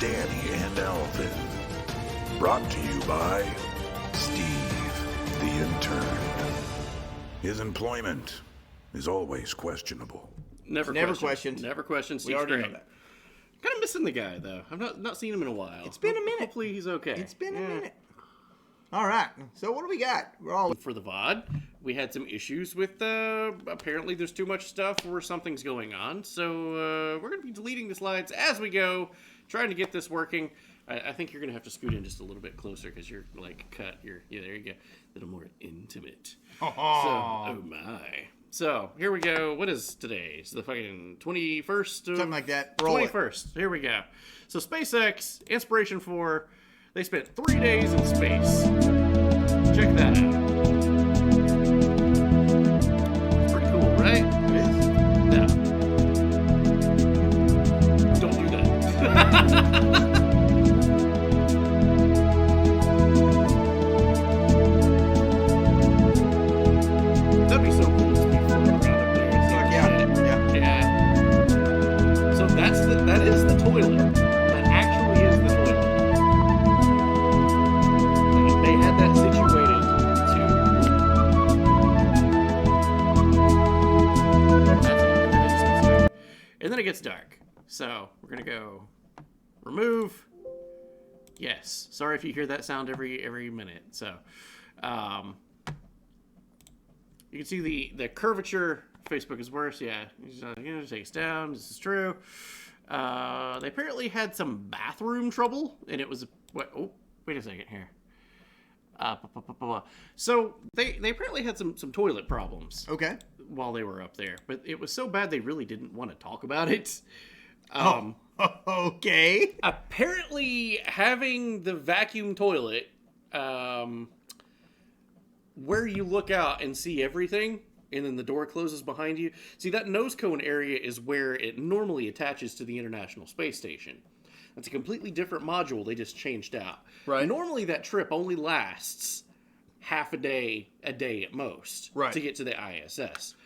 Danny and Alvin. Brought to you by Steve, the intern. His employment is always questionable. Never questioned. Never questioned. We already know that. Kind of missing the guy, though. I've not seen him in a while. It's been a minute. Hopefully he's okay. It's been a minute. All right. So what do we got? We're all For the VOD, we had some issues with, apparently there's too much stuff or something's going on. So we're going to be deleting the slides as we go, trying to get this working. I think you're going to have to scoot in just a little bit closer because you're, like, cut. Yeah, there you go. A little more intimate. Oh my. So, here we go. What is today? It's the fucking 21st? Something like that. Roll 21st. Here we go. So, SpaceX, Inspiration 4, they spent 3 days in space. Check that out. It's pretty cool, right? It is. No. Don't do that. That'd be so cool to be floating around up there. and see Yeah. shit. Yeah. So that is the toilet. That actually is the toilet. They had that situated to. And then it gets dark. So we're gonna go remove. Yes. Sorry if you hear that sound every minute. So you can see the curvature. Facebook is worse. Yeah. It takes down. This is true. They apparently had some bathroom trouble, and it was what? Oh, wait a second here. So they apparently had some toilet problems. Okay. While they were up there, but it was so bad they really didn't want to talk about it. Okay. Apparently, having the vacuum toilet, where you look out and see everything, and then the door closes behind you. See, that nose cone area is where it normally attaches to the International Space Station. That's a completely different module they just changed out. Right. Normally, that trip only lasts half a day at most, right, to get to the ISS.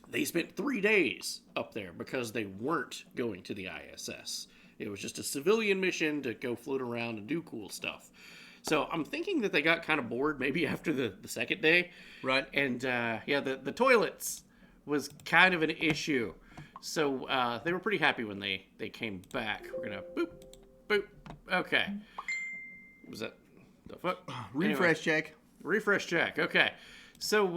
They spent 3 days up there because they weren't going to the ISS. It was just a civilian mission to go float around and do cool stuff. So I'm thinking that they got kind of bored maybe after the second day. Right. And the toilets was kind of an issue. So they were pretty happy when they came back. We're going to boop. Okay. Was that the fuck? Refresh check. Refresh check. Okay. So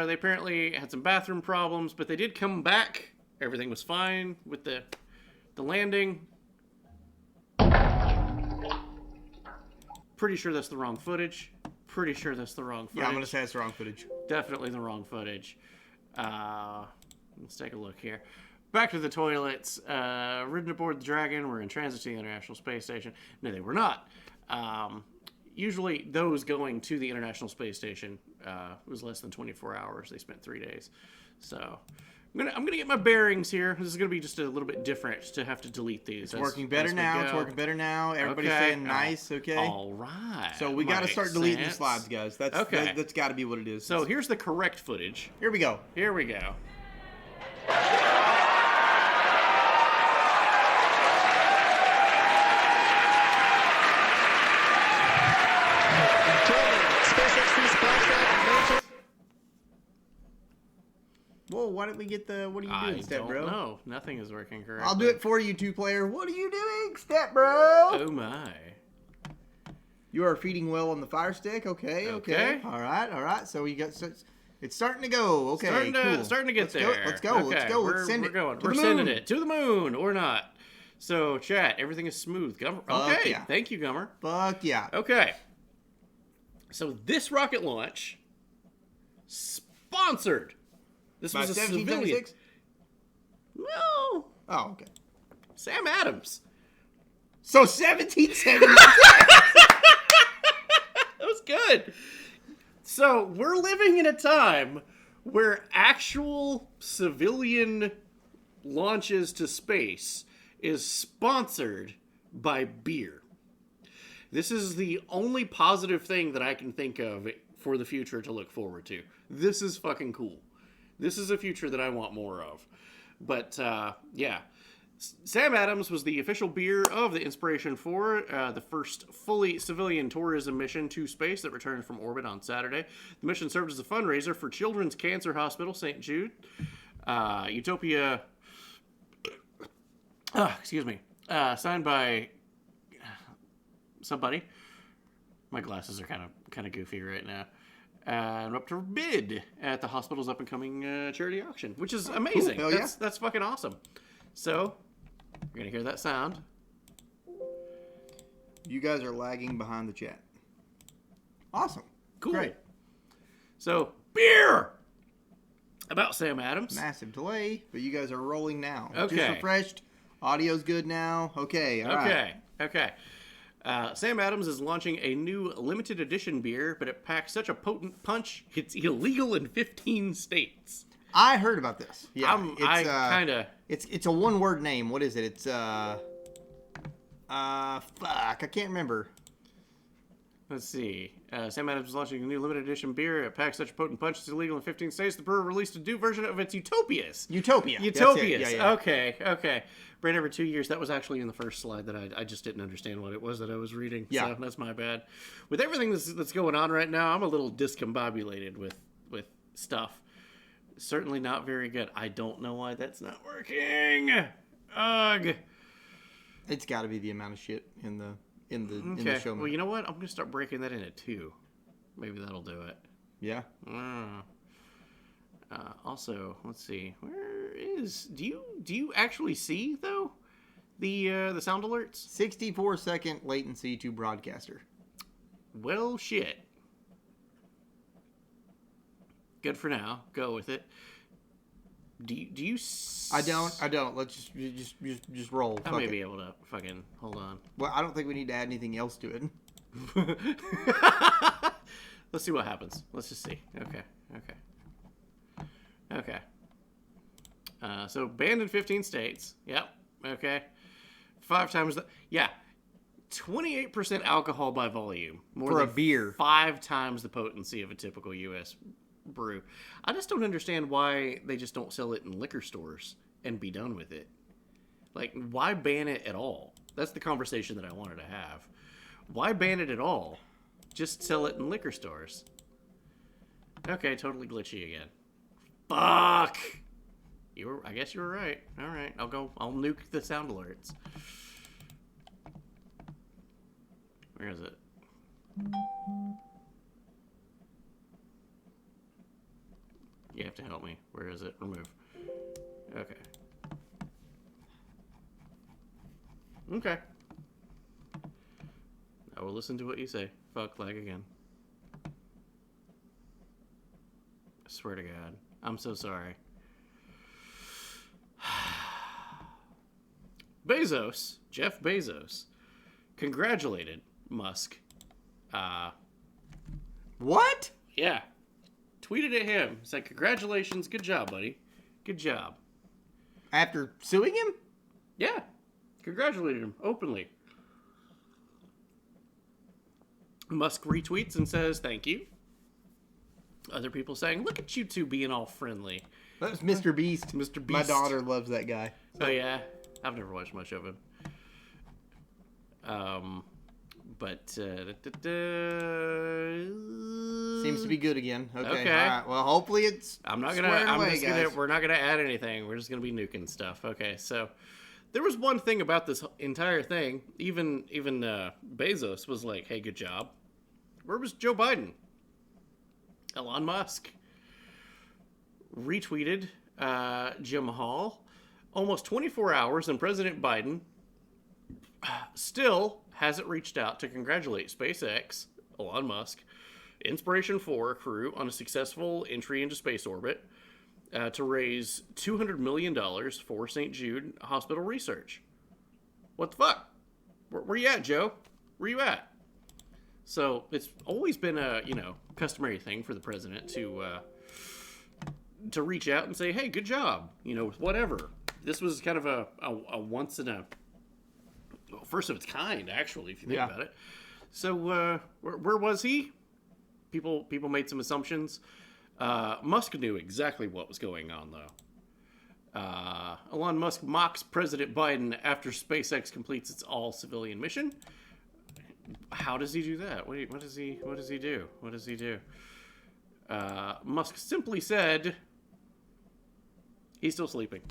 they apparently had some bathroom problems, but they did come back. Everything was fine with the landing. Pretty sure that's the wrong footage. Yeah, I'm going to say it's the wrong footage. Definitely the wrong footage. Let's take a look here. Back to the toilets. Ridden aboard the Dragon. We're in transit to the International Space Station. No, they were not. Usually those going to the International Space Station was less than 24 hours. They spent 3 days. So I'm gonna get my bearings here. This is gonna be just a little bit different to have to delete these. It's working better now. Everybody's saying nice. Okay. All right. So we got to start deleting the slides, guys. That's okay. That's got to be what it is. So here's the correct footage. Here we go. Whoa, why didn't we get the... What are you doing, Step Bro? No, nothing is working correctly. I'll do it for you, 2-player. What are you doing, Step Bro? Oh, my. You are feeding well on the Fire Stick. Okay. All right. So we got... So it's starting to go. Okay, starting to get there. Let's go. Let's send it. We're sending it to the moon or not. So, chat, everything is smooth. Gummer. Okay, yeah. Thank you, Gummer. Fuck yeah. Okay. So this rocket launch sponsored. This By was a civilian. 1776? No. Oh, okay. Sam Adams. So 1776. That was good. So we're living in a time where actual civilian launches to space is sponsored by beer. This is the only positive thing that I can think of for the future to look forward to. This is fucking cool. This is a future that I want more of. But, yeah. Sam Adams was the official beer of the Inspiration-4, the first fully civilian tourism mission to space that returned from orbit on Saturday. The mission served as a fundraiser for Children's Cancer Hospital, St. Jude. Utopia... excuse me. Signed by somebody. My glasses are kind of goofy right now. And up to bid at the hospital's up-and-coming charity auction, which is amazing. Cool. Hell yeah. That's fucking awesome. So, you're going to hear that sound. You guys are lagging behind the chat. Awesome. Cool. Great. So, beer! About Sam Adams. Massive delay, but you guys are rolling now. Okay. Just refreshed. Audio's good now. Okay. All right. Okay. Sam Adams is launching a new limited edition beer, but it packs such a potent punch, it's illegal in 15 states. I heard about this. Yeah. It's It's a one-word name. What is it? It's fuck. I can't remember. Let's see. Sam Adams is launching a new limited edition beer. It packs such a potent punch, it's illegal in 15 states. The brewer released a new version of its Utopias. Utopia. Utopias. That's it. Yeah. Okay. Brand over 2 years. That was actually in the first slide that I just didn't understand what it was that I was reading. Yeah. So that's my bad. With everything that's going on right now, I'm a little discombobulated with stuff. Certainly not very good. I don't know why that's not working. Ugh. It's got to be the amount of shit in the Okay. show. Well, you know what? I'm gonna start breaking that into 2. Maybe that'll do it. Yeah. Also, let's see. Where is? Do you actually see though the sound alerts? 64-second latency to broadcaster. Well, shit. Good for now. Go with it. Do you? I don't. Let's just roll. I Fuck may it. be able to fucking hold on. Well, I don't think we need to add anything else to it. Let's see what happens. Let's just see. Okay. So banned in 15 states. Yep. Okay. 5 times the 28% alcohol by volume. More For than a beer. 5 times the potency of a typical U.S. brew. I just don't understand why they just don't sell it in liquor stores and be done with it. Like, why ban it at all? That's the conversation that I wanted to have. Why ban it at all? Just sell it in liquor stores. Okay, totally glitchy again. Fuck! I guess you were right. Alright, I'll nuke the sound alerts. Where is it? You have to help me. Where is it? Remove. Okay. Okay. I will listen to what you say. Fuck, lag again. I swear to God. I'm so sorry. Bezos, Jeff Bezos, congratulated Musk. What? Yeah. Tweeted at him. He's like, congratulations. Good job, buddy. Good job. After suing him? Yeah. Congratulated him openly. Musk retweets and says, thank you. Other people saying, look at you two being all friendly. That was Mr. Beast. Mr. Beast. My daughter loves that guy. Oh, yeah. I've never watched much of him. Seems to be good again. Okay. Okay. All right. Well, hopefully it's. We're not gonna add anything. We're just gonna be nuking stuff. Okay, so there was one thing about this entire thing. Even Bezos was like, "Hey, good job." Where was Joe Biden? Elon Musk retweeted Jim Hall almost 24 hours, and President Biden still hasn't reached out to congratulate SpaceX, Elon Musk, Inspiration-4 crew on a successful entry into space orbit to raise $200 million for St. Jude Hospital research. What the fuck? Where you at, Joe? Where you at? So it's always been a customary thing for the president to reach out and say, "Hey, good job," with whatever. This was kind of a once in a first of its kind, actually, if you think about it. So where was he? People made some assumptions. Musk knew exactly what was going on, though. Elon Musk mocks President Biden after SpaceX completes its all-civilian mission. How does he do that? Wait, what does he do? What does he do? Musk simply said he's still sleeping.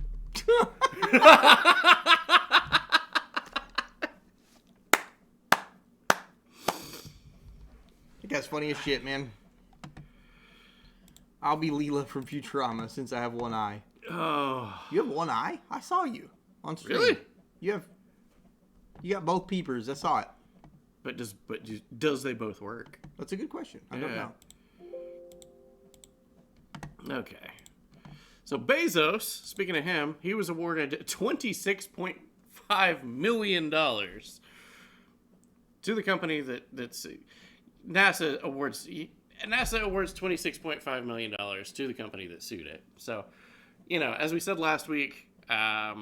That guy's funny as shit, man. I'll be Leela from Futurama since I have one eye. Oh, You have one eye? I saw you on stream. Really? You got both peepers. I saw it. but does they both work? That's a good question. I don't Yeah. know. Okay. So Bezos, speaking of him, he was awarded $26.5 million to the company that's NASA awards $26.5 million to the company that sued it. So, as we said last week, if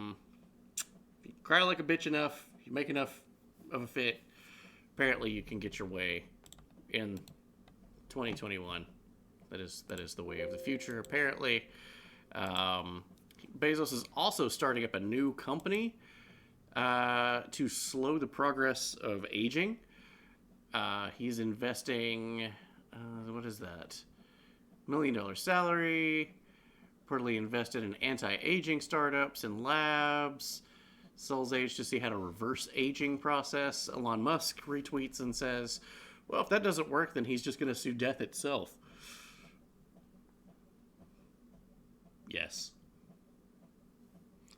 you cry like a bitch enough, you make enough of a fit, apparently you can get your way in 2021. That is the way of the future, apparently. Bezos is also starting up a new company to slow the progress of aging. He's investing, what is that? $1 million salary, reportedly invested in anti-aging startups and labs, sells age to see how to reverse aging process. Elon Musk retweets and says, well, if that doesn't work, then he's just going to sue death itself. Yes.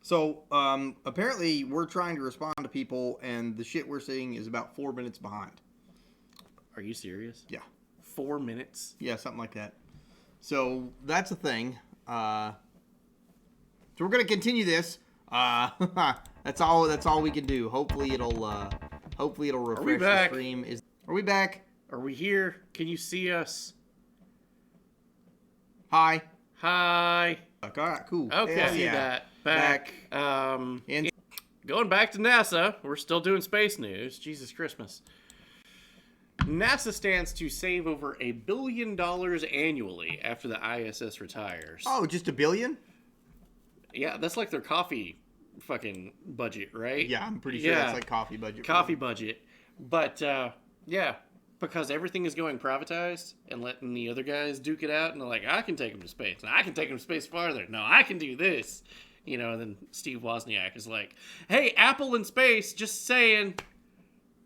So, apparently we're trying to respond to people, and the shit we're seeing is about 4 minutes behind. Are you serious? Yeah. 4 minutes? Yeah, something like that. So, that's a thing. So we're going to continue this. That's all we can do. Hopefully it'll refresh we back? the stream. Are we back? Are we here? Can you see us? Hi. Hi. All right, cool. Okay, Hell I see yeah. that. Back. And Going back to NASA, we're still doing space news. Jesus Christmas. NASA stands to save over $1 billion annually after the ISS retires. oh, just $1 billion? Yeah, that's like their coffee fucking budget, right? Yeah, I'm pretty sure that's like coffee budget. Coffee budget. But, yeah, because everything is going privatized and letting the other guys duke it out, and they're like, I can take them to space. And I can take them to space farther. No, I can do this. And then Steve Wozniak is like, hey, Apple in space, just saying.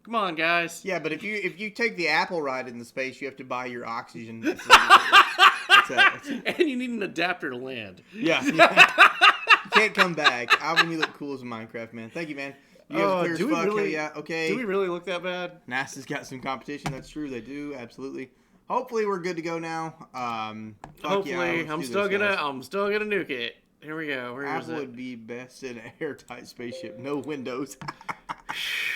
Come on, guys. Yeah, but if you take the Apple ride in the space, you have to buy your oxygen. And you need an adapter to land. Yeah. You can't come back. Alvin, you look cool as a Minecraft man. Thank you, man. You have clear as do we fuck. really- Hell yeah. Okay. Do we really look that bad? NASA's got some competition. That's true. They do. Absolutely. Hopefully, we're good to go now. Fuck Hopefully, yeah, let's I'm do still this, gonna guys. nuke it. Here we go. Where is Apple it? would be best in an airtight spaceship, no windows.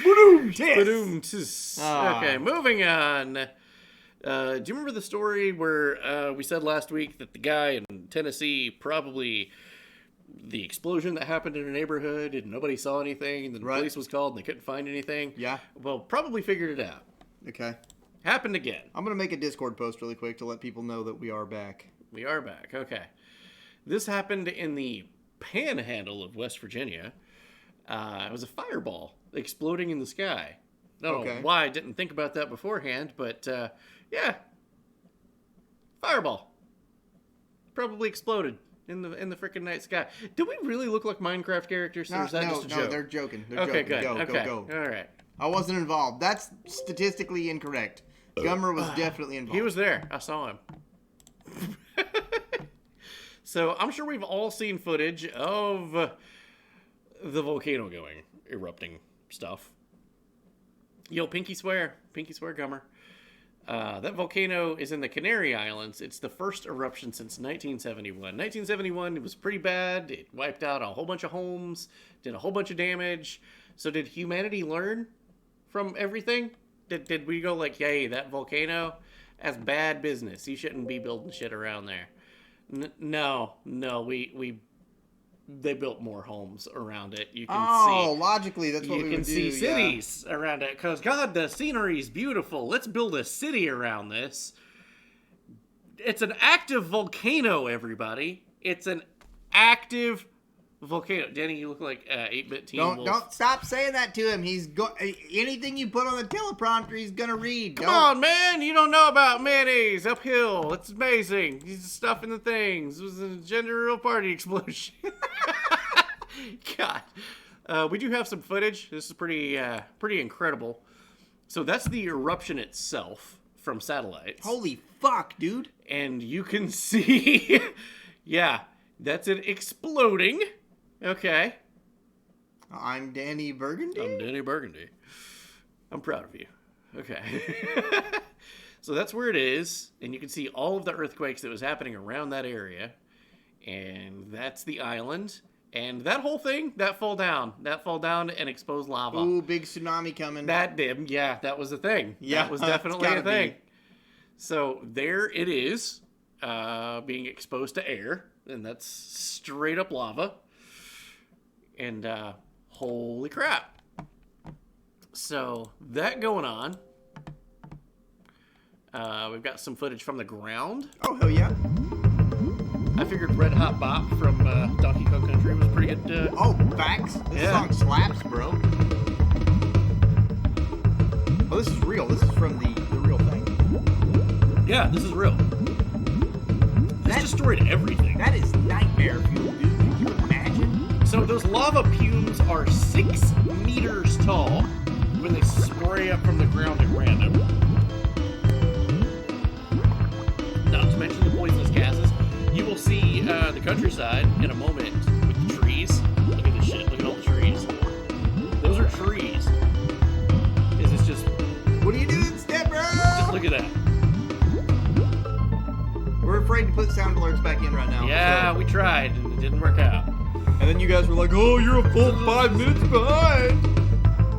Ba-doom, yes. Ba-doom, tis. Okay, moving on. Do you remember the story where we said last week that the guy in Tennessee probably the explosion that happened in a neighborhood and nobody saw anything, and then the Right. police was called and they couldn't find anything? Yeah. Well, probably figured it out. Okay. Happened again. I'm gonna make a Discord post really quick to let people know that we are back. We are back. Okay. This happened in the panhandle of West Virginia. It was a fireball exploding in the sky. I don't know Okay. why I didn't think about that beforehand, but yeah. Fireball. Probably exploded in the freaking night sky. Do we really look like Minecraft characters, or is that just a joke? they're joking. They're Okay, joking. good. Go, Okay. go, go. All right. I wasn't involved. That's statistically incorrect. Gummer was definitely involved. He was there. I saw him. So I'm sure we've all seen footage of the volcano erupting stuff. Yo, pinky swear, Gummer. That volcano is in the Canary Islands. It's the first eruption since 1971. 1971, it was pretty bad. It wiped out a whole bunch of homes, did a whole bunch of damage. So did humanity learn from everything? Did we go like, yay, that volcano? That's bad business. You shouldn't be building shit around there. No, they built more homes around it. You can see. Logically, that's what You we can would do. see cities around it because God, the scenery's beautiful. Let's build a city around this. It's an active volcano, everybody. It's an active volcano. Danny, you look like 8-bit teen wolf. Don't stop saying that to him. Anything you put on the teleprompter, he's gonna read. Come on, man! You don't know about mayonnaise uphill. It's amazing. He's stuffing the things. It was a gender real party explosion. God. We do have some footage. This is pretty incredible. So that's the eruption itself from satellites. Holy fuck, dude. And you can see, yeah, that's it exploding. Okay. I'm Danny Burgundy. I'm Danny Burgundy. I'm proud of you. Okay. So that's where it is. And you can see all of the earthquakes that was happening around that area. And that's the island. And that whole thing, that fell down and exposed lava. Ooh, big tsunami coming. That did, yeah, that was a thing. Yeah, that was definitely it's a gotta thing. be. So there it is, being exposed to air, and that's straight up lava. And holy crap. So that going on. We've got some footage from the ground. Oh, hell yeah. I figured Red Hot Bop from Donkey Kong Country was pretty good. Oh, facts. This song slaps, bro. Oh, this is real. This is from the real thing. Yeah, this is real. This destroyed everything. That is nightmare fuel, dude. Can you imagine? So those lava fumes are 6 meters tall when they spray up from the ground at random. Not to mention the poisonous gases. You will see the countryside in a moment with the trees. Look at this shit. Look at all the trees. Those are trees. It's just... What are you doing, step bro? Just look at that. We're afraid to put sound alerts back in right now. Yeah, so. we tried and it didn't work out. And then you guys were like, oh, you're a full 5 minutes behind.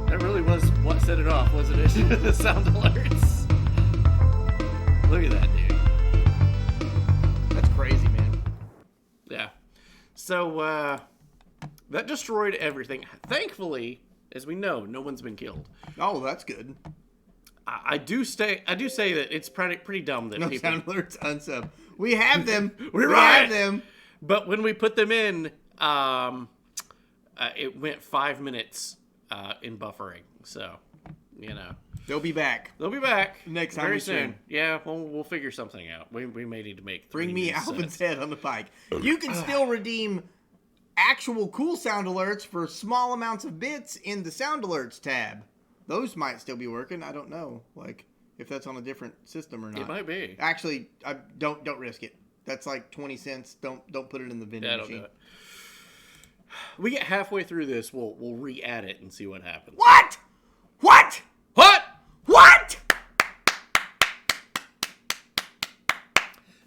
That really was what set it off, wasn't it? The sound alerts. Look at that, dude. That's crazy, man. Yeah. So, that destroyed everything. Thankfully, as we know, no one's been killed. Oh, that's good. I do say that it's pretty dumb that No people... sound alerts unsub. We have them. We have have them. But when we put them in, it went 5 minutes in buffering. So, you know. They'll be back. They'll be back. Next time very we soon. stream. Yeah, we'll figure something out. We may need to make 3 Bring me new Alvin's sets. head on the pike. You can still redeem actual cool sound alerts for small amounts of bits in the sound alerts tab. Those might still be working. I don't know, like if that's on a different system or not. It might be. Actually, don't risk it. That's like 20 cents. Don't put it in the vending Yeah, don't machine. do it. We get halfway through this, we'll re-add it and see what happens. What? What? What? What?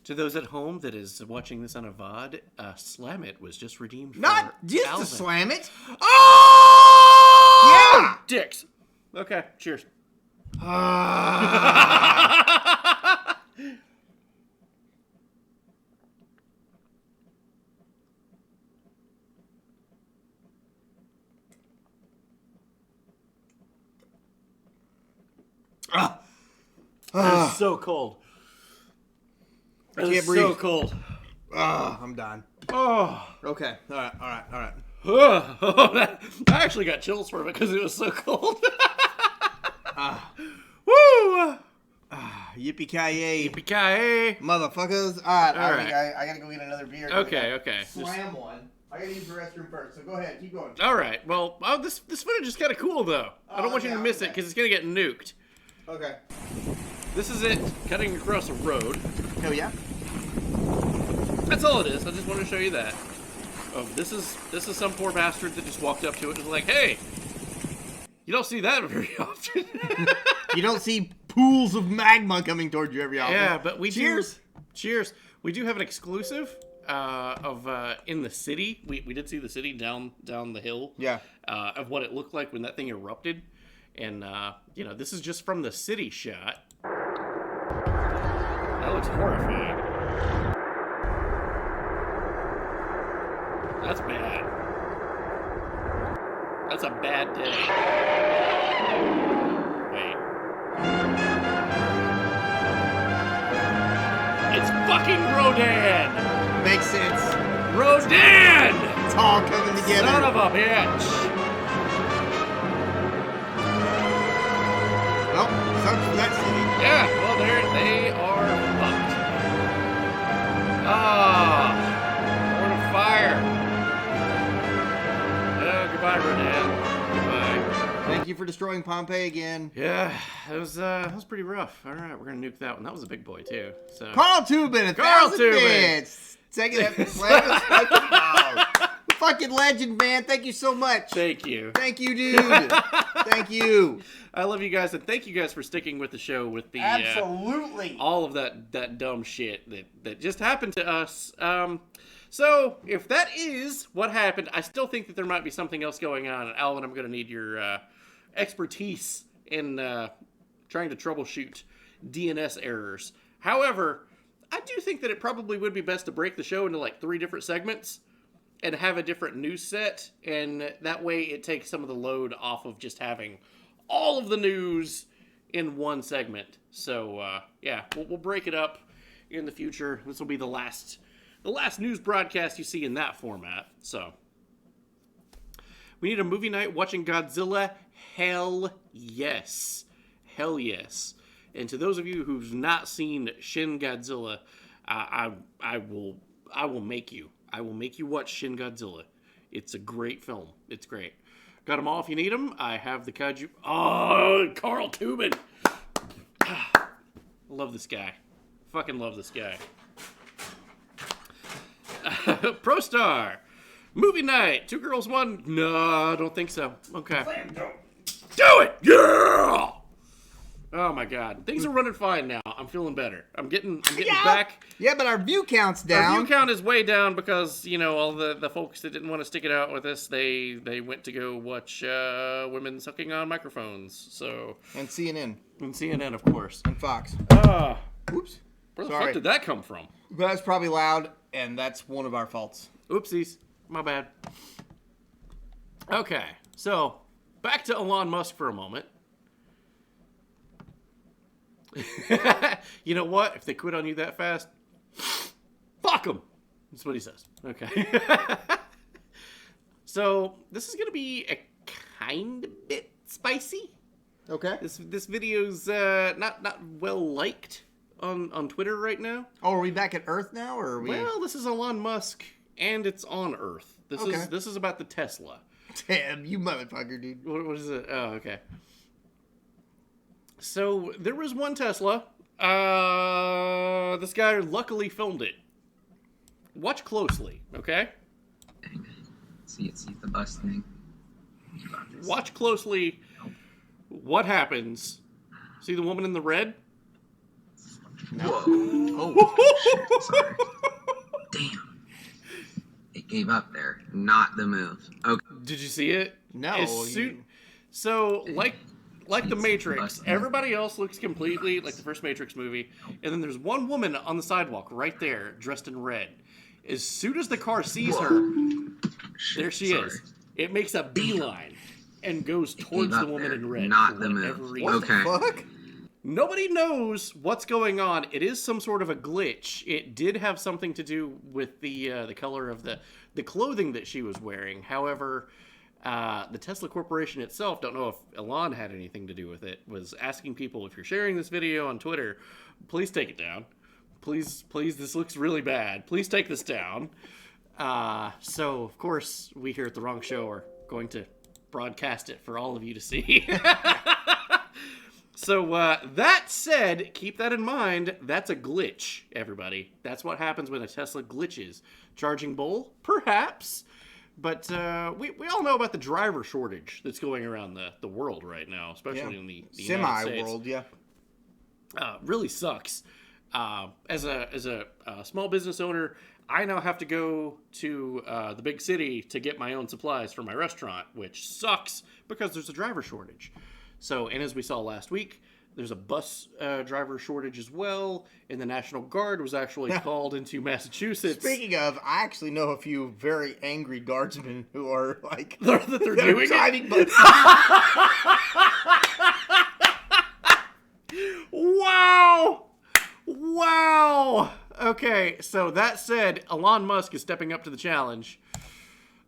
To those at home that is watching this on a VOD, Slam It was just redeemed for Not just Alvin. to slam it. Oh! Yeah. Dicks. Okay, cheers. It's so cold. can't It's breathe. so cold. I'm done. Oh. Okay. All right. I actually got chills from it because it was so cold. Woo! Yippee-ki-yay. Yippee-ki-yay. Motherfuckers. All right. All right. I gotta go get another beer. Okay. Slam one. I gotta use the restroom first, so go ahead. Keep going. All right. Well, this footage is kind of cool, though. I don't want you to miss it because it's going to get nuked. Okay. This is it, cutting across a road. Hell yeah. That's all it is. I just wanted to show you that. Oh, this is some poor bastard that just walked up to it and was like, hey, you don't see that very often. You don't see pools of magma coming towards you every often. Yeah, but we Cheers. Cheers. We do have an exclusive of in the city. We did see the city down the hill. Yeah. Of what it looked like when that thing erupted. And, this is just from the city shot. That looks horrifying. That's bad. That's a bad day. Wait. It's fucking Rodan! Makes sense. Rodan! It's all coming together. Son of a bitch! Well, sucks for that city. Yeah, well, they are fucked. Lord of Fire. Oh, goodbye, Rodan. Goodbye. Thank you for destroying Pompeii again. Yeah, that was pretty rough. All right, we're gonna nuke that one. That was a big boy too. So Carl Tubin, Carl 1,000 Tubin. bits. Second episode. Fucking legend, man. Thank you so much. thank you. Thank you, dude. Thank you. I love you guys, and thank you guys for sticking with the show with the Absolutely. all of that dumb shit that just happened to us. So if that is what happened, I still think that there might be something else going on. And Alvin, I'm going to need your expertise in trying to troubleshoot DNS errors. However, I do think that it probably would be best to break the show into like 3 different segments and have a different news set, and that way it takes some of the load off of just having all of the news in one segment. So yeah, we'll break it up in the future. This will be the last news broadcast you see in that format. So we need a movie night watching Godzilla. Hell yes. Hell yes. And to those of you who've not seen Shin Godzilla, I will make you. I will make you watch Shin Godzilla. It's a great film. It's great. Got them all if you need them. I have the kaiju. Oh, Carl Tubin. Love this guy. Fucking love this guy. ProStar. Movie night. 2 girls, 1. No, I don't think so. Okay. Do it! Yeah! Oh my god. Things are running fine now. I'm feeling better. I'm getting back. Yeah, but our view count's Our down. view count is way down because, you know, all the folks that didn't want to stick it out with us, they went to go watch women sucking on microphones. So, And CNN. and CNN, of course. And Fox. Oops. Where the Sorry. fuck did that come from? That's probably loud, and that's one of our faults. Oopsies. My bad. Okay, so back to Elon Musk for a moment. You know what? If they quit on you that fast, fuck them. That's what he says. Okay. So this is gonna be a kind of bit spicy. Okay. This video's not well liked on Twitter right now. Oh, are we back at Earth now, or are we? Well, this is Elon Musk, and it's on Earth. Okay. This is about the Tesla. Damn, you motherfucker, dude. What is it? Oh, okay. So there was one Tesla. This guy luckily filmed it. Watch closely, okay? See the bus thing. Watch closely. What happens? See the woman in the red? Whoa. Oh, Shit, sorry. Damn. It gave up there. Not the move. Okay. Did you see it? No, As So, like the Matrix, Bus. everybody else looks completely like the first Matrix movie, and then there's one woman on the sidewalk right there, dressed in red. As soon as the car sees her, Shit, there she sorry. is. It makes a beeline and goes towards Gave the up woman there. in red. Not for the whatever move. reason. Okay. fuck? Nobody knows what's going on. It is some sort of a glitch. It did have something to do with the color of the clothing that she was wearing. However, the Tesla Corporation itself, don't know if Elon had anything to do with it, was asking people, if you're sharing this video on Twitter, please take it down. Please, this looks really bad. Please take this down. So, of course, we here at The Wrong Show are going to broadcast it for all of you to see. So, that said, keep that in mind. That's a glitch, everybody. That's what happens when a Tesla glitches. Charging bull? Perhaps. But we all know about the driver shortage that's going around the world right now, especially in the United States. Semi-world, yeah. Really sucks. As a small business owner, I now have to go to the big city to get my own supplies for my restaurant, which sucks because there's a driver shortage. So, and as we saw last week, there's a bus driver shortage as well, and the National Guard was actually called into Massachusetts. Speaking of, I actually know a few very angry guardsmen who are like that they're doing it. driving buses. Wow! Okay, so that said, Elon Musk is stepping up to the challenge.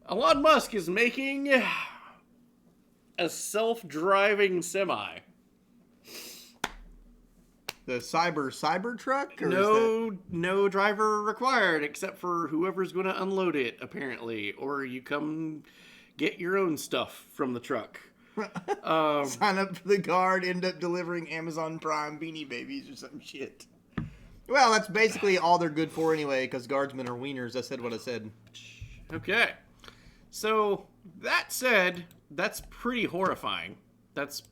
Elon Musk is making a self-driving semi. The cyber truck? Or No driver required except for whoever's going to unload it, apparently. Or you come get your own stuff from the truck. Sign up for the guard, end up delivering Amazon Prime Beanie Babies or some shit. Well, that's basically all they're good for anyway, because guardsmen are wieners. I said what I said. Okay. So, that said, that's pretty horrifying. That's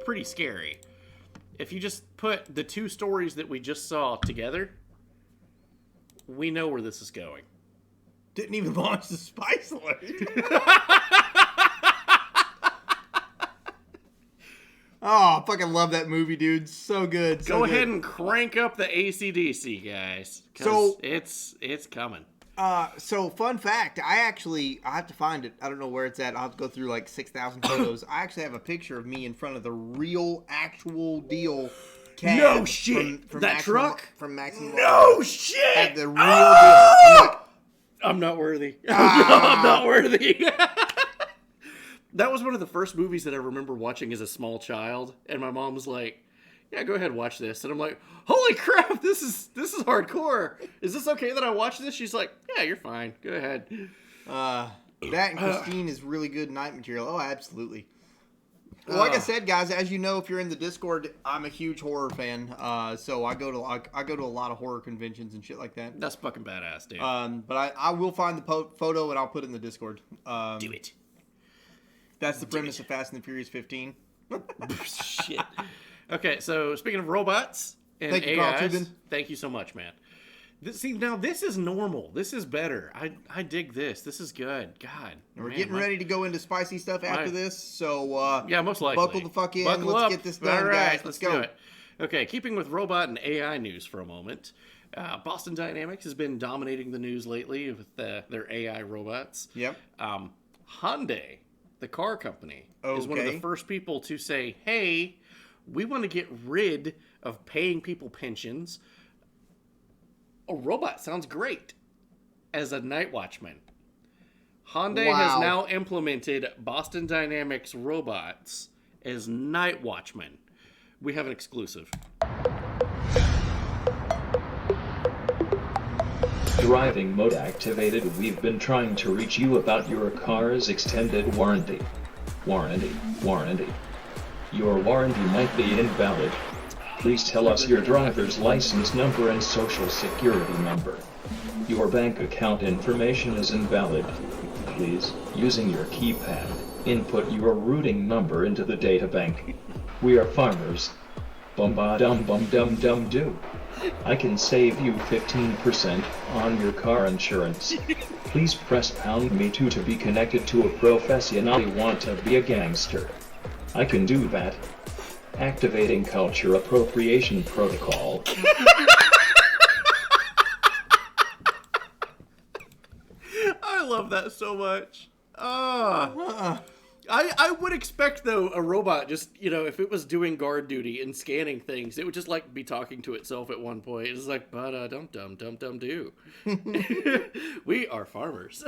pretty scary. If you just put the two stories that we just saw together, we know where this is going. Didn't even launch the Spice Alert. Oh, I fucking love that movie, dude. So good. So Go good. ahead and crank up the AC/DC, guys. 'Cause So- it's coming. So fun fact, I have to find it. I don't know where it's at. I'll have to go through like 6,000 photos. I actually have a picture of me in front of the real, actual deal cab. No shit. That Maximum, truck? From Maximum. No shit. At the real deal. I'm like, I'm not worthy. I'm not worthy. That was one of the first movies that I remember watching as a small child, and my mom was like, "Yeah, go ahead and watch this." And I'm like, "Holy crap, this is hardcore. Is this okay that I watch this?" She's like, "Yeah, you're fine. Go ahead." that and Christine is really good night material. Oh, absolutely. Well, like I said, guys, as you know, if you're in the Discord, I'm a huge horror fan. So I go to a lot of horror conventions and shit like that. That's fucking badass, dude. But I will find the photo and I'll put it in the Discord. Do it. That's the premise of Fast and the Furious 15. Shit. Okay, so speaking of robots and Thank you, Carl AIs, Tubin. thank you so much, man. Now this is normal. This is better. I dig this. This is good. God. We're man, getting ready to go into spicy stuff after Right. this, so Yeah, most likely. buckle the fuck in. Buckle Let's up. get this done, All right, guys. Let's go. do it. Okay, keeping with robot and AI news for a moment. Boston Dynamics has been dominating the news lately with their AI robots. Yep. Hyundai, the car company, is one of the Okay. first people to say, "Hey, we want to get rid of paying people pensions. A robot sounds great as a night watchman." Hyundai has Wow. now implemented Boston Dynamics robots as night watchmen. We have an exclusive. Driving mode activated. We've been trying to reach you about your car's extended warranty. Warranty. Your warranty might be invalid. Please tell us your driver's license number and social security number. Your bank account information is invalid. Please, using your keypad, input your routing number into the data bank. We are farmers. Bum-ba-dum-bum-dum-dum-do. I can save you 15% on your car insurance. Please press pound me 2 to be connected to a professional. I want to be a gangster. I can do that. Activating culture appropriation protocol. I love that so much. I would expect, though, a robot just, if it was doing guard duty and scanning things, it would just, be talking to itself at one point. It's like, dum-dum-dum-dum-do. We are farmers.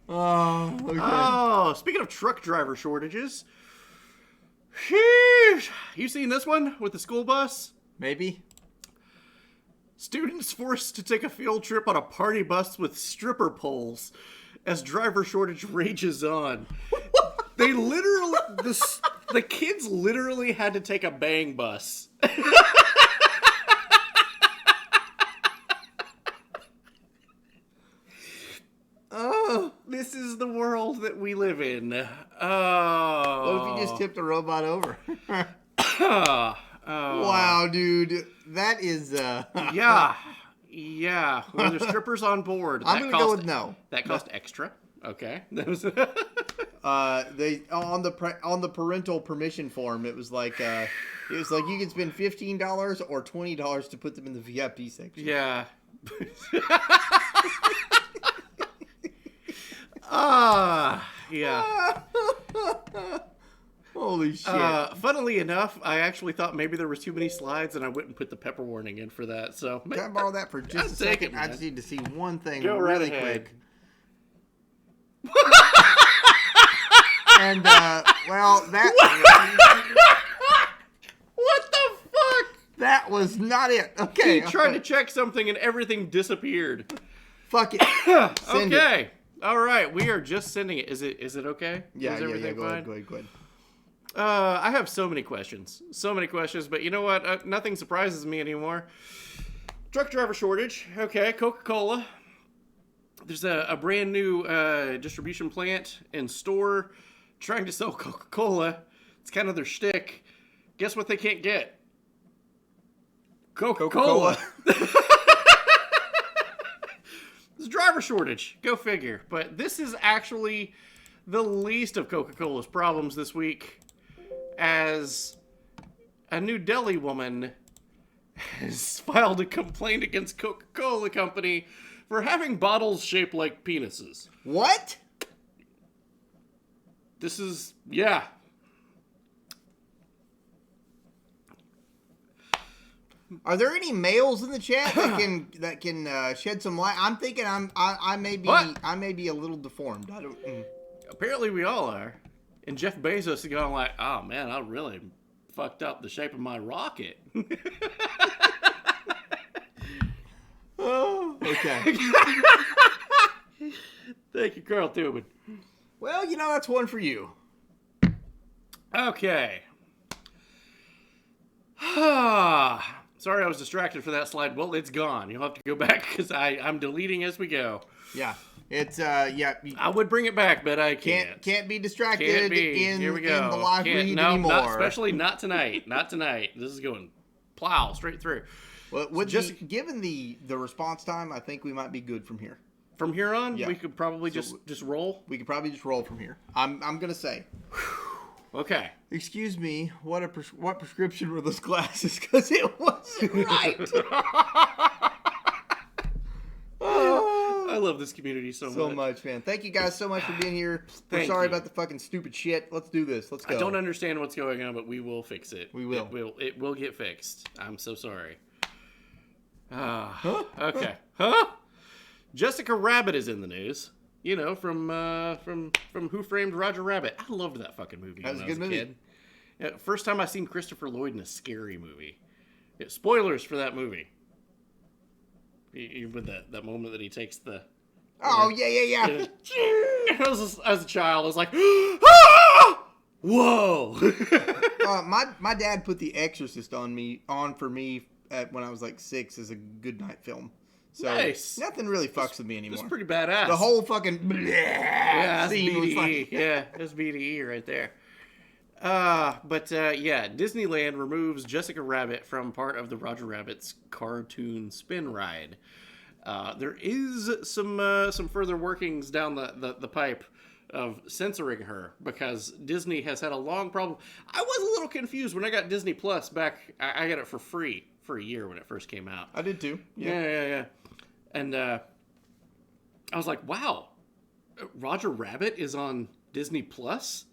Oh, okay. Oh, speaking of truck driver shortages. Sheesh. You seen this one with the school bus? Maybe. Students forced to take a field trip on a party bus with stripper poles as driver shortage rages on. They literally, the kids literally had to take a bang bus. Oh, this is the world that we live in. Oh. What if you just tipped a robot over? Oh. Wow, dude. That is, Yeah. Were there strippers on board? I'm gonna go with no. That cost extra. Okay. That was They on the parental permission form, it was like you can spend $15 or $20 to put them in the VIP section. yeah. Yeah. Oh Holy shit. Funnily enough, I actually thought maybe there was too many slides, and I wouldn't put the pepper warning in for that. So Can I borrow that for just I'll a take second? it, I man. just need to see one thing Go right really ahead. quick. And, well, What the fuck? that was not it. Okay. He tried to check something, and everything disappeared. Fuck it. Send it. Okay. All right. We are just sending it. Is it okay? Yeah, Is yeah, everything go fine? ahead, go ahead. I have so many questions. But you know what? Nothing surprises me anymore. Truck driver shortage. Okay, Coca-Cola. There's a brand new distribution plant and store trying to sell Coca-Cola. It's kind of their shtick. Guess what they can't get? Coca-Cola. There's a driver shortage. Go figure. But this is actually the least of Coca-Cola's problems this week, as a New Delhi woman has filed a complaint against Coca-Cola Company for having bottles shaped like penises. What? This is, yeah. Are there any males in the chat that can shed some light? I'm thinking I may be What? I may be a little deformed. I don't. Apparently we all are. And Jeff Bezos is going like, oh man, I really fucked up the shape of my rocket. Oh, okay. Thank you, Carl Tubin. Well, that's one for you. Okay. Sorry I was distracted for that slide. Well, it's gone. You'll have to go back because I'm deleting as we go. Yeah, it's yeah. You I would bring it back, but I can't. can't be distracted Can't be. in Here we go. in the live Can't- read no, anymore. not, especially not tonight. Not tonight. This is going plow straight through. Well, with just- given the response time, I think we might be good from here. From here on, Yeah. we could probably So- just roll. We could probably just roll from here. I'm gonna say. Okay. Excuse me, what prescription were those glasses? Because it wasn't right. I love this community so much, man. Thank you guys so much for being here. We're Thank sorry you. about the fucking stupid shit. Let's do this. Let's go. I don't understand what's going on, but we will fix it. We will. It will get fixed. I'm so sorry. Okay. Huh? Jessica Rabbit is in the news. You know, from Who Framed Roger Rabbit. I loved that fucking movie That was when a I was good a movie. kid. Yeah, first time I seen Christopher Lloyd in a scary movie. Yeah, spoilers for that movie. With that moment that he takes the... Oh yeah. As a child, I was like, ah! Whoa! My dad put The Exorcist on for me when I was like 6 as a good night film. So Nice. nothing really fucks with me It's anymore. pretty badass. The whole fucking yeah, that's scene was BDE. like, Yeah, that's BDE right there. Yeah, Disneyland removes Jessica Rabbit from part of the Roger Rabbit's cartoon spin ride. There is some further workings down the pipe of censoring her because Disney has had a long problem. I was a little confused when I got Disney Plus back. I got it for free for a year when it first came out. I did too. Yeah. And I was like, wow, Roger Rabbit is on Disney Plus?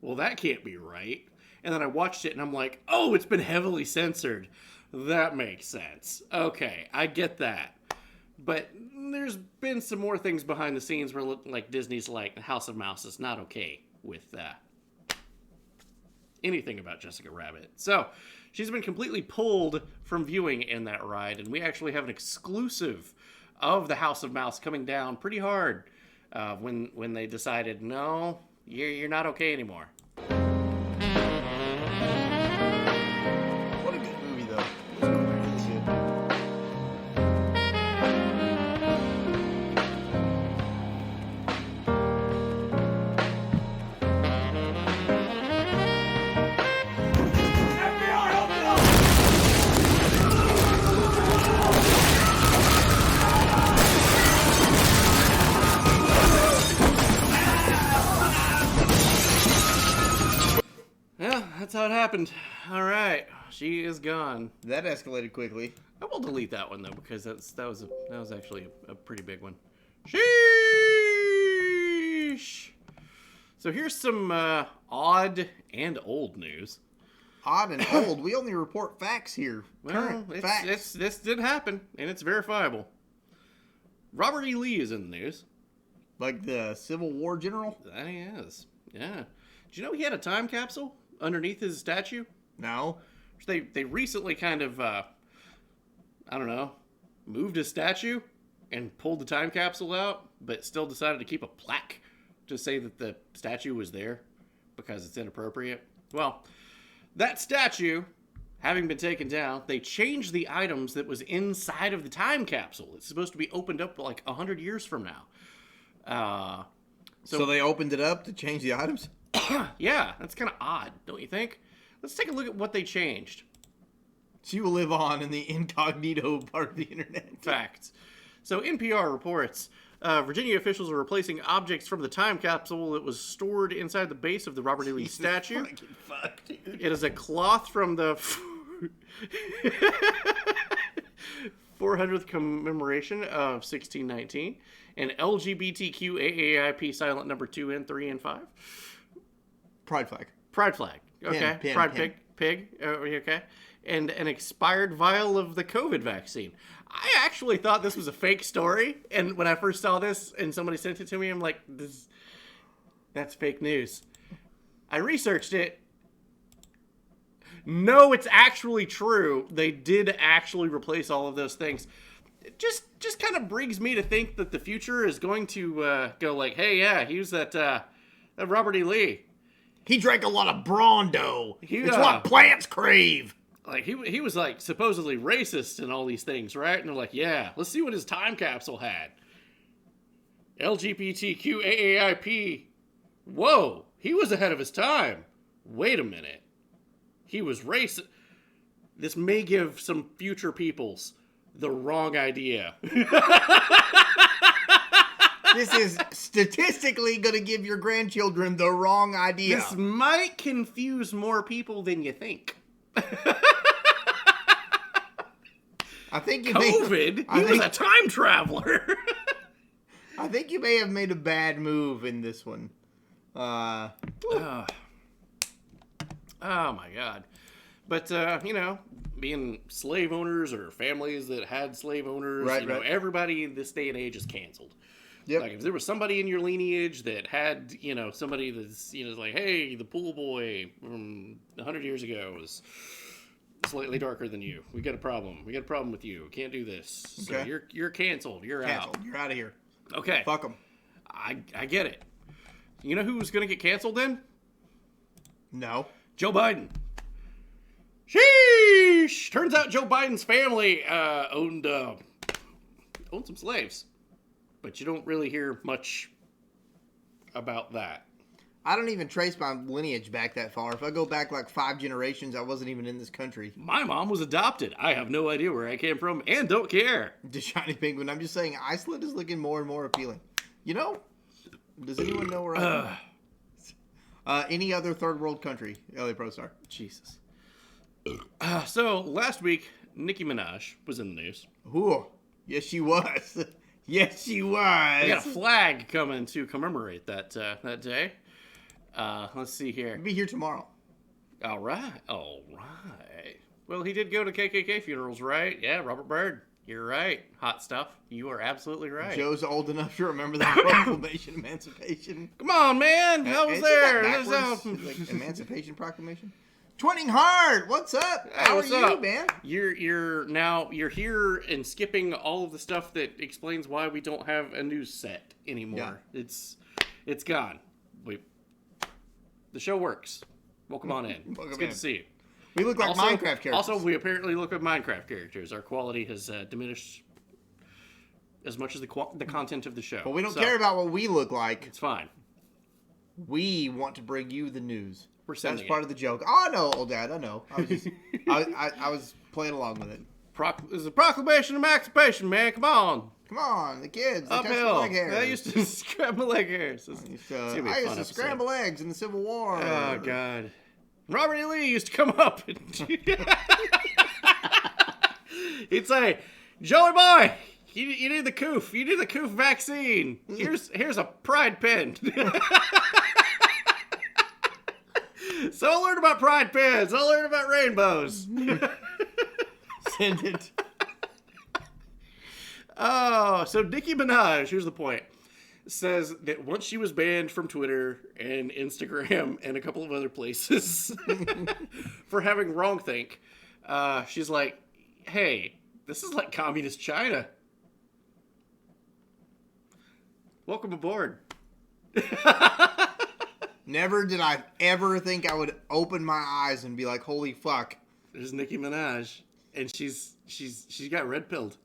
Well, that can't be right. And then I watched it and I'm like, oh, it's been heavily censored. That makes sense. Okay, I get that. But there's been some more things behind the scenes where like Disney's like, House of Mouse is not okay with anything about Jessica Rabbit. So she's been completely pulled from viewing in that ride, and we actually have an exclusive of the House of Mouse coming down pretty hard when they decided, no, you're not okay anymore. What a good movie though. It was really good. Yeah, that's how it happened. All right, she is gone. That escalated quickly. I will delete that one though because that was actually a pretty big one. Sheesh. So here's some odd and old news. Odd and old. We only report facts here. Well, Current facts. this did happen, and it's verifiable. Robert E. Lee is in the news. Like the Civil War general? That he is. Yeah. Did you know he had a time capsule underneath his statue? No. They recently kind of, I don't know, moved his statue and pulled the time capsule out, but still decided to keep a plaque to say that the statue was there because it's inappropriate. Well, that statue, having been taken down, they changed the items that was inside of the time capsule. It's supposed to be opened up like 100 years from now. So they opened it up to change the items? Yeah, that's kind of odd, don't you think? Let's take a look at what they changed. She will live on in the incognito part of the internet. Facts. So NPR reports Virginia officials are replacing objects from the time capsule that was stored inside the base of the Robert E. Lee statue. Fuck, dude. It is a cloth from the 400th commemoration of 1619, an LGBTQ AAIP silent number 2 and 3 and 5. Pride flag. Pride flag. Okay. Pin, Pride pin. pig. Okay. And an expired vial of the COVID vaccine. I actually thought this was a fake story, and when I first saw this and somebody sent it to me, I'm like, that's fake news. I researched it. No, it's actually true. They did actually replace all of those things. It just kind of brings me to think that the future is going to go like, hey, yeah, he was that Robert E. Lee. He drank a lot of Brawndo. It's Yeah. what plants crave. Like, he was, like, supposedly racist and all these things, right? And they're like, yeah, let's see what his time capsule had. LGBTQ AAIP. Whoa, he was ahead of his time. Wait a minute. He was racist. This may give some future peoples the wrong idea. This is statistically going to give your grandchildren the wrong idea. This might confuse more people than you think. I think you COVID? He was a time traveler. I think you may have made a bad move in this one. Oh my God. But, being slave owners or families that had slave owners, Right. everybody in this day and age is canceled. Yep. Like, if there was somebody in your lineage that had, somebody that's, like, hey, the pool boy from 100 years ago was slightly darker than you. We got a problem. We got a problem with you. Can't do this. So Okay. you're canceled. You're Canceled. out. You're out of here. Okay. Fuck them. I get it. You know who's going to get canceled then? No. Joe Biden. Sheesh! Turns out Joe Biden's family owned some slaves. But you don't really hear much about that. I don't even trace my lineage back that far. If I go back like 5 generations, I wasn't even in this country. My mom was adopted. I have no idea where I came from and don't care. The shiny penguin. I'm just saying, Iceland is looking more and more appealing. Does anyone know where I am? Any other third world country, LA Pro Star. Jesus. So, last week, Nicki Minaj was in the news. Ooh, yes, she was. Yes, she was. We got a flag coming to commemorate that day. Let's see here. Be here tomorrow. All right. Well, he did go to KKK funerals, right? Yeah, Robert Byrd. You're right. Hot stuff. You are absolutely right. Joe's old enough to remember the Proclamation Emancipation. Come on, man. I was Isn't there. that backwards? Like Emancipation Proclamation. Twinning Hard, what's up? Hey, How what's are you, up? man? You're here and skipping all of the stuff that explains why we don't have a news set anymore. Yeah. It's gone. The show works. Welcome on in. It's good in. to see you. We look like Minecraft characters. Also, we apparently look like Minecraft characters. Our quality has diminished as much as the content of the show. But we don't care about what we look like. It's fine. We want to bring you the news. We're sending That's part of the joke. Oh, I know, old dad. I know. I was just, I was playing along with it. It's a proclamation of emancipation, man. Come on. Come on, the kids. They touch my Uphill. leg hairs. I used to scrap my leg hairs. It's gonna be a I used fun to episode. scramble eggs in the Civil War. Oh, God. Robert E. Lee used to come up and he'd say, Joey boy, you need the coof. You need the coof vaccine. Here's a pride pin. So I learned about pride pins. I learned about rainbows. Send it. Oh, so Nicki Minaj, here's the point, says that once she was banned from Twitter and Instagram and a couple of other places for having wrongthink, she's like, hey, this is like communist China. Welcome aboard. Never did I ever think I would open my eyes and be like, holy fuck. There's Nicki Minaj, and she's got red pilled.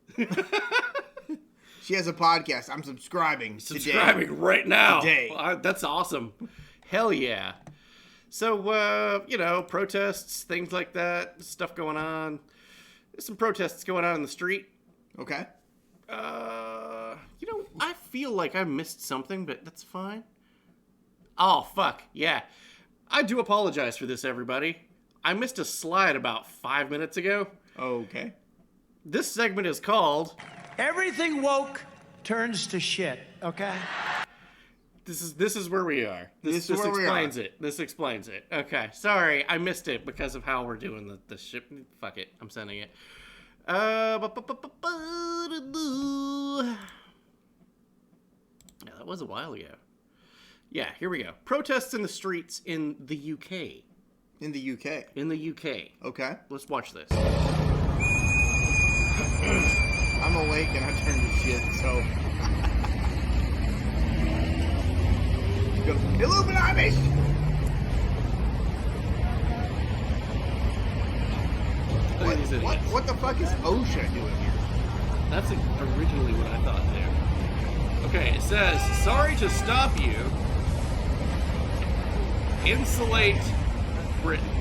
She has a podcast. I'm subscribing Subscribing right now. Today. That's awesome. Hell yeah. So, protests, things like that, stuff going on. There's some protests going on in the street. Okay. I feel like I missed something, but that's fine. Oh, fuck. Yeah. I do apologize for this, everybody. I missed a slide about 5 minutes ago. Okay. This segment is called... Everything woke turns to shit, okay? This is where we are. This is where we explains it. This explains it. Okay. Sorry, I missed it because of how we're doing the ship. Fuck it. I'm sending it. Yeah, that was a while ago. Yeah, here we go. Protests in the streets in the UK. In the UK. In the UK. Okay. Let's watch this. I'm awake and I turned to shit, so. Go, Illuminati! Look at these idiots. What the fuck is OSHA doing here? That's originally what I thought there. Okay, it says, sorry to stop you. Insulate Britain.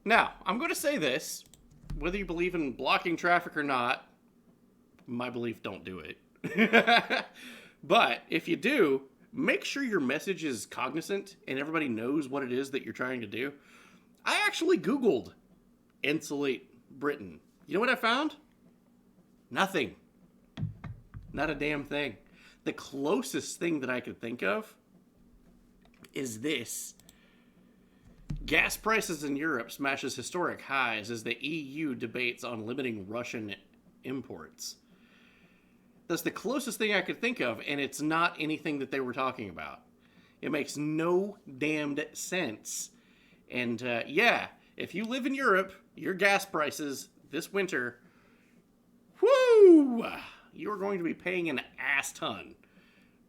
Now, I'm going to say this, whether you believe in blocking traffic or not, my belief, don't do it. But if you do, make sure your message is cognizant and everybody knows what it is that you're trying to do. I actually Googled insulate Britain. You know what I found? Nothing. Not a damn thing. The closest thing that I could think of is this. Gas prices in Europe smashes historic highs as the EU debates on limiting Russian imports. That's the closest thing I could think of, and it's not anything that they were talking about. It makes no damned sense. And yeah, if you live in Europe, your gas prices this winter, whoo, you're going to be paying an ass ton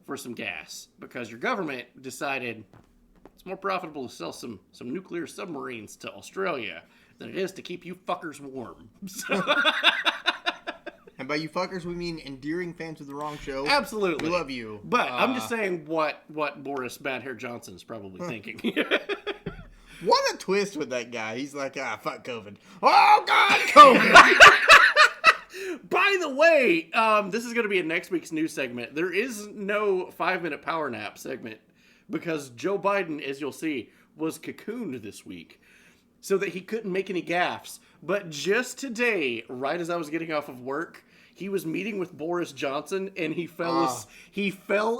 for some gas because your government decided it's more profitable to sell some nuclear submarines to Australia than it is to keep you fuckers warm. So... And by you fuckers, we mean endearing fans of the wrong show. Absolutely. We love you. But I'm just saying what Boris Bad Hair Johnson is probably thinking. What a twist with that guy. He's like, fuck COVID. Oh, God, COVID. By the way, this is going to be a next week's news segment. There is no 5-minute power nap segment because Joe Biden, as you'll see, was cocooned this week so that he couldn't make any gaffes. But just today, right as I was getting off of work, he was meeting with Boris Johnson and he fell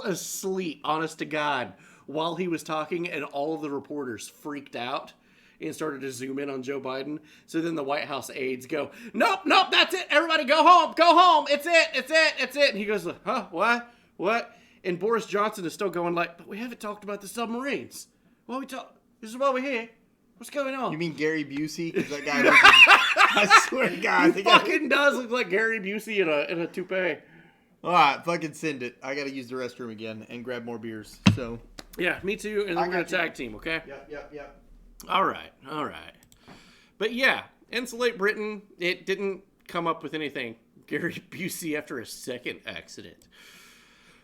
asleep, honest to God, while he was talking, and all of the reporters freaked out and started to zoom in on Joe Biden. So then the White House aides go, nope, that's it. Everybody go home. It's it. And he goes, huh, what? And Boris Johnson is still going like, but we haven't talked about the submarines. This is why we're here. What's going on? You mean Gary Busey? Because that guy I swear to God. He fucking does look like Gary Busey in a toupee. All right, fucking send it. I got to use the restroom again and grab more beers. So. Yeah, me too. And then we're going to tag team, okay? Yep. All right. But yeah, insulate Britain. It didn't come up with anything. Gary Busey after a second accident.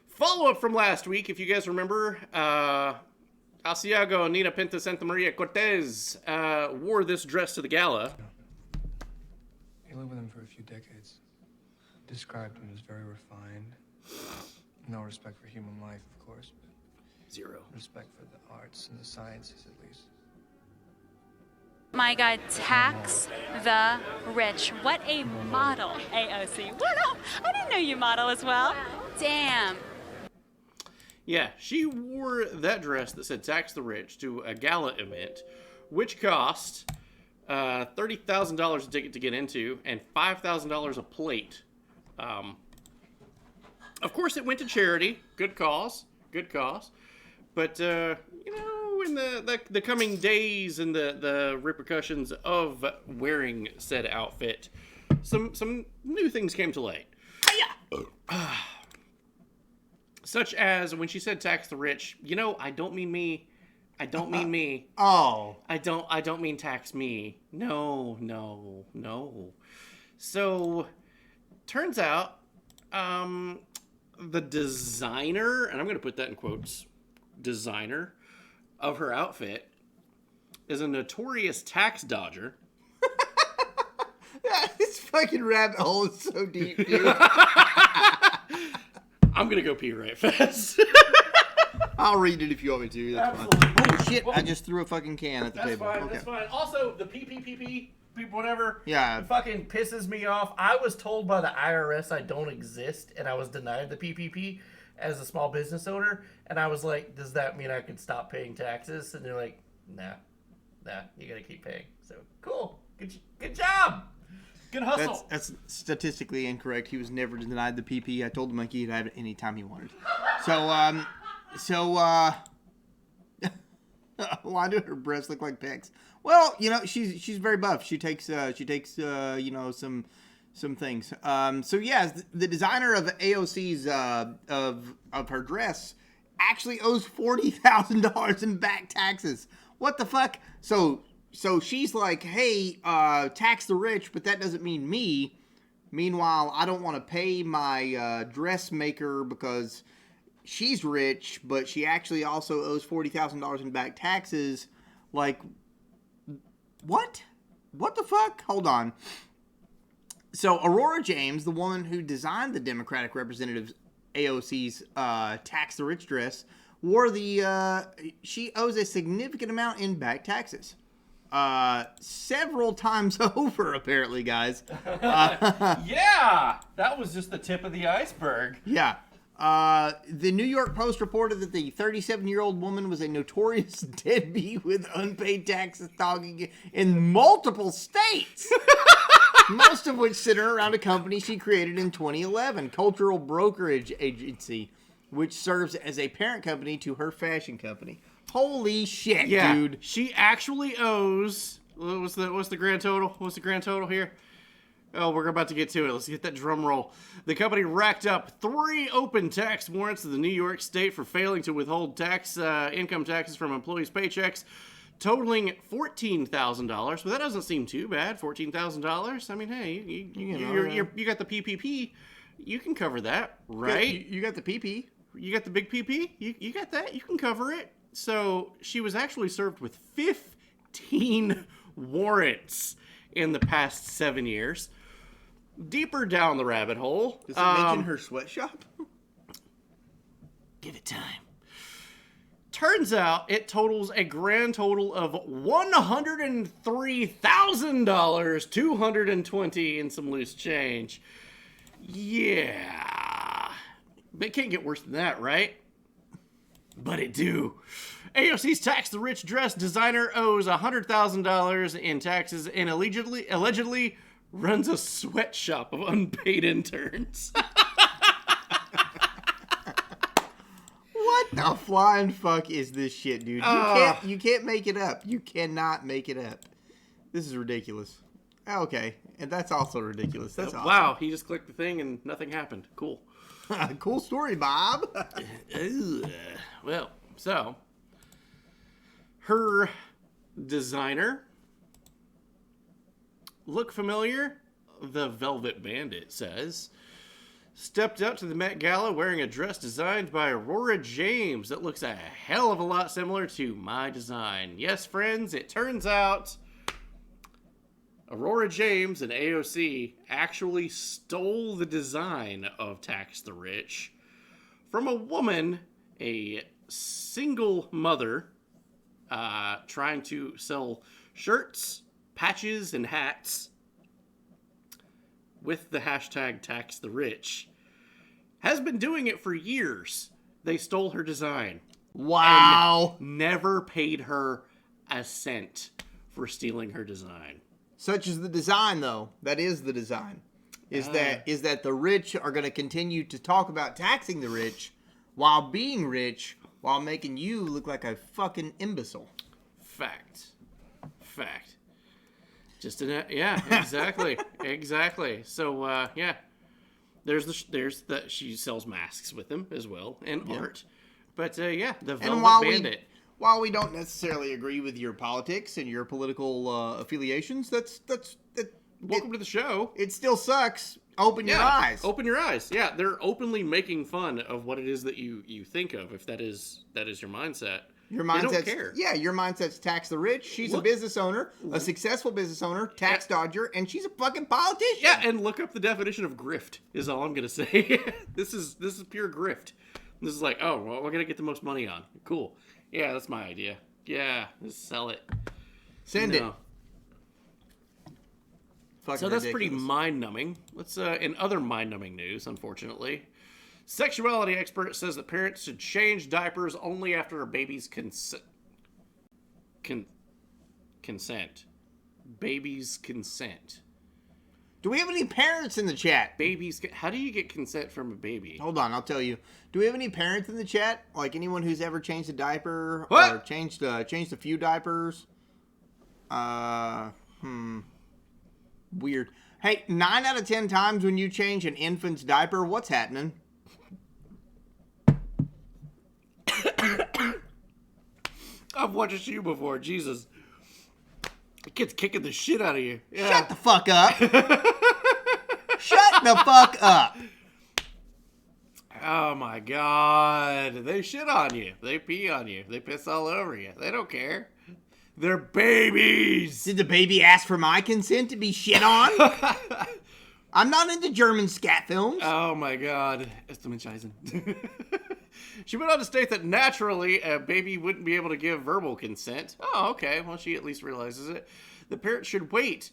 Follow up from last week, if you guys remember, Asiago Nina Pinta Santa Maria Cortez wore this dress to the gala. He lived with him for a few decades. Described him as very refined, No respect for human life, of course, but 0. respect for the arts and the sciences, at least. My God, tax the rich. What a model, AOC. What up? I didn't know you model as well. Damn. Yeah, she wore that dress that said "Tax the Rich" to a gala event, which cost $30,000 a ticket to get into and $5,000 a plate. Of course, it went to charity. Good cause. Good cause. But, you know, in the coming days and the repercussions of wearing said outfit, some new things came to light. Such as when she said "tax the rich," you know, I don't mean me. I don't mean me. Oh. I don't mean tax me. No. So, turns out, the designer, and I'm going to put that in quotes, designer of her outfit is a notorious tax dodger. This fucking rabbit hole is so deep, dude. I'm going to go pee right fast. I'll read it if you want me to. That's Absolutely. fine. Oh, shit. I just threw a fucking can at the That's table. fine, Okay. that's fine. Also, the PPPP, whatever, Yeah. it fucking pisses me off. I was told by the IRS I don't exist, and I was denied the PPP as a small business owner, and I was like, does that mean I could stop paying taxes? And they're like, nah, you gotta keep paying. So, cool. Good job. Good hustle. That's statistically incorrect. He was never denied the PP. I told him like he'd have it anytime he wanted. So, why do her breasts look like pecs? Well, you know, she's very buff. She takes you know, some things. So yeah, the designer of AOC's of her dress actually owes $40,000 in back taxes. What the fuck? So she's like, hey, tax the rich, but that doesn't mean me. Meanwhile, I don't want to pay my dressmaker because she's rich, but she actually also owes $40,000 in back taxes. Like, what? What the fuck? Hold on. So Aurora James, the woman who designed the Democratic Representative AOC's tax the rich dress, she owes a significant amount in back taxes. Several times over, apparently, guys. Yeah, that was just the tip of the iceberg. Yeah. The New York Post reported that the 37-year-old woman was a notorious deadbeat with unpaid taxes dogging in multiple states. Most of which center around a company she created in 2011, Cultural Brokerage Agency, which serves as a parent company to her fashion company. Holy shit, Yeah, dude. she actually owes. What's the grand total? What's the grand total here? Oh, we're about to get to it. Let's get that drum roll. The company racked up 3 open tax warrants to the New York State for failing to withhold income taxes from employees' paychecks, totaling $14,000. Well, that doesn't seem too bad. $14,000. I mean, hey, you got the PPP. You can cover that, right? You got the PP. You got the big PP. You got that. You can cover it. So she was actually served with 15 warrants in the past 7 years. Deeper down the rabbit hole. Does it mention her sweatshop? Give it time. Turns out it totals a grand total of $103,000, 220 and some loose change. Yeah. It can't get worse than that, right? But it do. AOC's Tax the Rich dress designer owes $100,000 in taxes and allegedly runs a sweatshop of unpaid interns. What the flying fuck is this shit, dude? You can't make it up. You cannot make it up. This is ridiculous. Okay, and that's also ridiculous. That's awesome. Wow, he just clicked the thing and nothing happened. Cool. Cool story, Bob. Well, so her designer, look familiar? The Velvet Bandit says, stepped out to the Met Gala wearing a dress designed by Aurora James that looks a hell of a lot similar to my design. Yes, friends, it turns out Aurora James and AOC actually stole the design of Tax the Rich from a woman, a single mother, trying to sell shirts, patches, and hats with the hashtag tax the rich. Has been doing it for years. They stole her design. Wow. And never paid her a cent for stealing her design. Such is the design, though. That is the design. Is that the rich are going to continue to talk about taxing the rich while being rich, while making you look like a fucking imbecile. Fact. Just yeah, exactly, exactly. So yeah, there's the she sells masks with them as well and art, but yeah, the Velvet Bandit. While we don't necessarily agree with your politics and your political affiliations, Welcome to the show. It still sucks. Open your eyes. Open your eyes. Yeah, they're openly making fun of what it is that you think of. If that is your mindset. Your mindset's, they don't care. Yeah, your mindset's tax the rich. She's a business owner, a successful business owner, tax dodger, and she's a fucking politician. Yeah, and look up the definition of grift is all I'm gonna say. This is pure grift. This is like, oh, well, we're gonna get the most money on. Cool. Yeah, that's my idea. Yeah, just sell it. Send it. So that's pretty mind-numbing. Let's in other mind-numbing news, unfortunately. Sexuality expert says that parents should change diapers only after a baby's consent. Baby's consent. Do we have any parents in the chat? How do you get consent from a baby? Hold on, I'll tell you. Do we have any parents in the chat? Like anyone who's ever changed a diaper What? or changed a few diapers? Weird. Hey, 9 out of 10 times when you change an infant's diaper, what's happening? I've watched you before, Jesus. The kid's kicking the shit out of you. Yeah. Shut the fuck up. Shut the fuck up. Oh my God. They shit on you. They pee on you. They piss all over you. They don't care. They're babies. Did the baby ask for my consent to be shit on? I'm not into German scat films. Oh my God. Estimation. She went on to state that naturally a baby wouldn't be able to give verbal consent. Oh, okay. Well, she at least realizes it. The parents should wait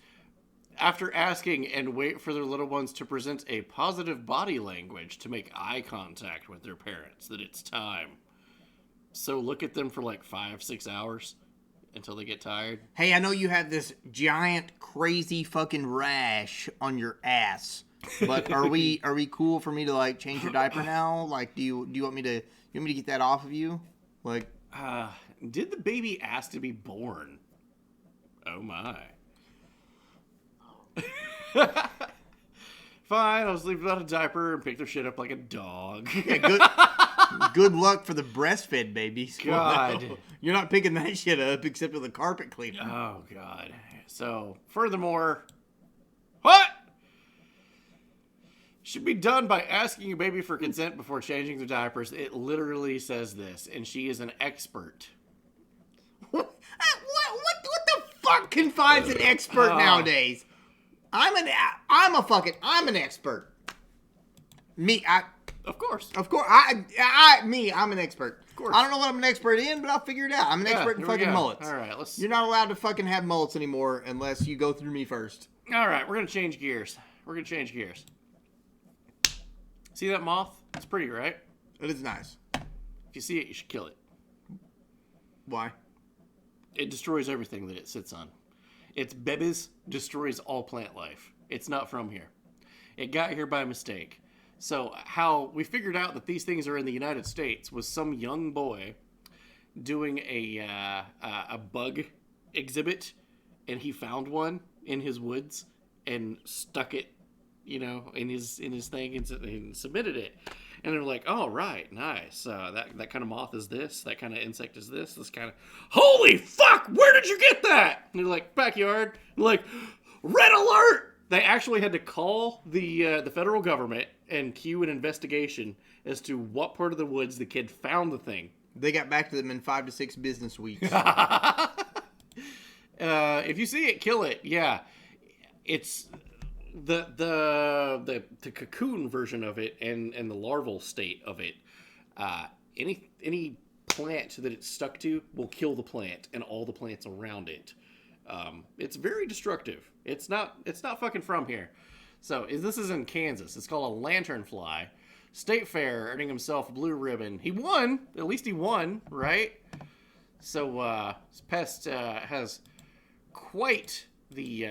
after asking and wait for their little ones to present a positive body language to make eye contact with their parents, that it's time. So look at them for like 5-6 hours until they get tired. Hey, I know you have this giant, crazy fucking rash on your ass, but are we cool for me to like change your diaper now? Like, do you want me to get that off of you? Like, did the baby ask to be born? Oh my. Fine, I'll just leave without a diaper and pick their shit up like a dog. Yeah, good luck for the breastfed babies. God. You're not picking that shit up except with a carpet cleaner. Oh, God. So, furthermore, what? Should be done by asking a baby for consent before changing their diapers. It literally says this, and she is an expert. What the fuck confines an expert nowadays? I'm an expert. Of course. I'm an expert. Of course. I don't know what I'm an expert in, but I'll figure it out. I'm an expert in here we fucking go. mullets. All right, You're not allowed to fucking have mullets anymore unless you go through me first. All right, we're going to change gears. See that moth? It's pretty, right? It is nice. If you see it, you should kill it. Why? It destroys everything that it sits on. Its bebes destroys all plant life. It's not from here. It got here by mistake. So how we figured out that these things are in the United States was some young boy doing a bug exhibit, and he found one in his woods and stuck it, in his thing and submitted it. And they're like, "Oh, right, nice. That kind of moth is this. That kind of insect is this. This kind of holy fuck! Where did you get that?" And they're like, "Backyard." And like, red alert! They actually had to call the federal government and cue an investigation as to what part of the woods the kid found the thing. They got back to them in 5 to 6 business weeks. If you see it, kill it. Yeah, it's the cocoon version of it and the larval state of it, any plant that it's stuck to will kill the plant and all the plants around it. It's very destructive. It's not fucking from here. So this is in Kansas. It's called a lanternfly. State Fair, earning himself a blue ribbon. He won. At least he won, right? So this pest has quite the.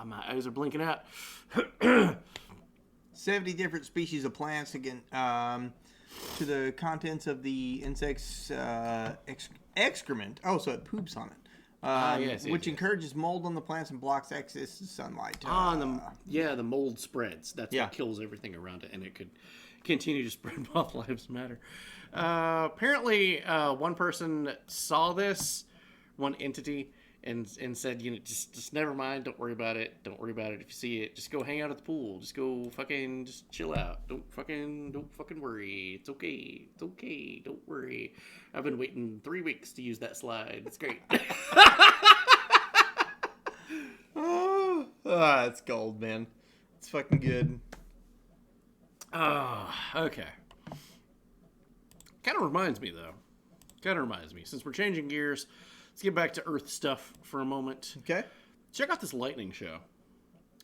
My eyes are blinking out. 70 different species of plants again. To the contents of the insect's excrement. Oh, so it poops on it. Yes, which yes. encourages mold on the plants and blocks excess sunlight. The mold spreads. That's Yeah. what kills everything around it, and it could continue to spread while lives matter. Apparently, one person saw this, one entity, and said, just never mind. Don't worry about it. Don't worry about it. If you see it, just go hang out at the pool. Just go just chill out. Don't fucking worry. It's okay. It's okay. Don't worry. I've been waiting 3 weeks to use that slide. It's great. That's gold, man. It's fucking good. Okay. Kind of reminds me, though. Since we're changing gears, let's get back to Earth stuff for a moment. Okay. Check out this lightning show.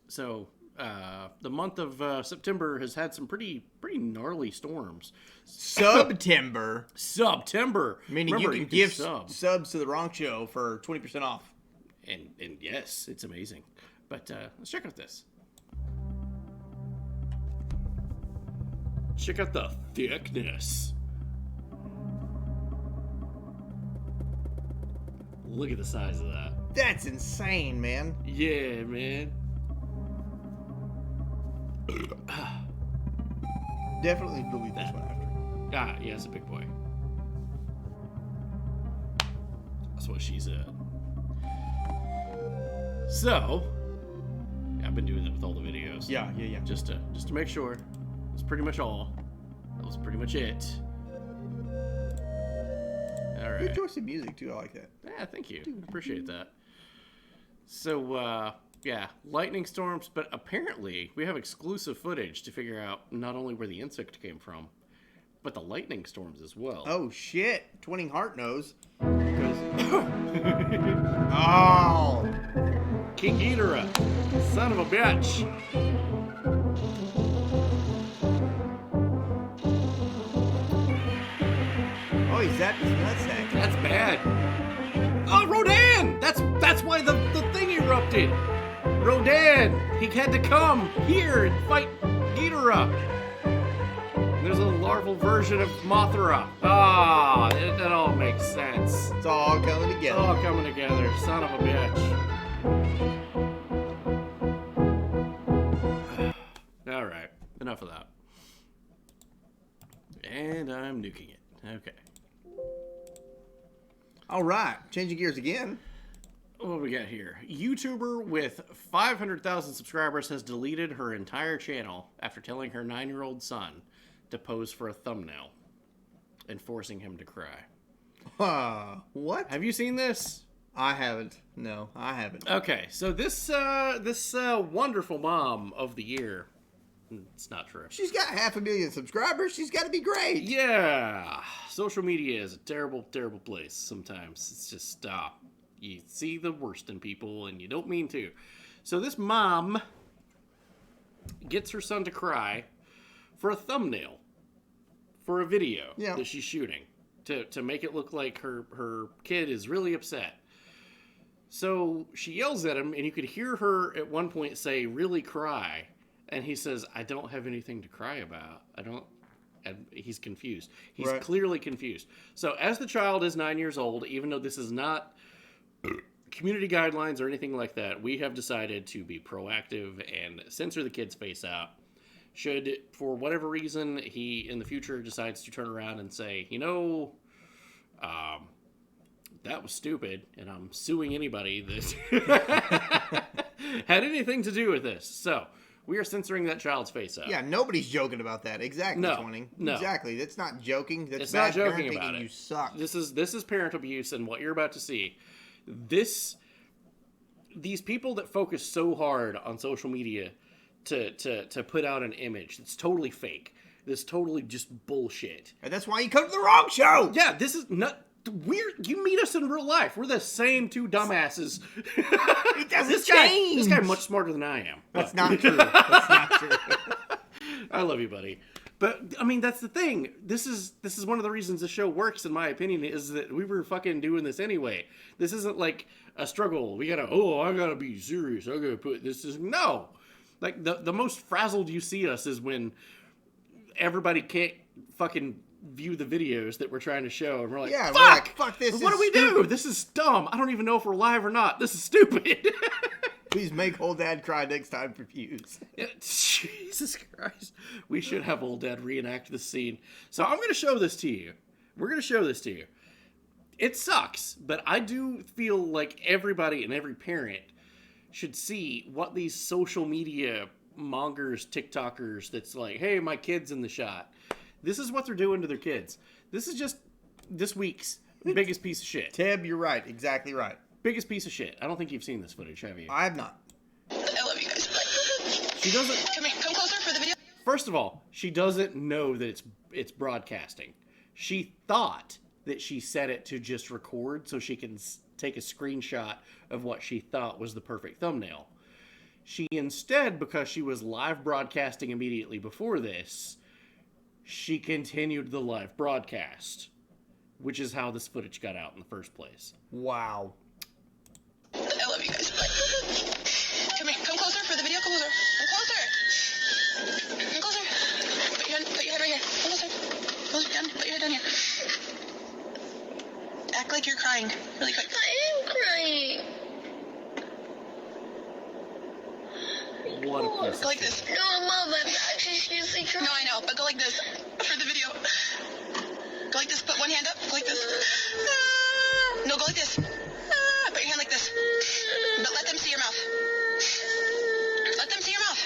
So, the month of September has had some pretty gnarly storms. September. Remember, Meaning you can give sub. subs to the wrong show for 20% off. And yes, it's amazing. But let's check out this. Check out the thickness. Look at the size of that. That's insane, man. Yeah, man. Definitely delete this one after. Yeah, it's a big boy. That's what she said. So, I've been doing that with all the videos. Yeah. Just to make sure. That's pretty much all. That was pretty much it. All right. Good choice of music too. I like that. Yeah, thank you. Appreciate that. So, lightning storms, but apparently we have exclusive footage to figure out not only where the insect came from, but the lightning storms as well. Oh shit! Twinning Heart knows. Oh. King Ghidorah, son of a bitch. Oh, he's at his nutsack. That's bad. Oh, Rodan! That's why the thing erupted. Rodan, he had to come here and fight Ghidorah. There's a larval version of Mothra. That all makes sense. It's all coming It's together. all coming together. Son of a bitch. All right, enough of that. And I'm nuking it. Okay. All right, changing gears again. What do we got here? YouTuber with 500,000 subscribers has deleted her entire channel after telling her 9-year-old son to pose for a thumbnail and forcing him to cry. What? Have you seen this? I haven't. No, I haven't. Okay, so this wonderful mom of the year. It's not true. She's got 500,000 subscribers. She's got to be great. Yeah, social media is a terrible, terrible place sometimes. It's just, you see the worst in people and you don't mean to. So this mom gets her son to cry for a thumbnail for a video that she's shooting to make it look like her kid is really upset. So she yells at him, and you could hear her at one point say, "Really cry." And he says, "I don't have anything to cry about. I don't." And he's confused. He's clearly confused. So as the child is 9 years old, even though this is not community guidelines or anything like that, we have decided to be proactive and censor the kid's face out. Should, for whatever reason, he in the future decides to turn around and say, that was stupid, and I'm suing anybody that had anything to do with this. So we are censoring that child's face out. Yeah, nobody's joking about that. Exactly, No, Twinning. no. Exactly. That's not joking. That's It's not bad joking parenting, about and it. You suck. This is parent abuse, and what you're about to see. This these people that focus so hard on social media to put out an image that's totally fake, that's totally just bullshit. And that's why you come to the wrong show. Yeah, this is not weird. You meet us in real life. We're the same two dumbasses. It doesn't This change. guy much smarter than I am. That's but- not true. That's not true. I love you, buddy. But I mean, that's the thing. This is one of the reasons the show works, in my opinion, is that we were fucking doing this anyway. This isn't like a struggle. I gotta be serious. I gotta put this. No, like the most frazzled you see us is when everybody can't fucking view the videos that we're trying to show, and we're like, Yeah, fuck, we're like, fuck this. What do is we do? stupid. This is dumb. I don't even know if we're live or not. This is stupid. Please make old dad cry next time for views. Jesus Christ. We should have old dad reenact the scene. So I'm going to show this to you. We're going to show this to you. It sucks, but I do feel like everybody and every parent should see what these social media mongers, TikTokers, that's like, hey, my kid's in the shot. This is what they're doing to their kids. This is just this week's biggest piece of shit. Teb, you're right. Exactly right. Biggest piece of shit. I don't think you've seen this footage, have you? I have not. I love you guys. She doesn't. Come here, come closer for the video. First of all, she doesn't know that it's broadcasting. She thought that she set it to just record so she can take a screenshot of what she thought was the perfect thumbnail. She instead, because she was live broadcasting immediately before this, she continued the live broadcast, which is how this footage got out in the first place. Wow. I love you guys. Come here, come closer for the video. Come closer. Come closer. Come closer. Put your head right here. Come closer. Close your head. Put your head down here. Act like you're crying really quick. I am crying. What a piece Go of like shit. this. No, Mom, I'm actually seriously crying. No, I know, but go like this for the video. Go like this. Put one hand up. Go like this. No, go like this. Put your hand like this. But let them see your mouth. Let them see your mouth.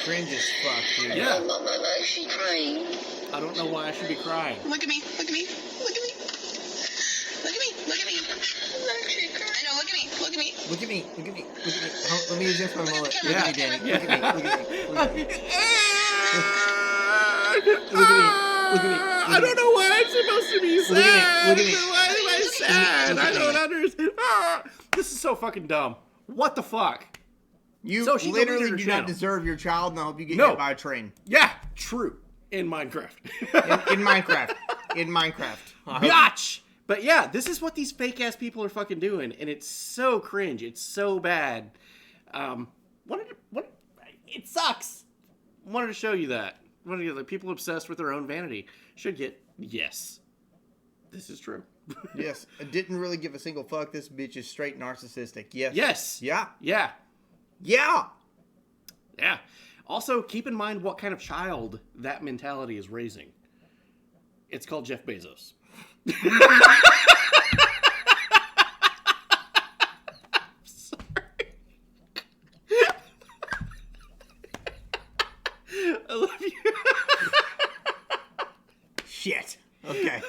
Cringe as fuck, dude. Yeah. Mom, I'm actually crying. I don't know why I should be crying. Look at me. Look at me. Look at me. Look at me. Look at me. I'm actually crying. I know. Look at me. Look at me. Look at me. Look at me. Look at me. Oh, let me adjust my mullet. Look Yeah. at me, Danny. Yeah. Look at me. Look at me. Look at me. Look at me. Look at me. I don't know why I'm supposed to be sad. Look at me. Look at me. Why am I sad? Look I at me. don't understand. This is so fucking dumb. What the fuck? You So she literally deleted her do channel. not deserve your child, and I hope you get No. hit by a train. Yeah, true. In Minecraft. In Minecraft. In Minecraft. Biatch! But yeah, this is what these fake ass people are fucking doing, and it's so cringe. It's so bad. It sucks. Wanted to show you that. Like, people obsessed with their own vanity should get yes. This is true. Yes. I didn't really give a single fuck. This bitch is straight narcissistic. Yes. Yes. Yeah. Yeah. Yeah. Yeah. Also, keep in mind what kind of child that mentality is raising. It's called Jeff Bezos. I love you. Shit. Okay.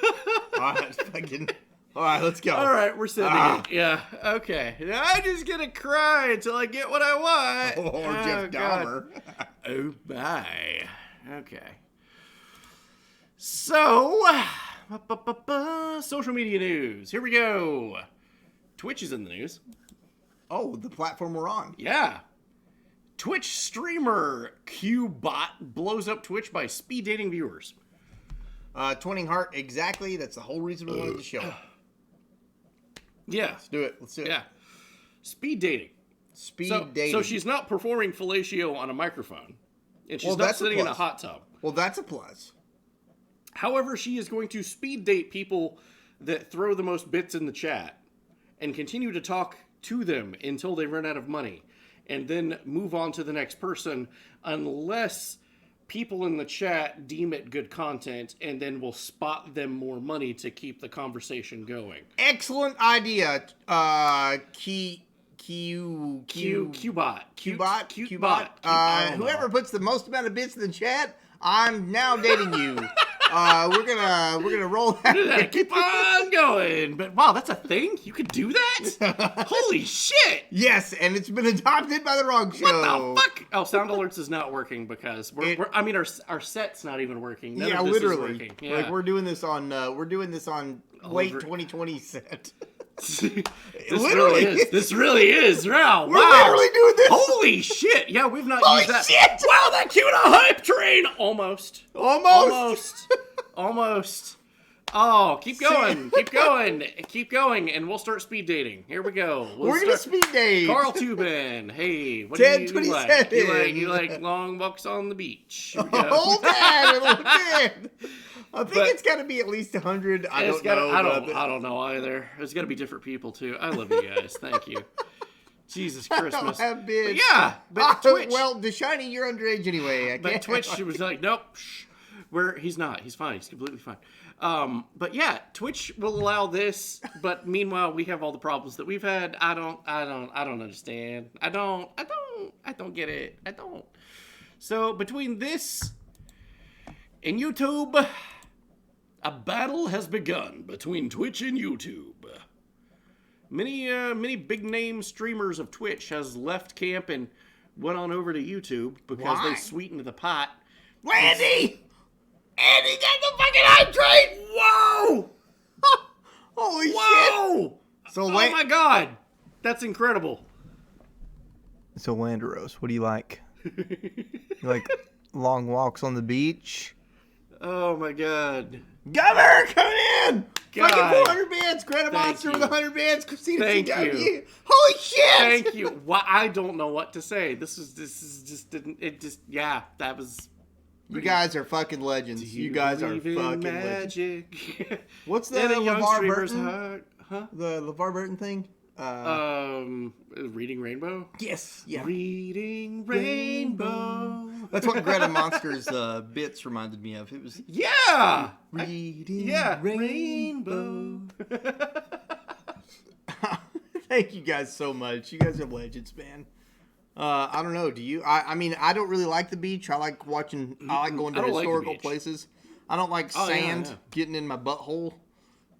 Alright, fucking. Alright, let's go. All right, we're sending it. Yeah. Okay. I'm just gonna cry until I get what I want. Or Jeff God. Dahmer. Oh my. Okay. So, social media news. Here we go. Twitch is in the news. Oh, the platform we're on. Yeah. Twitch streamer QBot blows up Twitch by speed dating viewers. Twinning Heart, exactly. That's the whole reason we wanted to show. Yeah. Let's do it. Let's do it. Yeah. Speed dating. Speed dating. So she's not performing fellatio on a microphone. And she's Well, not that's a sitting in a plus. hot tub. Well, that's a plus. However, she is going to speed date people that throw the most bits in the chat and continue to talk to them until they run out of money and then move on to the next person unless people in the chat deem it good content and then will spot them more money to keep the conversation going. Excellent idea. QBot. Whoever puts the most amount of bits in the chat, I'm now dating you. We're gonna roll that. Keep on going. But wow, that's a thing? You could do that? Holy shit! Yes, and it's been adopted by the wrong show. What the fuck? Oh, Sound Alerts is not working because our set's not even working. None of this is literally. working. Yeah. Like we're doing this on late Over- 2020 set. This Literally. really is. This really is. Wow. We're literally doing this. Holy shit. Yeah, we've not Holy used that. shit. Wow, that cute a hype train. Almost. Almost. Oh, keep going. Keep going, and we'll start speed dating. Here we go. We're gonna speed date. Carl Tubin. Hey, what do you like? 10:27. You like long walks on the beach. Here we go. Old dad. I think it's got to be at least 100. I don't know. I don't know either. There's got to be different people too. I love you guys. Thank you. Jesus Christmas. I don't have bids. But yeah, but Twitch. Well, the shiny, you're underage anyway. But Twitch, she was like, nope. He's not. He's fine. He's completely fine. But yeah, Twitch will allow this. But meanwhile, we have all the problems that we've had. I don't understand. I don't get it. I don't. So between this and YouTube, a battle has begun between Twitch and YouTube. Many big name streamers of Twitch has left camp and went on over to YouTube because Why? they sweetened the pot. Andy got the fucking hype train. Whoa! Holy shit. Whoa! So Oh my god! That's incredible. So Landeros, what do you like? You like long walks on the beach? Oh my god. Governor, coming in! God. Fucking 400 bands, Greta Thank Monster you. with 100 bands, Christina Thank CW. you. Holy shit! Thank you. Why I don't know what to say. This is just didn't it just yeah, that was You guys are fucking legends. You guys are believe in fucking legends. magic. What's the In a young LeVar streamer's Burton? heart. Huh? The LeVar Burton thing? Reading Rainbow? Yes. Yeah. Reading Rainbow. That's what Greta Monster's bits reminded me of. It was Yeah! Reading Rainbow. Thank you guys so much. You guys are legends, man. I don't know. Do you? I mean, I don't really like the beach. I like watching. I like going to I don't like the historical beach. places. I don't like Oh, yeah, sand yeah. getting in my butthole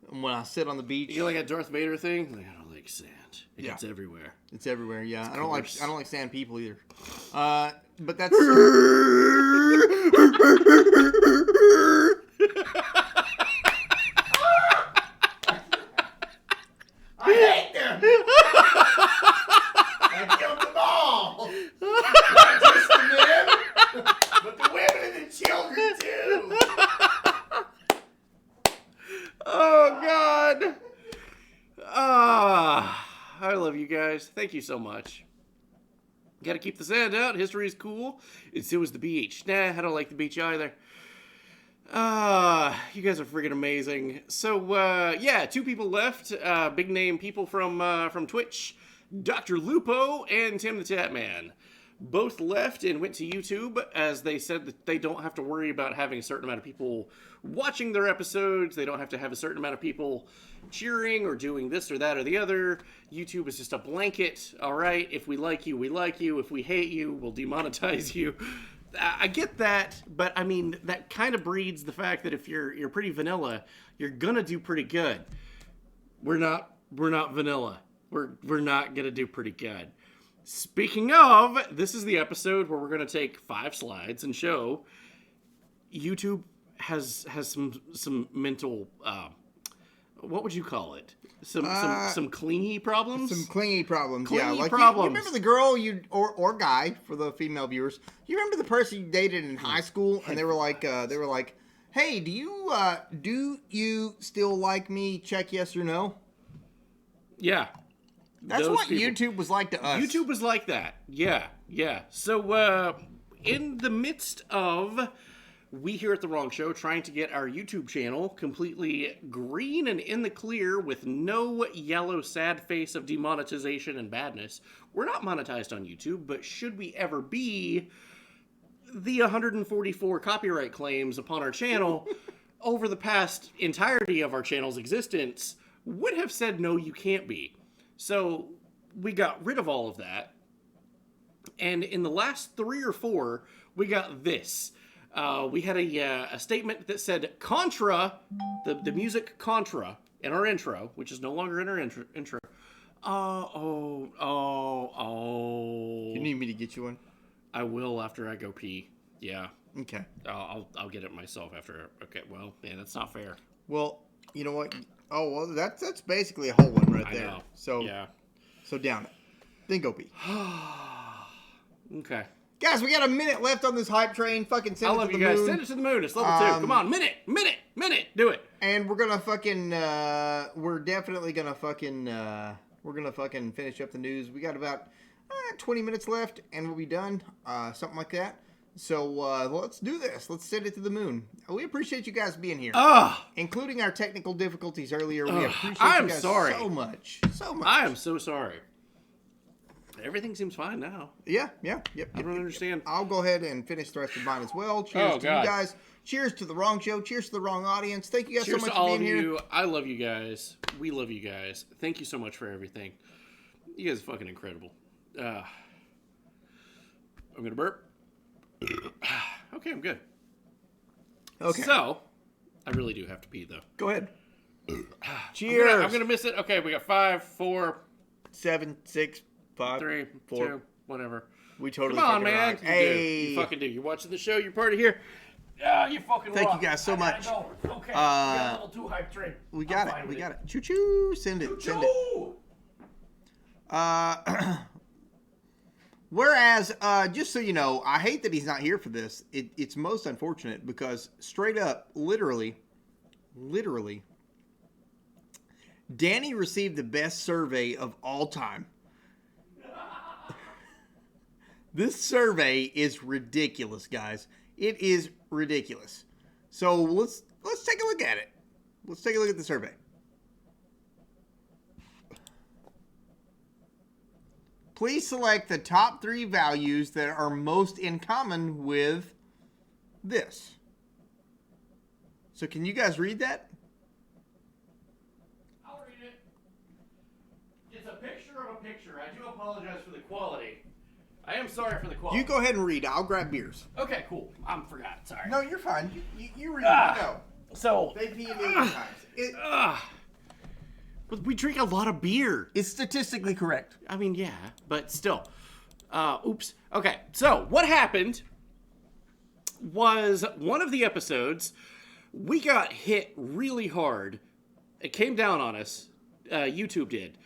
when I sit on the beach. You like that Darth Vader thing? Like, I don't like sand. It Yeah. gets everywhere. It's everywhere. Yeah, It's I don't coarse. like sand people either. But that's. I hate them. I killed them all. Not just the men, but the women and the children too. Oh God! I love you guys. Thank you so much. Got to keep the sand out. History is cool. And so is the beach. Nah, I don't like the beach either. You guys are freaking amazing. So yeah, 2 people left. Big name people from Twitch, Dr. Lupo and Tim the Tatman. Both left and went to YouTube as they said that they don't have to worry about having a certain amount of people watching their episodes. They don't have to have a certain amount of people cheering or doing this or that or the other. YouTube is just a blanket. All right, if we like you, we like you. If we hate you, we'll demonetize you. I get that, but I mean that kind of breeds the fact that if you're pretty vanilla, you're gonna do pretty good. We're not vanilla. We're not gonna do pretty good. Speaking of, this is the episode where we're going to take 5 slides and show YouTube has some mental what would you call it? Some clingy problems? Some clingy problems. Clingy yeah, like problems. You remember the girl or guy for the female viewers? You remember the person you dated in high school, and they were like, "Hey, do you still like me? Check yes or no." Yeah. That's Those what people. YouTube was like to us. YouTube was like that. Yeah. So, in the midst of we here at The Wrong Show trying to get our YouTube channel completely green and in the clear with no yellow sad face of demonetization and badness, we're not monetized on YouTube, but should we ever be, the 144 copyright claims upon our channel over the past entirety of our channel's existence would have said, no, you can't be. So we got rid of all of that. And in the last 3 or 4, we got this. We had a statement that said Contra, the music Contra, in our intro, which is no longer in our intro. Oh. You need me to get you one? I will after I go pee. Yeah. Okay. I'll get it myself after. Okay. Well, man, that's not fair. Well, you know what? Oh, well, that's basically a whole one right I there. know. So Yeah. So down it. Then go pee. Okay. Guys, we got a minute left on this hype train. Fucking send I it love to you the guys. moon. Send it to the moon. It's level 2. Come on. Minute. Do it. And we're gonna fucking we're definitely gonna fucking finish up the news. We got about 20 minutes left and we'll be done. Something like that. So let's do this. Let's send it to the moon. We appreciate you guys being here. Including our technical difficulties earlier. We appreciate you guys so much. So much. I am so sorry. Everything seems fine now. Yep. I don't understand. I'll go ahead and finish the rest of mine as well. Cheers to God. you guys. Cheers to the wrong show. Cheers to the wrong audience. Thank you guys Cheers so much to all for of being here. you. I love you guys. We love you guys. Thank you so much for everything. You guys are fucking incredible. I'm gonna burp. Okay, I'm good. Okay. So, I really do have to pee though. Go ahead. Cheers. I'm gonna miss it. Okay, we got 5, 4, 7, 6, 5, 3, 4. 2, whatever. We totally Come on, fucking man. rock. You Hey. do. You fucking do. You're watching the show. You're part of here. Yeah, you fucking Thank rock. you guys so I gotta much. go. Okay, we got a level 2 hype train. We got it. We got it. Choo choo. Send it. Send it. Whereas, just so you know, I hate that he's not here for this. It's most unfortunate because straight up, literally, Danny received the best survey of all time. This survey is ridiculous, guys. It is ridiculous. So let's take a look at it. Let's take a look at the survey. Please select the top 3 values that are most in common with this. So can you guys read that? I'll read it. It's a picture of a picture. I do apologize for the quality. I am sorry for the quality. You go ahead and read. I'll grab beers. Okay, cool. I forgot. Sorry. No, you're fine. You read. You know. So, They pee a million times. but we drink a lot of beer. It's statistically correct. I mean, yeah, but still. Oops. Okay, so what happened was one of the episodes, we got hit really hard. It came down on us. YouTube did.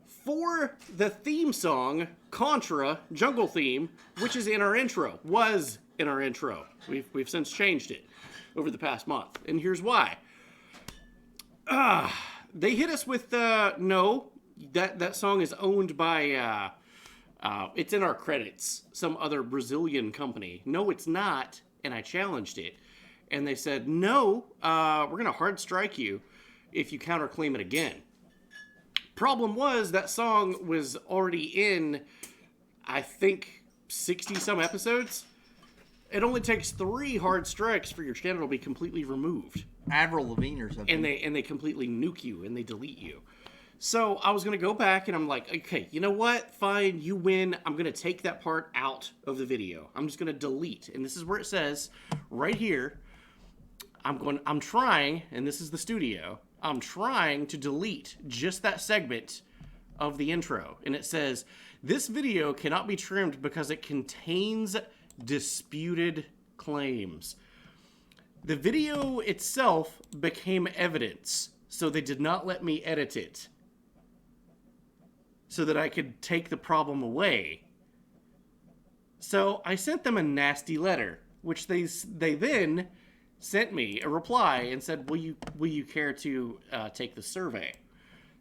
For the theme song, Contra, Jungle Theme, which is in our intro, was in our intro. We've since changed it over the past month. And here's why. They hit us with, no, that song is owned by, it's in our credits, some other Brazilian company. No, it's not, and I challenged it. And they said, no, we're going to hard strike you if you counterclaim it again. Problem was, that song was already in, I think, 60-some episodes. It only takes 3 hard strikes for your channel to be completely removed. Avril Lavigne or something. And they completely nuke you and they delete you. So I was going to go back and I'm like, okay, you know what? Fine, you win. I'm going to take that part out of the video. I'm just going to delete. And this is where it says right here, I'm trying, and this is the studio, I'm trying to delete just that segment of the intro. And it says, this video cannot be trimmed because it contains disputed claims. The video itself became evidence, so they did not let me edit it so that I could take the problem away. So I sent them a nasty letter, which they then sent me a reply and said, will you care to take the survey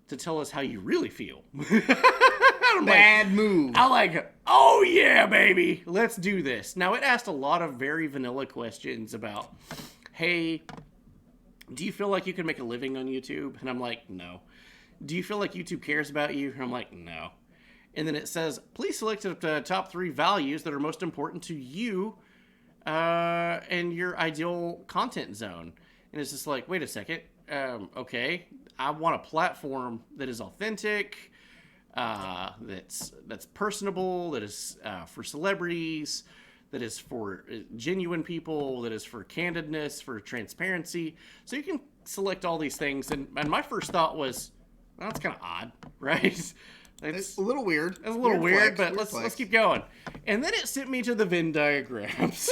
to tell us how you really feel? Bad move. I'm like, oh yeah, baby, let's do this. Now, it asked a lot of very vanilla questions about, hey, do you feel like you can make a living on YouTube? And I'm like, no. Do you feel like YouTube cares about you? And I'm like, no. And then it says, please select the top 3 values that are most important to you and your ideal content zone. And it's just like, wait a second. Okay, I want a platform that is authentic, that's personable, that is for celebrities, that is for genuine people, that is for candidness, for transparency. So you can select all these things. And my first thought was, well, that's kind of odd, right? It's a little weird. It's a little weird, flex, but weird let's flex. keep going. And then it sent me to the Venn diagrams.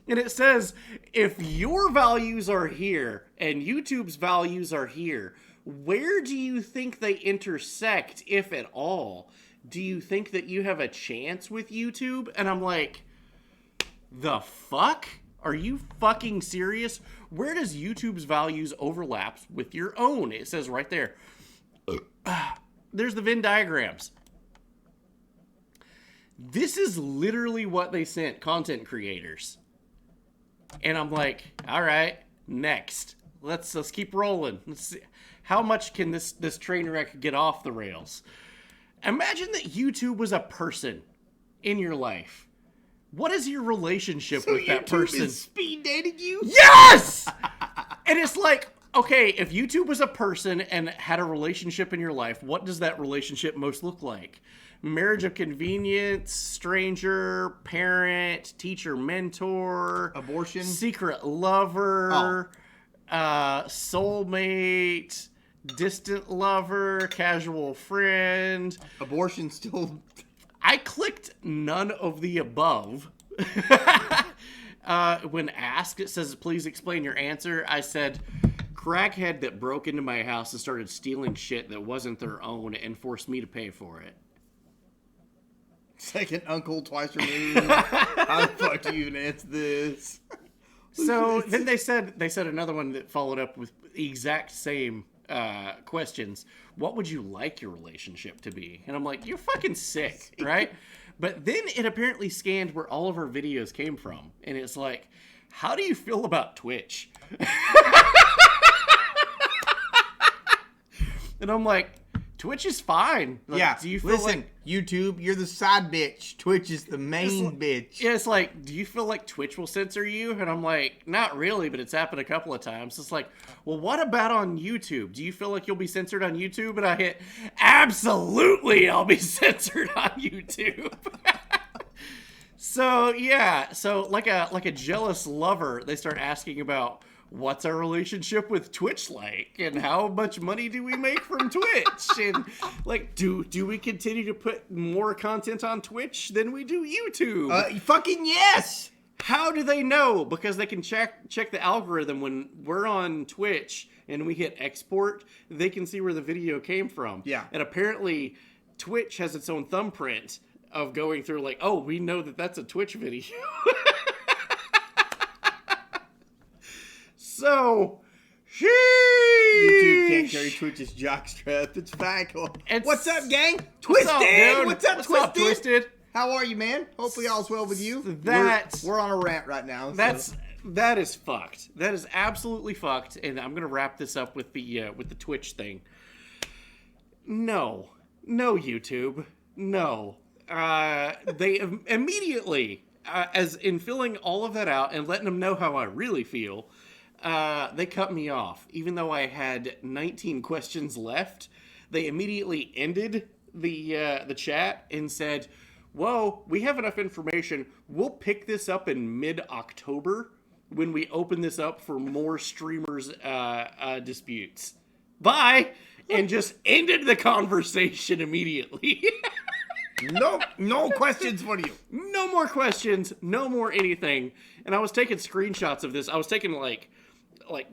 And it says, if your values are here and YouTube's values are here, where do you think they intersect, if at all? Do you think that you have a chance with YouTube? And I'm like, the fuck? Are you fucking serious? Where does YouTube's values overlap with your own? It says right there. There's the Venn diagrams. This is literally what they sent content creators. And I'm like, all right, next. Let's keep rolling. Let's see. How much can this train wreck get off the rails? Imagine that YouTube was a person in your life. What is your relationship with that YouTube person? is speed dating you? Yes! And it's like, okay, if YouTube was a person and had a relationship in your life, what does that relationship most look like? Marriage of convenience, stranger, parent, teacher, mentor, Abortion? secret lover, soulmate, distant lover, casual friend. Abortion still... I clicked none of the above. When asked, it says, please explain your answer. I said, crackhead that broke into my house and started stealing shit that wasn't their own and forced me to pay for it. Second uncle, twice removed. How the fuck do you even answer this? So then they said another one that followed up with the exact same questions. What would you like your relationship to be? And I'm like, you're fucking sick, right? But then it apparently scanned where all of our videos came from. And it's like, how do you feel about Twitch? And I'm like, Twitch is fine. Like, Yeah, do you feel listen, like YouTube, you're the side bitch. Twitch is the main bitch. Yeah, it's like, do you feel like Twitch will censor you? And I'm like, not really, but it's happened a couple of times. It's like, well, what about on YouTube? Do you feel like you'll be censored on YouTube? And I hit, absolutely, I'll be censored on YouTube. So yeah, so like a jealous lover, they start asking about, what's our relationship with Twitch like? And how much money do we make from Twitch? And like, do we continue to put more content on Twitch than we do YouTube? Fucking yes! How do they know? Because they can check the algorithm when we're on Twitch and we hit export, they can see where the video came from. Yeah. And apparently Twitch has its own thumbprint of going through like, oh, we know that that's a Twitch video. So, YouTube can't carry Twitch's jockstrap. It's factual. What's up, gang? Twisted! What's up, Twisted? How are you, man? Hopefully all's well with you. We're on a rant right now. So. That is fucked. That is absolutely fucked. And I'm gonna wrap this up with the Twitch thing. No, YouTube, no. They immediately, as in filling all of that out and letting them know how I really feel. They cut me off. Even though I had 19 questions left, they immediately ended the chat and said, whoa, we have enough information. We'll pick this up in mid-October when we open this up for more streamers' disputes. Bye! And just ended the conversation immediately. No questions for you. No more questions. No more anything. And I was taking screenshots of this. I was taking like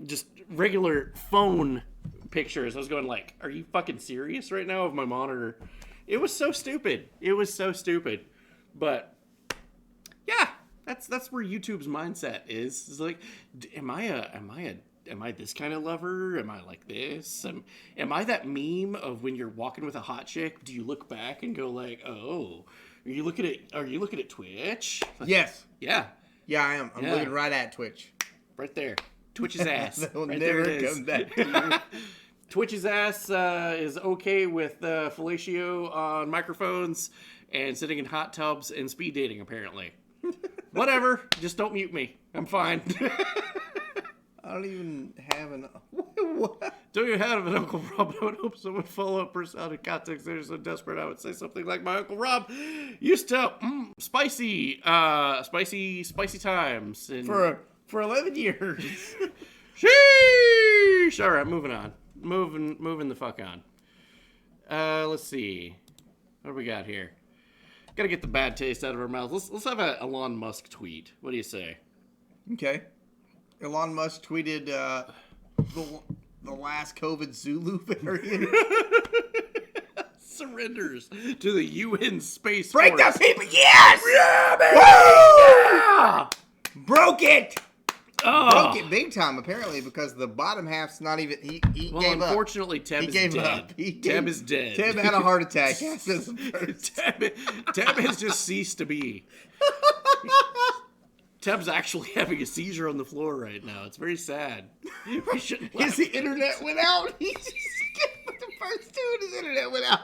just regular phone pictures. I was going like, are you fucking serious right now of my monitor? It was so stupid. But yeah, that's where YouTube's mindset is. It's like, am I this kind of lover? Am I like this? Am I that meme of when you're walking with a hot chick? Do you look back and go like, oh, are you looking at Twitch? Yes. Yeah. Yeah, I am. I'm looking right at Twitch. Right there. Twitch's ass. That'll right never there it is. come back to you. Twitch's ass is okay with fellatio on microphones and sitting in hot tubs and speed dating, apparently. Whatever. Just don't mute me. I'm fine. I don't even have an... Don't you have an Uncle Rob? I would hope someone follow up person out of context. They're so desperate. I would say something like, my Uncle Rob used to spicy times. And For 11 years. sheesh! All right, moving on. Moving the fuck on. Let's see. What do we got here? Gotta get the bad taste out of our mouth. Let's have a Elon Musk tweet. What do you say? Okay. Elon Musk tweeted the last COVID Zulu variant. Surrenders to the UN Space Break Force. the people! Yes! Yeah, baby! Woo! Broke it! Oh. Broke it big time, apparently, because the bottom half's not even... He Well, gave up. unfortunately, Teb He is gave dead. up. Teb is dead. Teb had a heart attack after the first. Teb has just ceased to be. Teb's actually having a seizure on the floor right now. It's very sad. We shouldn't laugh. His internet went out. He just skipped the first two and his internet went out.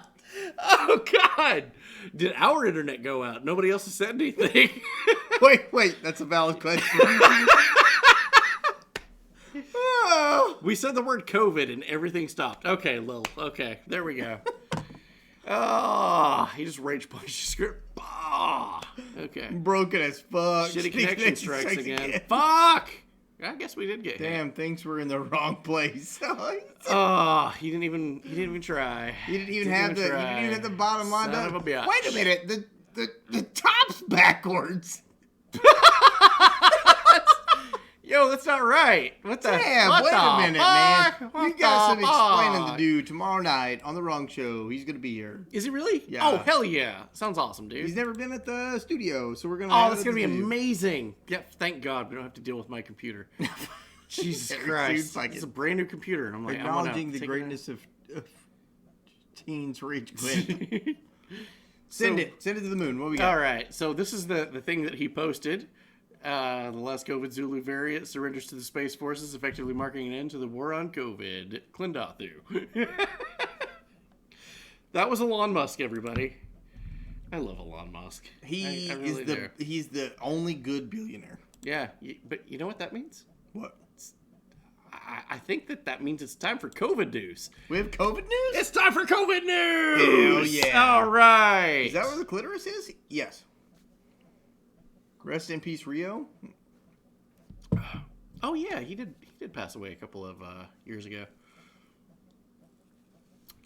Oh, God. Did our internet go out? Nobody else has said anything. Wait. That's a valid question. Oh. We said the word COVID and everything stopped. Okay, Lil. Okay, there we go. Oh, he just rage punched the script. Oh, okay. Broken as fuck. Shitty connection strikes again. Fuck! I guess we did get hit. Damn, things were in the wrong place. Oh, he didn't even try. You didn't even have the bottom line Son done. of a bitch. Wait a minute, the top's backwards. Yo, that's not right. What the? Damn, what wait the a minute, fuck? man. What You got some the explaining fuck? to do tomorrow night on the Wrong Show. He's gonna be here. Is he really? Yeah. Oh, hell yeah. Sounds awesome, dude. He's never been at the studio, so we're gonna. Oh, have that's it gonna be at the studio. amazing. Yeah, thank God we don't have to deal with my computer. Jesus It Christ. seems like It's it. a brand new computer. And I'm like, Acknowledging the greatness of teens rage quit. Send it to the moon. What we got? All right. So this is the thing that he posted. The last COVID Zulu variant surrenders to the Space Forces, effectively marking an end to the war on COVID. Klindathu. That was Elon Musk, everybody. I love Elon Musk. I really do. He's the only good billionaire. Yeah, but you know what that means? What? I think that means it's time for COVID news. We have COVID news? It's time for COVID news! Hell yeah. All right. Is that where the clitoris is? Yes. Rest in peace, Rio. Oh yeah, he did pass away a couple of years ago.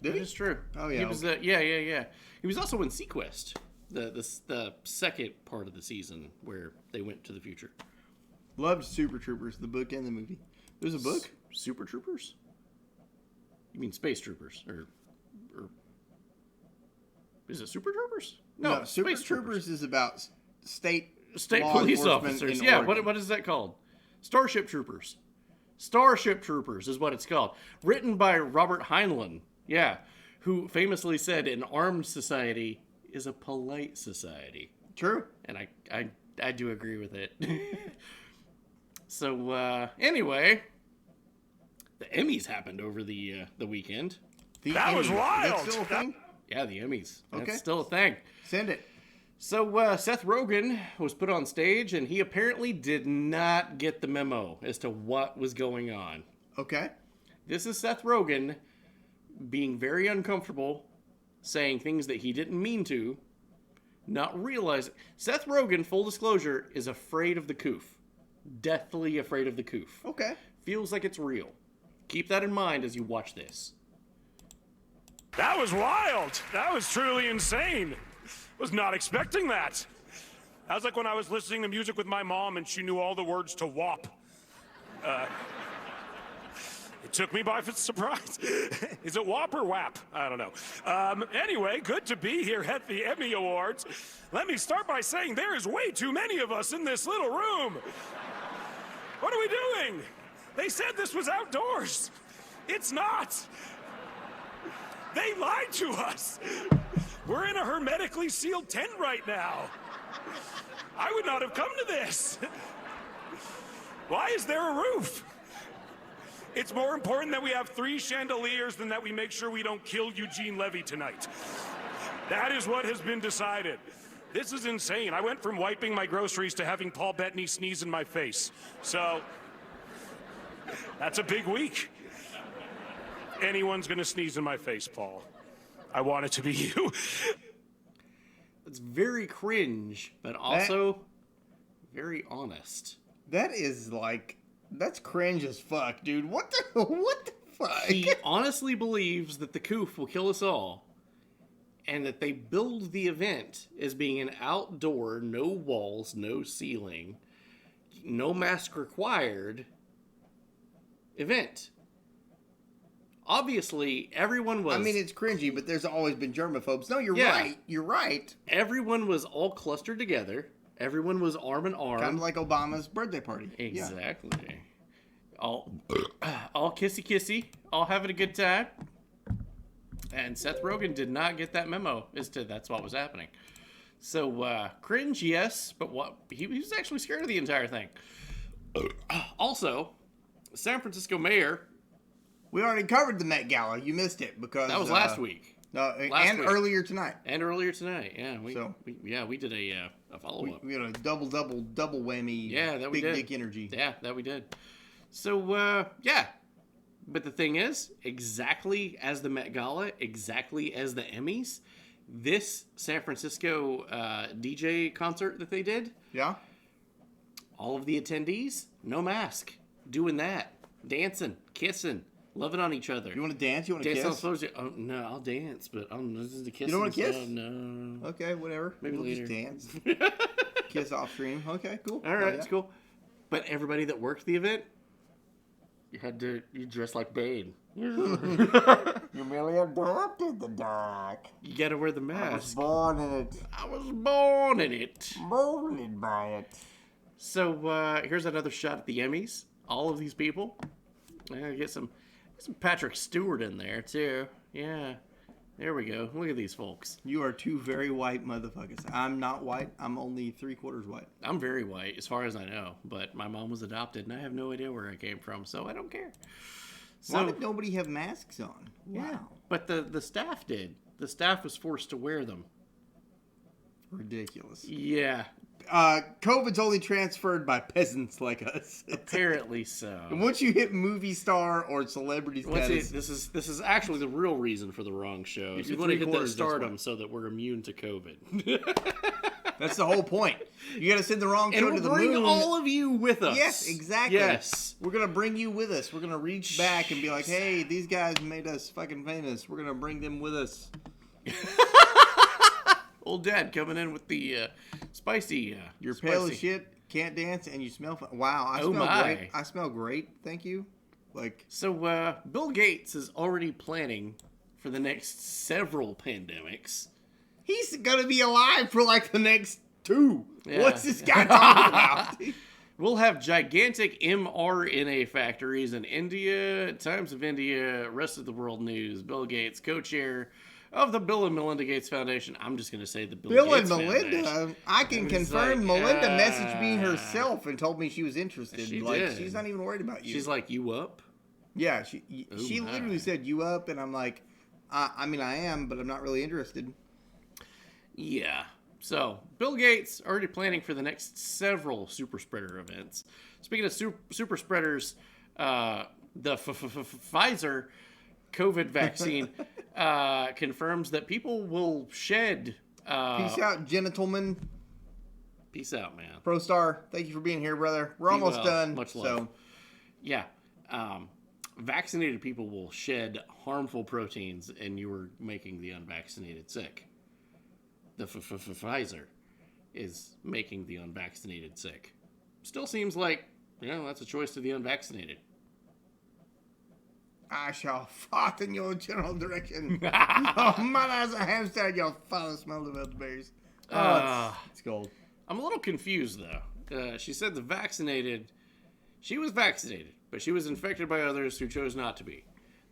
Did he? It's true. Oh yeah. He was yeah. He was also in Sequest, the second part of the season where they went to the future. Loved Super Troopers, the book and the movie. There's a book? Super Troopers? You mean Space Troopers or is it Super Troopers? No, Super Space Troopers is about state law police enforcement officers. in Yeah, Oregon. what is that called? Starship Troopers. Starship Troopers is what it's called. Written by Robert Heinlein. Yeah, who famously said an armed society is a polite society. True. And I do agree with it. So anyway, the Emmys happened over the weekend. That was wild. That's still a thing? Yeah, the Emmys. Okay. That's still a thing. Send it. So Seth Rogen was put on stage, and he apparently did not get the memo as to what was going on. Okay. This is Seth Rogen being very uncomfortable, saying things that he didn't mean to, not realizing. Seth Rogen, full disclosure, is afraid of the coof. Deathly afraid of the coof. Okay. Feels like it's real. Keep that in mind as you watch this. That was wild. That was truly insane. Was not expecting that. That was like when I was listening to music with my mom and she knew all the words to WAP. It took me by surprise. Is it WAP or WAP? I don't know. Anyway, good to be here at the Emmy Awards. Let me start by saying there is way too many of us in this little room. What are we doing? They said this was outdoors. It's not. They lied to us. We're in a hermetically sealed tent right now. I would not have come to this. Why is there a roof? It's more important that we have 3 chandeliers than that we make sure we don't kill Eugene Levy tonight. That is what has been decided. This is insane. I went from wiping my groceries to having Paul Bettany sneeze in my face. So, that's a big week. anyone's gonna sneeze in my face, Paul. I want it to be you. It's very cringe, but also very honest. That is like, that's cringe as fuck, dude. What the fuck? He honestly believes that the Coof will kill us all, and that they build the event as being an outdoor, no walls, no ceiling, no mask required event. Obviously, everyone was... I mean, it's cringy, but there's always been germaphobes. No, you're Yeah. right. You're right. Everyone was all clustered together. Everyone was arm in arm. Kind of like Obama's birthday party. Yeah. Exactly. All kissy kissy, all having a good time. And Seth Rogen did not get that memo as to that's what was happening. So cringe, yes, but what he was actually scared of the entire thing. Also, San Francisco mayor. We already covered the Met Gala. You missed it because That was last week. No, Last and week. earlier tonight. And earlier tonight, yeah. We So- did a follow up. We had a double whammy. Yeah, that we big did. dick energy. Yeah, that we did. So, yeah. But the thing is, exactly as the Met Gala, exactly as the Emmys, this San Francisco DJ concert that they did, Yeah. all of the attendees, no mask, doing that, dancing, kissing, loving on each other. You want to dance? You want to Dance on kiss? floors? Oh, no, I'll dance, but this is the kissing. You don't want to kiss? stuff. No. Okay, whatever. Maybe we'll later. just dance. Kiss off stream. Okay, cool. All right, Yeah. it's cool. But everybody that worked the event, you dress like Bane. You merely adopted the dark. You gotta wear the I was mask. born in it. I was born in it. Molded by it. So here's another shot at the Emmys. All of these people. Get some Patrick Stewart in there too. Yeah. There we go. Look at these folks. You are two very white motherfuckers. I'm not white. I'm only 3/4 white. I'm very white, as far as I know, but my mom was adopted, and I have no idea where I came from, so I don't care. Why So did nobody have masks on? yeah, Wow. but the staff did. The staff was forced to wear them. Ridiculous. Yeah, COVID's only transferred by peasants like us. apparently so. And once you hit movie star or celebrity status, This is actually the real reason for the wrong show. Is You're you want to hit that 3/4, that's stardom why. so that we're immune to COVID. that's the whole point. You got to send the wrong And show we'll to the bring moon. all of you with us. Yes, exactly. Yes. We're gonna bring you with us. We're gonna reach back and be like, "Hey, these guys made us fucking famous. We're gonna bring them with us." Old Dad coming in with the spicy. You're spicy. pale as shit, can't dance, and you smell. Wow, I Oh smell my. great. I smell great. Thank you. Like, So Bill Gates is already planning for the next several pandemics. he's gonna be alive for like the next 2. Yeah. What's this guy talking about? We'll have gigantic mRNA factories in India, Times of India, rest of the world news. Bill Gates, co-chair of the Bill and Melinda Gates Foundation. I'm just going to say the Bill Bill and Gates Melinda, Foundation. I can It's confirm like, Melinda messaged me herself and told me she was interested. She like, did. she's not even worried about you. She's like, you up? yeah, she my. literally said, "You up?" And I'm like, I mean, I am, but I'm not really interested. Yeah. So, Bill Gates already planning for the next several super spreader events. Speaking of super spreaders, the Pfizer COVID vaccine confirms that people will shed. Peace out, gentlemen. Peace out, man. Pro Star, thank you for being here, brother. We're Be almost well. done. Much love. So, Yeah. Vaccinated people will shed harmful proteins, and you are making the unvaccinated sick. The Pfizer is making the unvaccinated sick. Still seems like, that's a choice to the unvaccinated. I shall fart in your general direction. Oh, mother as a hamster, your father smelled of elderberries. It's gold. I'm a little confused, though. She said she was vaccinated, but she was infected by others who chose not to be.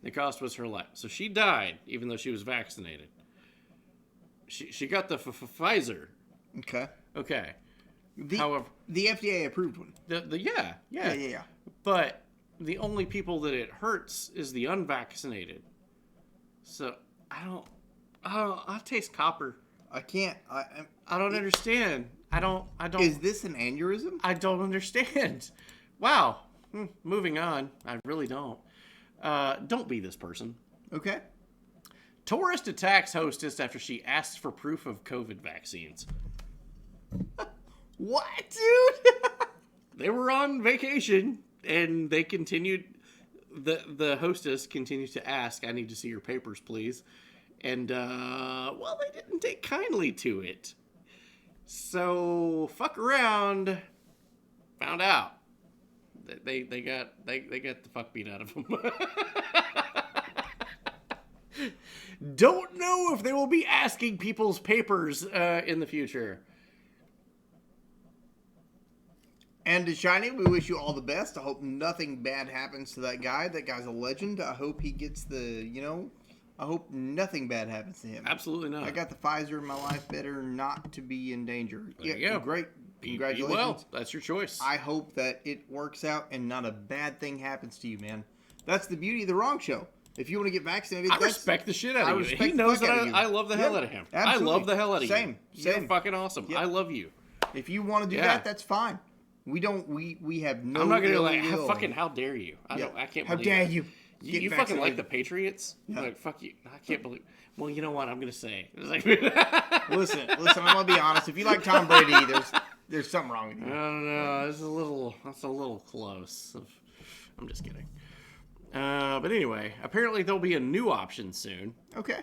The cost was her life. So she died, even though she was vaccinated. She got the Pfizer. Okay. Okay. However, the FDA approved one. Yeah. But the only people that it hurts is the unvaccinated. So I taste copper. I can't. I don't understand. I don't. Is this an aneurysm? I don't understand. Wow. Moving on. I really don't. Don't be this person. Okay. Tourist attacks hostess after she asks for proof of COVID vaccines. What, dude? They were on vacation, and they continued. The hostess continued to ask, "I need to see your papers, please." And well, they didn't take kindly to it. So fuck around. Found out they got the fuck beat out of them. Don't know if they will be asking people's papers in the future. And to Shiny, we wish you all the best. I hope nothing bad happens to that guy. That guy's a legend. I hope he gets the, I hope nothing bad happens to him. Absolutely not. I got the Pfizer in my life. Better not to be in danger. There you go. Great. Congratulations. Well, that's your choice. I hope that it works out and not a bad thing happens to you, man. That's the beauty of the Wrong Show. If you want to get vaccinated, I respect the shit out of you. He knows that I love the hell out of him. Absolutely. I love the hell out of you. Same. You're fucking awesome. Yep. I love you. If you want to do that, that's fine. We don't. We have no. I'm not gonna ill fucking. How dare you? I can't. How believe dare that. you? You fucking like the Patriots? Yeah. Like fuck you. I can't believe. Well, you know what? I'm gonna say. listen. I'm gonna be honest. If you like Tom Brady, there's something wrong with you. I don't know. That's a little close. I'm just kidding. But anyway, apparently there'll be a new option soon. Okay.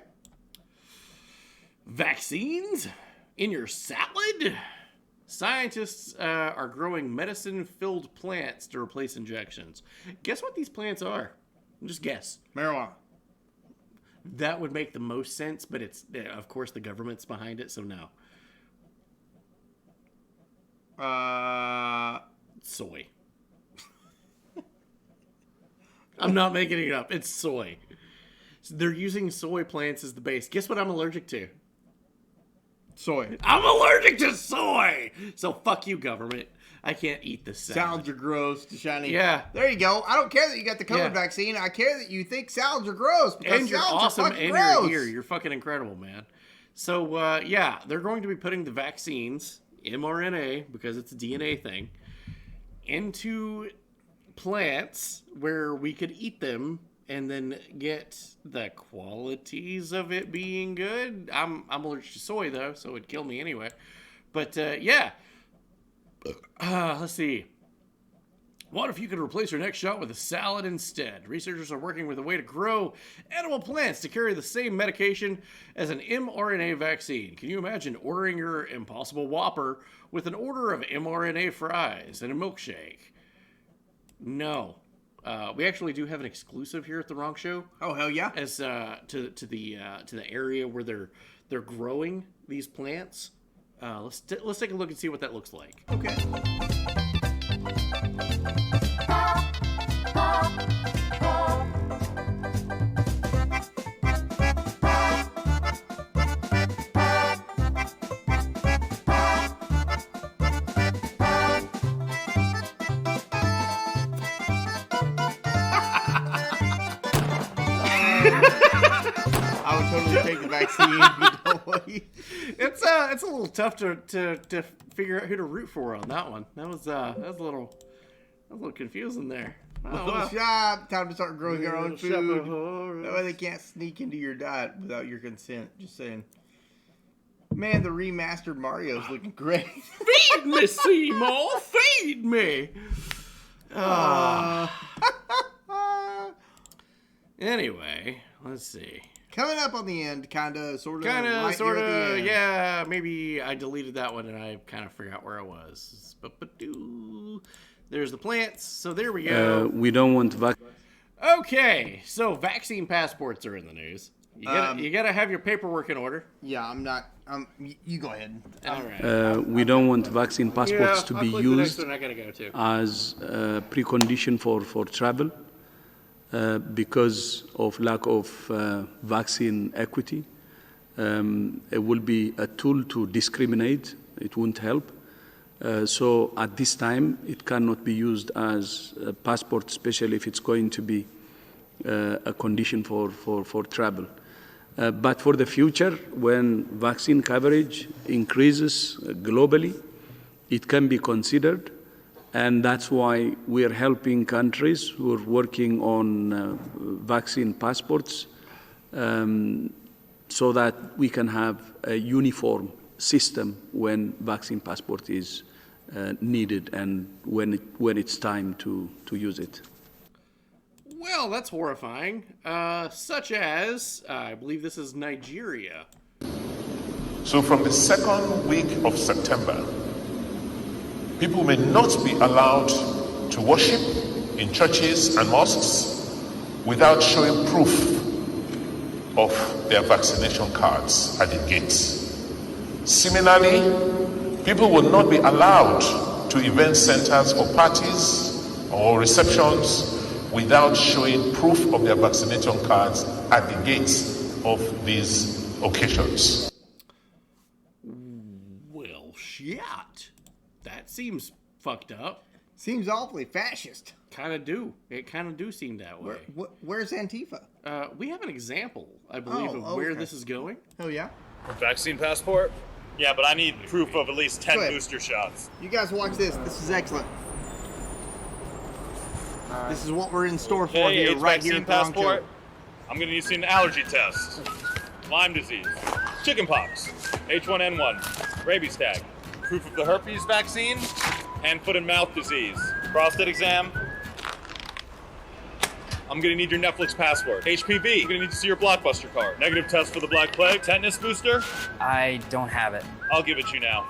Vaccines in your salad? Scientists are growing medicine-filled plants to replace injections. Guess what these plants are? Just guess. Marijuana. That would make the most sense, but it's, of course, the government's behind it, so no. Soy. I'm not making it up. It's soy. They're using soy plants as the base. Guess what I'm allergic to? Soy. I'm allergic to soy! So fuck you, government. I can't eat this salad. Salads are gross, Shiny. Yeah. There you go. I don't care that you got the COVID Yeah. vaccine. I care that you think salads are gross. Because And you're salads awesome, are fucking and gross. you're here. You're fucking incredible, man. So, yeah, they're going to be putting the vaccines, mRNA, because it's a DNA thing, into plants where we could eat them and then get the qualities of it being good. I'm allergic to soy, though, so it'd kill me anyway. But, yeah. Let's see. What if you could replace your next shot with a salad instead? Researchers are working with a way to grow edible plants to carry the same medication as an mRNA vaccine. Can you imagine ordering your Impossible Whopper with an order of mRNA fries and a milkshake? No. We actually do have an exclusive here at the Wrong Show. Oh hell yeah! As to the area where they're growing these plants. Let's take a look and see what that looks like. Okay. I would totally take the vaccine. But don't worry. It's a little tough to figure out who to root for on that one. That was a little confusing there. Oh, Little well. shop. Time to start growing your own Little shop of food. horrors. That way they can't sneak into your diet without your consent. Just saying. Man, the remastered Mario's looking great. Feed me, Seymour. Feed me. Anyway, let's see. Coming up on the end, kind of, sort of. Yeah, maybe I deleted that one and I kind of forgot where I was. There's the plants, so there we go. We don't want Okay, so vaccine passports are in the news. You gotta have your paperwork in order. Yeah, I'm not. You go ahead. All right. we don't want vaccine passports to I'll be click the next used one I gotta go to. as a precondition for travel because of lack of vaccine equity. It will be a tool to discriminate. It won't help. So at this time, it cannot be used as a passport, especially if it's going to be a condition for travel. But for the future, when vaccine coverage increases globally, it can be considered And that's why we are helping countries who are working on vaccine passports so that we can have a uniform system when vaccine passport is needed and when it's time to use it. Well, that's horrifying. Such as, I believe this is Nigeria. So from the second week of September, people may not be allowed to worship in churches and mosques without showing proof of their vaccination cards at the gates. Similarly, people will not be allowed to event centers or parties or receptions without showing proof of their vaccination cards at the gates of these occasions. Well, shit. That seems fucked up. Seems awfully fascist. Kind of do. It kind of do seem that way. Where's Antifa? We have an example, I believe, of where this is going. Oh, yeah? Vaccine passport? Yeah, but I need proof of at least 10 booster shots. You guys watch this. This is excellent. This is what we're in store for Okay, here, AIDS right here vaccine in Toronto. passport. I'm gonna need to see an allergy test. Lyme disease, chickenpox, H1N1, rabies tag, proof of the herpes vaccine, hand, foot, and mouth disease, prostate exam. I'm gonna need your Netflix password. HPV, I'm gonna need to see your Blockbuster card. Negative test for the Black Plague, tetanus booster. I don't have it. I'll give it you now.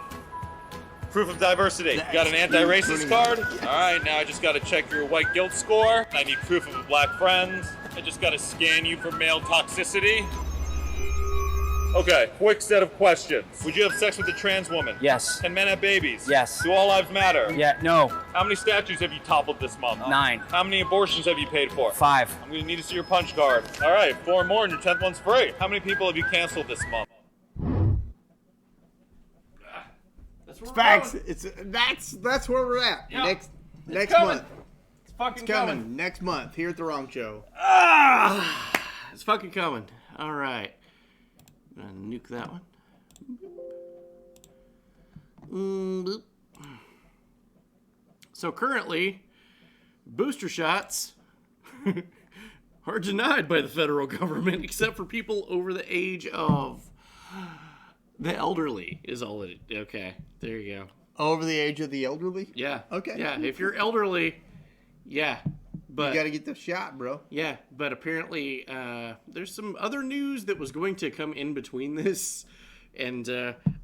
Proof of diversity. Got an anti-racist card? All right, now I just gotta check your white guilt score. I need proof of a black friend. I just gotta scan you for male toxicity. Okay, quick set of questions. Would you have sex with a trans woman? Yes. Can men have babies? Yes. Do all lives matter? Yeah, no. How many statues have you toppled this month? 9. How many abortions have you paid for? 5. I'm gonna need to see your punch card. All right, 4 more and your 10th one's free. How many people have you canceled this month? Facts. That's where we're at. Yeah. Next coming. month. It's fucking It's coming next month here at the Wrong Show. It's fucking coming. All right. I'm gonna nuke that one. Boop. So currently, booster shots are denied by the federal government, except for people over the age of the elderly. Is all it. Okay, there you go. Over the age of the elderly? Yeah. Okay. Yeah, if you're elderly, yeah. But you got to get the shot, bro. Yeah, but apparently there's some other news that was going to come in between this, and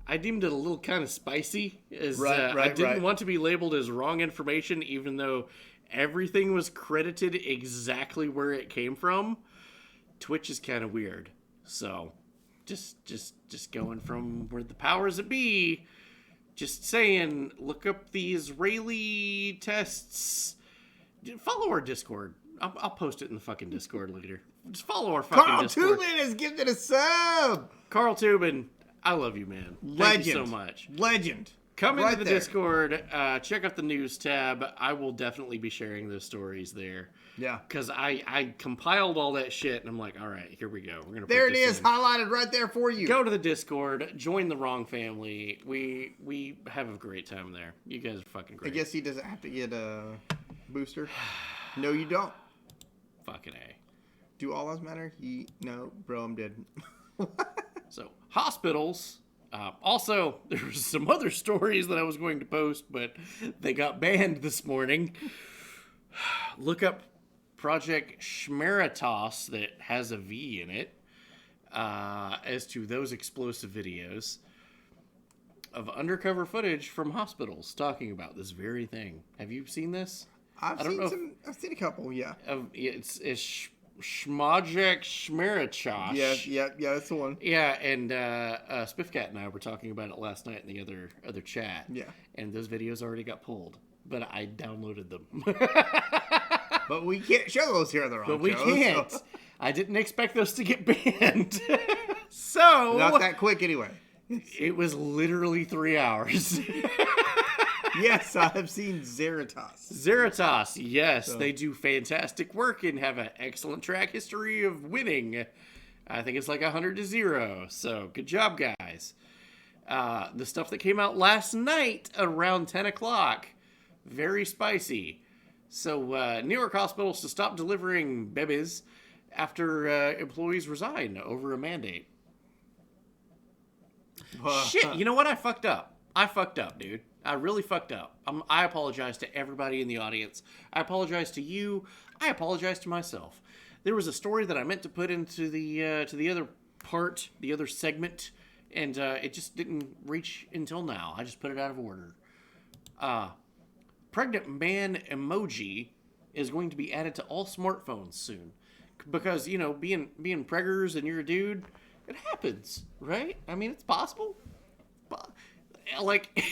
I deemed it a little kind of spicy. As I didn't want to be labeled as wrong information, even though everything was credited exactly where it came from. Twitch is kind of weird, so just going from where the powers that be. Just saying, look up the Israeli tests. Follow our Discord. I'll post it in the fucking Discord later. Just follow our fucking Discord. Carl Tubin has given it a sub. Carl Tubin, I love you, man. Thank you so much. Legend. Come Right into the there. Discord. Check out the news tab. I will definitely be sharing those stories there. Yeah. Because I compiled all that shit, and I'm like, all right, here we go. We're gonna There put it this is, in. highlighted right there for you. Go to the Discord. Join the Wrong family. We have a great time there. You guys are fucking I great. guess he doesn't have to get a booster. No, you don't. Fucking A. Do all lives matter? No, bro, I'm dead. So, hospitals. Also, there was some other stories that I was going to post, but they got banned this morning. Look up Project Schmeritas that has a V in it as to those explosive videos of undercover footage from hospitals talking about this very thing. Have you seen this? I've seen a couple, yeah. It's Schmojek Schmeritas. Yeah, that's the one. Yeah, and Spiffcat and I were talking about it last night in the other chat. Yeah. And those videos already got pulled, but I downloaded them. But we can't show those here on the Wrong Show. But we can't. So. I didn't expect those to get banned. So not that quick anyway. It was literally 3 hours. Yes, I have seen Zeratos. Zeratos, yes. They do fantastic work and have an excellent track history of winning. I think it's like 100-0. So, good job, guys. The stuff that came out last night around 10 o'clock very spicy. So New York hospitals to stop delivering babies after employees resign over a mandate. Shit, you know what? I fucked up. Dude. I really fucked up. I apologize to everybody in the audience. I apologize to you. I apologize to myself. There was a story that I meant to put into the other part, the other segment, and it just didn't reach until now. I just put it out of order. Pregnant man emoji is going to be added to all smartphones soon. Because, you know, being preggers and you're a dude, it happens, right? I mean, it's possible. But, like,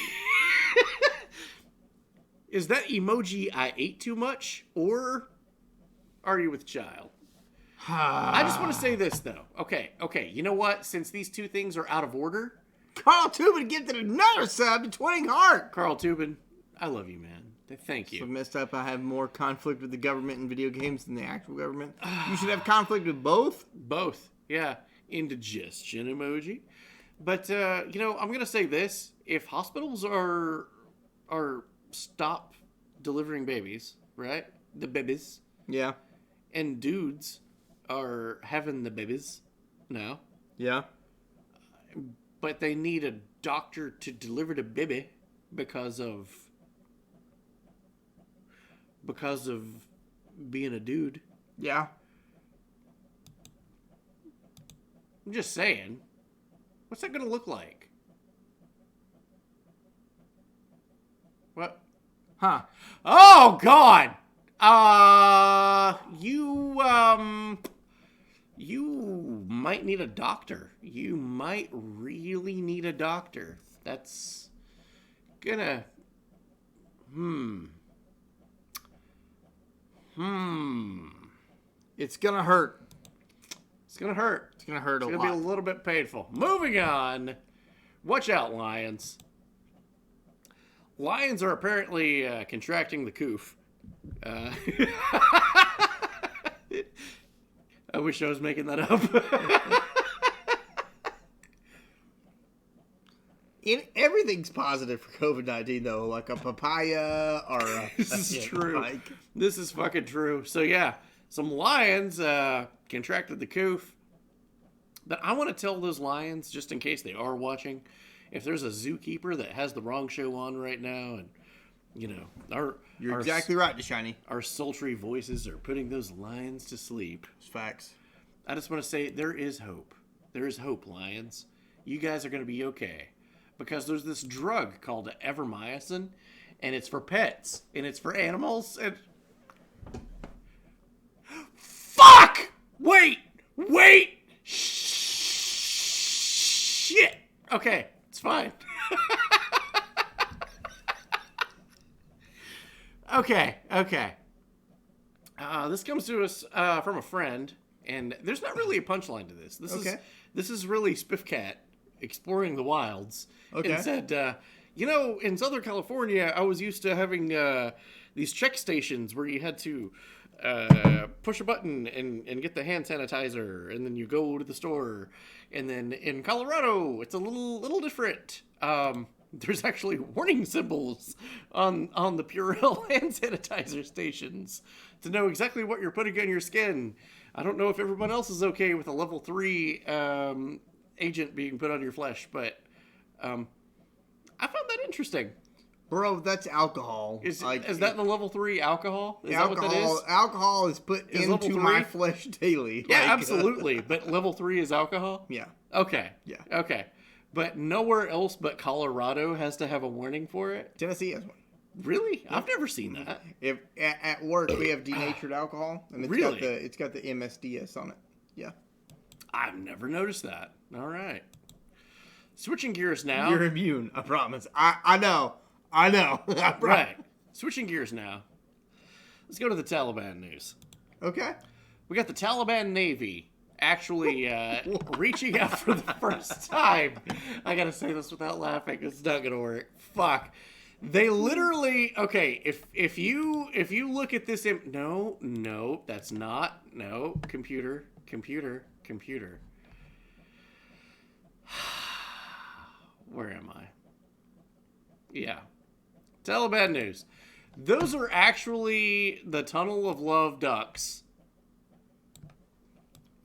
is that emoji I ate too much, or are you with child? I just want to say this, though. Okay, you know what? Since these two things are out of order... Carl Tubin gifted another sub to Twinning Heart. Carl Tubin, I love you, man. Thank you. So messed up. I have more conflict with the government in video games than the actual government. You should have conflict with both. Both, yeah. Indigestion emoji. But you know, I'm gonna say this: if hospitals are stop delivering babies, right? The babies. Yeah. And dudes are having the babies now. Yeah. But they need a doctor to deliver the baby because of being a dude. Yeah. I'm just saying. What's that going to look like? What? Huh. Oh, God! You might need a doctor. You might really need a doctor. That's gonna... It's gonna hurt. It's gonna hurt. It's gonna hurt a lot. It's gonna be a little bit painful. Moving on. Watch out, lions. Lions are apparently contracting the coof. I wish I was making that up. Everything's positive for COVID-19, though. Like a papaya or a... This is true. This is fucking true. So, yeah. Some lions contracted the coof. But I want to tell those lions, just in case they are watching, if there's a zookeeper that has the wrong show on right now, and, you know, You're exactly right, DeShiny. Our sultry voices are putting those lions to sleep. It's facts. I just want to say there is hope. There is hope, lions. You guys are going to be okay. Because there's this drug called Evermycin, and it's for pets, and it's for animals, and... Fuck! Wait! Shit! Okay, it's fine. Okay. This comes to us from a friend, and there's not really a punchline to this. This is really Spiffcat exploring the wilds. Okay. And said, you know, in Southern California, I was used to having these check stations where you had to push a button and get the hand sanitizer, and then you go to the store. And then in Colorado, it's a little different. There's actually warning symbols on the Purell hand sanitizer stations to know exactly what you're putting on your skin. I don't know if everyone else is okay with a level 3 agent being put on your flesh, but I found that interesting. Bro, that's alcohol. Is that the level 3 alcohol? Is that what that is? Alcohol is put into my flesh daily. Yeah, absolutely. But level 3 is alcohol? Yeah. Okay. Yeah. Okay. But nowhere else but Colorado has to have a warning for it? Tennessee has one. Really? Yeah. I've never seen that. If at work we have denatured alcohol, and it's got the MSDS on it. Yeah. I've never noticed that. All right. Switching gears now. You're immune, I promise. I know. Right. Switching gears now. Let's go to the Taliban news. Okay. We got the Taliban Navy actually reaching out for the first time. I gotta say this without laughing. It's not gonna work. Fuck. They literally, okay, if you look at this, no, that's not, no, computer. Where am I? Yeah. Taliban news. Those are actually the Tunnel of Love ducks.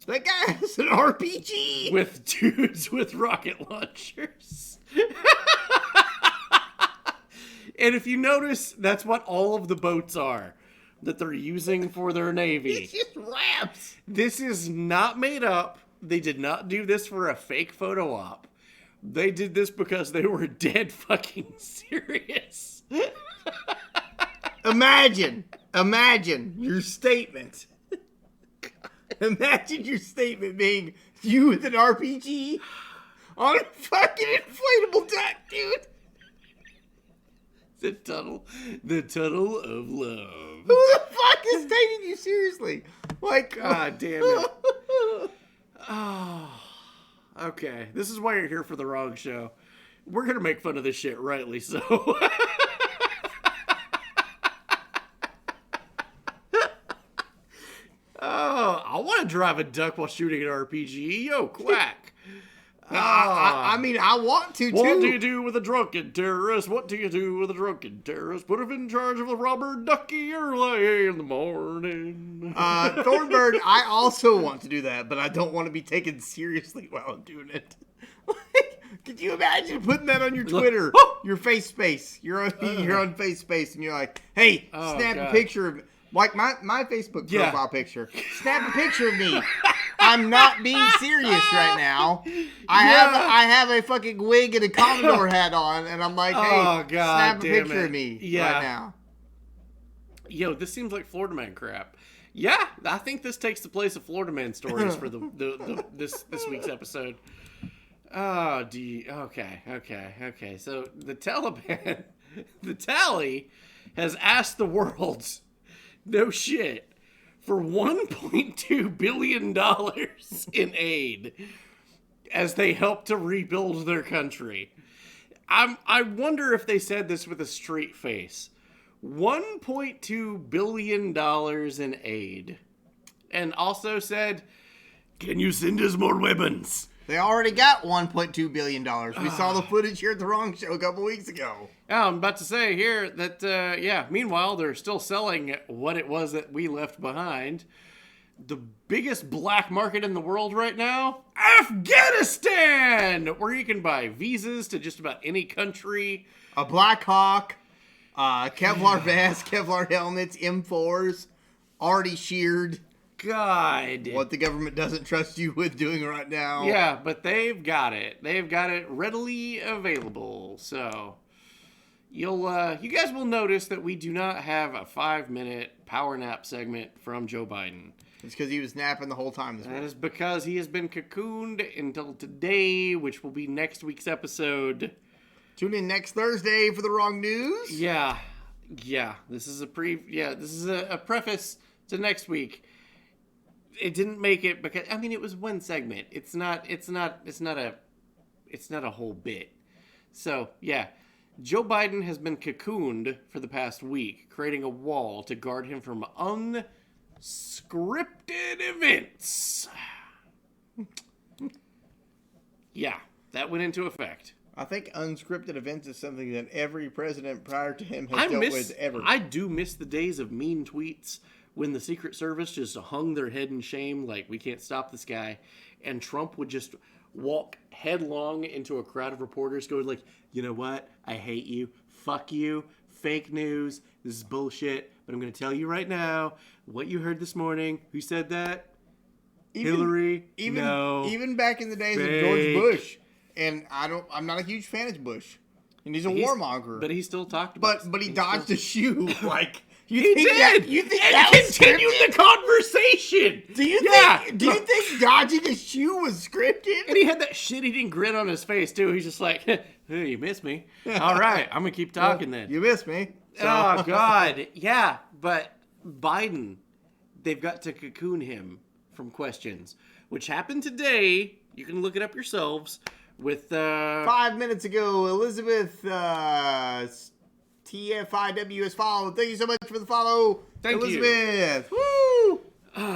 That guy has an RPG! With dudes with rocket launchers. And if you notice, that's what all of the boats are that they're using for their navy. It's just raps! This is not made up. They did not do this for a fake photo op. They did this because they were dead fucking serious. Imagine your statement. Imagine your statement being you with an RPG on a fucking inflatable duck, dude. The tunnel of love. Who the fuck is taking you seriously? Like, God damn it. Oh, okay. This is why you're here for the wrong show. We're gonna make fun of this shit, rightly so. Oh, I want to drive a duck while shooting an RPG. Yo, quack. I mean, I want to, too. What do you do with a drunken terrorist? What do you do with a drunken terrorist? Put him in charge of a rubber ducky early in the morning. Thornbird, I also want to do that, but I don't want to be taken seriously while I'm doing it. Could you imagine putting that on your Twitter, your face space? You're on face space, and you're like, hey, snap a picture of, like my Facebook profile picture. Snap a picture of me. I'm not being serious right now. I have a fucking wig and a Commodore hat on, and I'm like, hey, snap a picture of me right now. Yo, this seems like Florida Man crap. Yeah, I think this takes the place of Florida Man stories for this week's episode. Oh, okay. So the Taliban, the Tally, has asked the world, no shit, for $1.2 billion in aid as they help to rebuild their country. I wonder if they said this with a straight face. $1.2 billion in aid. And also said, can you send us more weapons? They already got $1.2 billion. We saw the footage here at the Wrong Show a couple weeks ago. I'm about to say here that, meanwhile, they're still selling what it was that we left behind. The biggest black market in the world right now, Afghanistan, where you can buy visas to just about any country. A Black Hawk, Kevlar vest, Kevlar helmets, M4s, already sheared. God. What the government doesn't trust you with doing right now. Yeah, but they've got it. They've got it readily available. So you guys will notice that we do not have a 5-minute power nap segment from Joe Biden. It's because he was napping the whole time this week. That is because he has been cocooned until today, which will be next week's episode. Tune in next Thursday for the Wrong News. Yeah. This is a preface to next week. It didn't make it because it was one segment. It's not a whole bit. So yeah, Joe Biden has been cocooned for the past week, creating a wall to guard him from unscripted events. Yeah, that went into effect. I think unscripted events is something that every president prior to him has dealt with ever. I do miss the days of mean tweets when the Secret Service just hung their head in shame, like, we can't stop this guy, and Trump would just walk headlong into a crowd of reporters going like, you know what? I hate you. Fuck you. Fake news. This is bullshit. But I'm going to tell you right now what you heard this morning. Who said that? Hillary? No. Even back in the days Fake. of George Bush. And I'm not a huge fan of Bush. And he's a warmonger. But he still talked about it. But he dodged a shoe. Like, You think that continued the conversation? Do you think dodging a shoe was scripted? And he had that shit-eating grin on his face, too. He's just like, hey, you missed me. All right, I'm going to keep talking then. You missed me. So. Oh, God. Yeah, but Biden, they've got to cocoon him from questions, which happened today. You can look it up yourselves with... 5 minutes ago, Elizabeth... TFIW has followed. Thank you so much for the follow. Thank Elizabeth. you. Woo!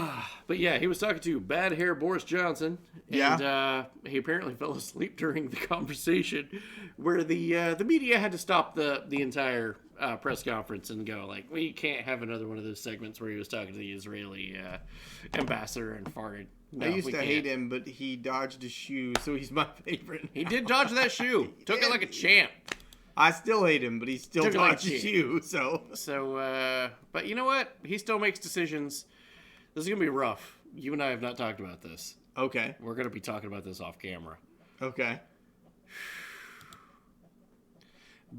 But yeah, he was talking to bad hair Boris Johnson, and he apparently fell asleep during the conversation, where the media had to stop the entire press conference and go like, we can't have another one of those segments where he was talking to the Israeli ambassador and farted. No, I used we to can't. hate him, but he dodged a shoe, so he's my favorite. He did dodge that shoe. Took it like a champ. I still hate him, but he still Took it like dodged a a shoe. So, but you know what? He still makes decisions. This is gonna be rough. You and I have not talked about this. Okay. We're gonna be talking about this off camera. Okay.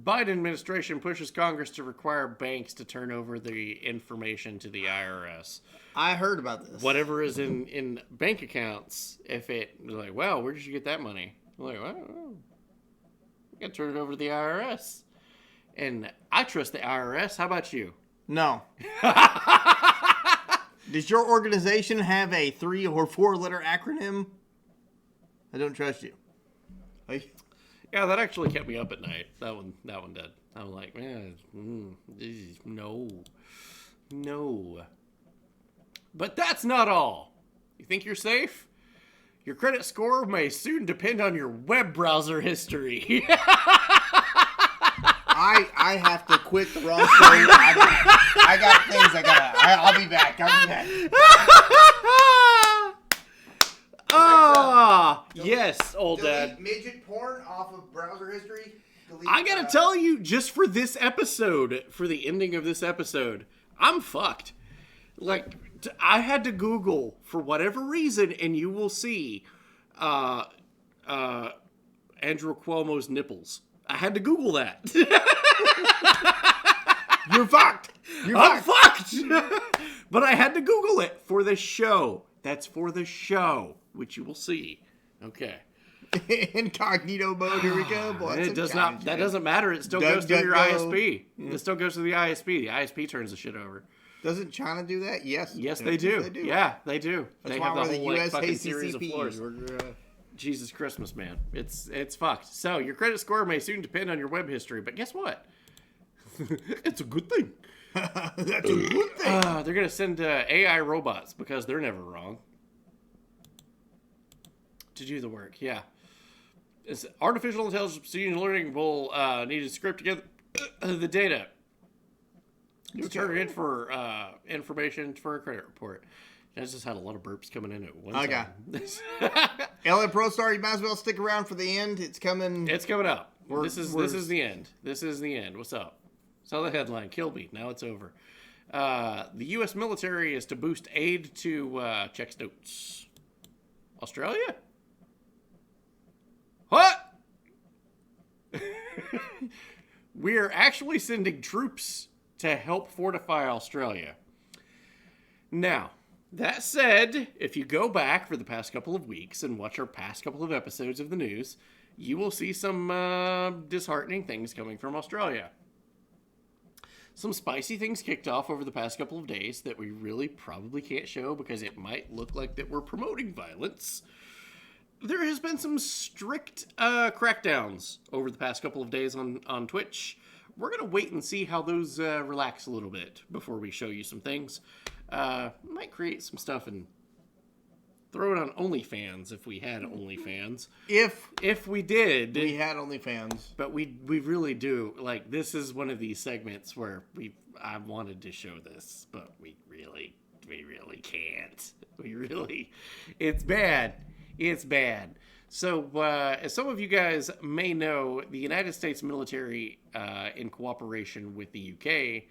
Biden administration pushes Congress to require banks to turn over the information to the IRS. I heard about this. Whatever is in bank accounts, if they're like, well, where did you get that money? I'm like, well, you gotta turn it over to the IRS. And I trust the IRS. How about you? No. Does your organization have a 3 or 4 letter acronym? I don't trust you. Yeah, that actually kept me up at night. That one did. I'm like, man, no. But that's not all. You think you're safe? Your credit score may soon depend on your web browser history. I have to quit the wrong thing. I got things I'll be back. Yes, old dad. Midget porn off of browser history. I gotta tell you, just for this episode, for the ending of this episode, I'm fucked. Like, I had to Google for whatever reason, and you will see Andrew Cuomo's nipples. I had to Google that. You're fucked. I'm fucked. But I had to Google it for the show. That's for the show, which you will see. Okay. Incognito mode. Here we go. Boy, It does not. That doesn't matter. It still goes through your ISP. It still goes to the ISP. The ISP turns the shit over. Doesn't China do that? Yes. Yes, they do. Yeah, they do. That's they why have the we're whole the US fucking series of floors. Jesus Christmas, man. It's fucked. So your credit score may soon depend on your web history, but guess what? It's a good thing. That's a good thing. They're gonna send AI robots because they're never wrong to do the work. Yeah. It's artificial intelligence machine learning will need to scrape together the data to turn it in for information for a credit report. I just had a lot of burps coming in at one time. LA Pro Star, you might as well stick around for the end. It's coming. It's coming up. This is the end. This is the end. What's up? Saw the headline. Kilby. Now it's over. The U.S. military is to boost aid to checks notes. Australia? What? We are actually sending troops to help fortify Australia. Now, that said, if you go back for the past couple of weeks and watch our past couple of episodes of the news, you will see some disheartening things coming from Australia. Some spicy things kicked off over the past couple of days that we really probably can't show because it might look like that we're promoting violence. There has been some strict crackdowns over the past couple of days on Twitch. We're going to wait and see how those relax a little bit before we show you some things. Might create some stuff and throw it on OnlyFans if we had OnlyFans. If we did. We had OnlyFans. But we really do. Like, this is one of these segments where I wanted to show this, but we really can't. It's bad. It's bad. So, as some of you guys may know, the United States military, in cooperation with the UK,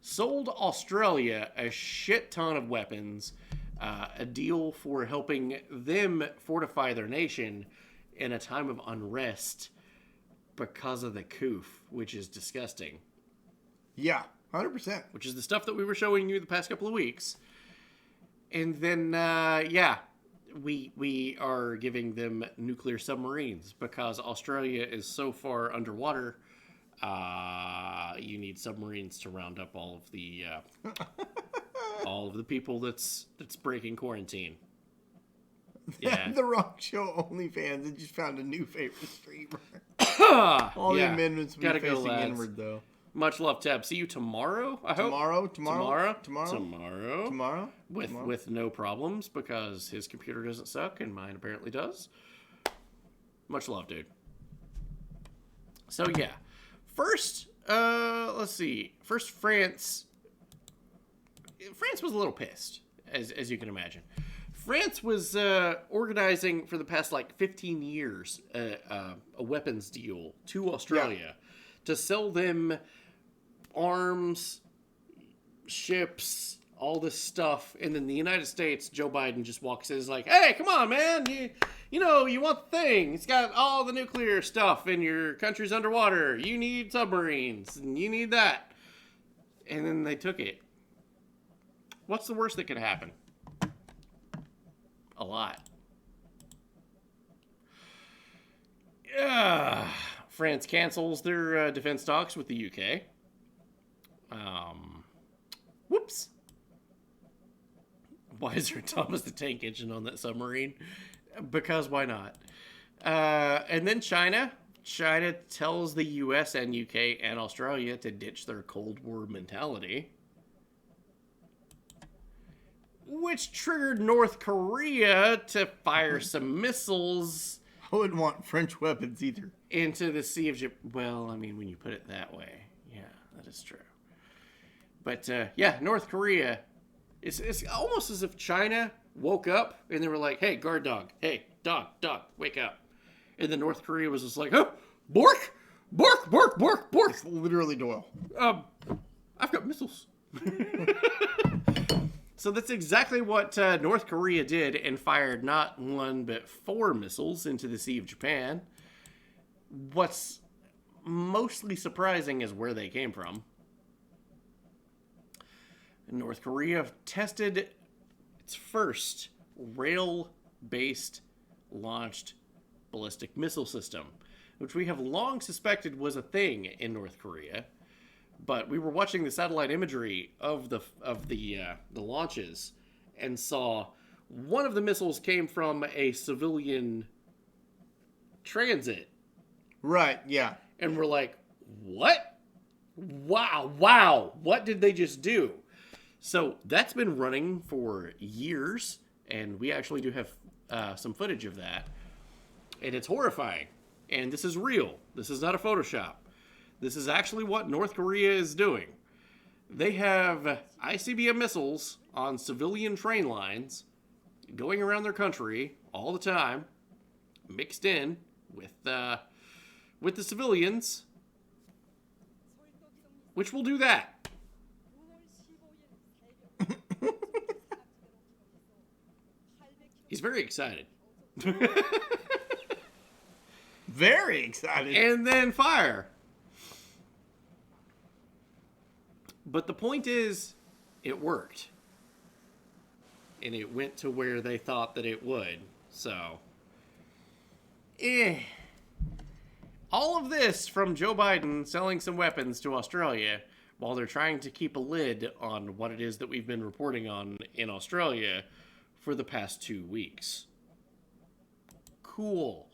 sold Australia a shit ton of weapons, a deal for helping them fortify their nation in a time of unrest because of the coof, which is disgusting. Yeah, 100%. Which is the stuff that we were showing you the past couple of weeks. And then, we are giving them nuclear submarines because Australia is so far underwater. You need submarines to round up all of the people that's breaking quarantine. Yeah, The Rock Show OnlyFans. I just found a new favorite streamer. All the amendments will be facing inward, though. Much love, Tab. See you tomorrow, I hope. Tomorrow. With no problems, because his computer doesn't suck and mine apparently does. Much love, dude. So, yeah. First, let's see. First, France. France was a little pissed, as you can imagine. France was organizing for the past, 15 years a weapons deal to Australia to sell them arms, ships, all this stuff. And then the United States, Joe Biden just walks in and is like, hey, come on, man. You know, you want the thing. It's got all the nuclear stuff and your country's underwater. You need submarines and you need that. And then they took it. What's the worst that could happen? A lot. France cancels their defense talks with the UK. Whoops. Why is there a Thomas the Tank Engine on that submarine? Because why not? And then China. China tells the US and UK and Australia to ditch their Cold War mentality, which triggered North Korea to fire some missiles. I wouldn't want French weapons either. Into the Sea of Japan. Well, I mean, when you put it that way, yeah, that is true. But, North Korea, it's almost as if China woke up and they were like, hey, guard dog, hey, dog, wake up. And then North Korea was just like, oh, Bork, Bork, Bork, Bork, Bork. It's literally Doyle. I've got missiles. So that's exactly what North Korea did and fired not 1 but 4 missiles into the Sea of Japan. What's mostly surprising is where they came from. North Korea tested its first rail-based launched ballistic missile system, which we have long suspected was a thing in North Korea. But we were watching the satellite imagery of the launches and saw one of the missiles came from a civilian transit. Right, yeah. And we're like, what? Wow. What did they just do? So that's been running for years, and we actually do have some footage of that. And it's horrifying. And this is real. This is not a Photoshop. This is actually what North Korea is doing. They have ICBM missiles on civilian train lines going around their country all the time, mixed in with the civilians, which will do that. He's very excited. Very excited. And then fire. But the point is, it worked. And it went to where they thought that it would. So, all of this from Joe Biden selling some weapons to Australia while they're trying to keep a lid on what it is that we've been reporting on in Australia for the past 2 weeks. Cool.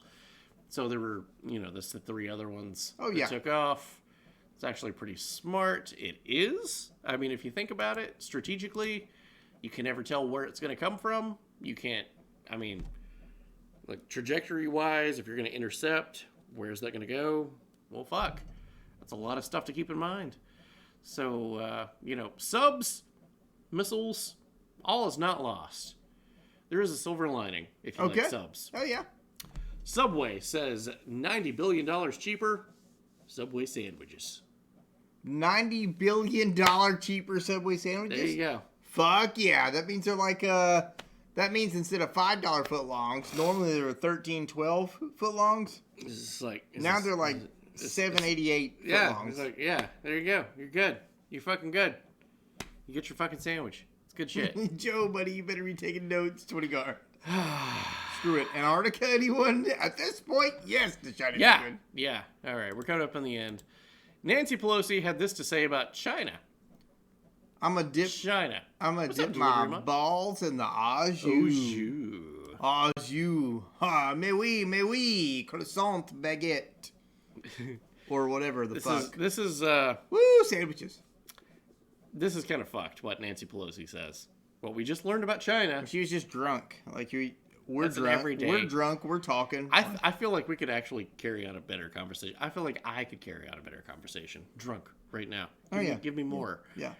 So there were, the 3 other ones that took off. It's actually pretty smart. It is. I mean, if you think about it, strategically, you can never tell where it's going to come from. You can't, trajectory-wise, if you're going to intercept, where's that going to go? Well, fuck. That's a lot of stuff to keep in mind. So, subs, missiles, all is not lost. There is a silver lining if you like subs. Oh, yeah. Subway says $90 billion cheaper Subway sandwiches. $90 billion cheaper Subway sandwiches? There you go. Fuck yeah. That means they're like, that means instead of $5 footlongs, normally they're 13, 12 footlongs. Now they're like $7.88 footlongs. It's like, there you go. You're good. You're fucking good. You get your fucking sandwich. It's good shit. Joe, buddy, you better be taking notes. 20 guard. Screw it. Antarctica, anyone? At this point, yes, the China. Yeah. All right, we're coming up on the end. Nancy Pelosi had this to say about China. I'm gonna dip my balls in the au jus. Au jus. Ah, mais oui, croissant baguette. or whatever the fuck. This is woo sandwiches. This is kind of fucked. What Nancy Pelosi says. What we just learned about China. She was just drunk. Like we're That's an drunk. everyday- We're drunk. We're talking. I feel like we could actually carry on a better conversation. I feel like I could carry on a better conversation. Drunk right now. Give me more. Yeah.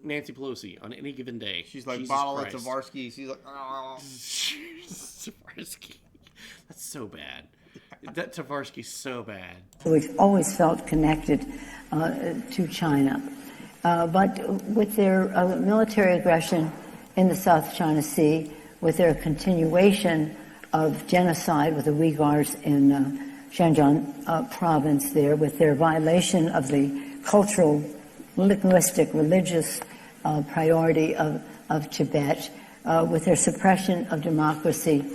Nancy Pelosi on any given day. She's like Jesus bottle of Christ. Tavarsky. She's like, Tavarsky. That's so bad. That Tavarsky's so bad. We've always felt connected to China. But with their military aggression in the South China Sea, with their continuation of genocide with the Uyghurs in Xinjiang province there, with their violation of the cultural, linguistic, religious priority of Tibet, with their suppression of democracy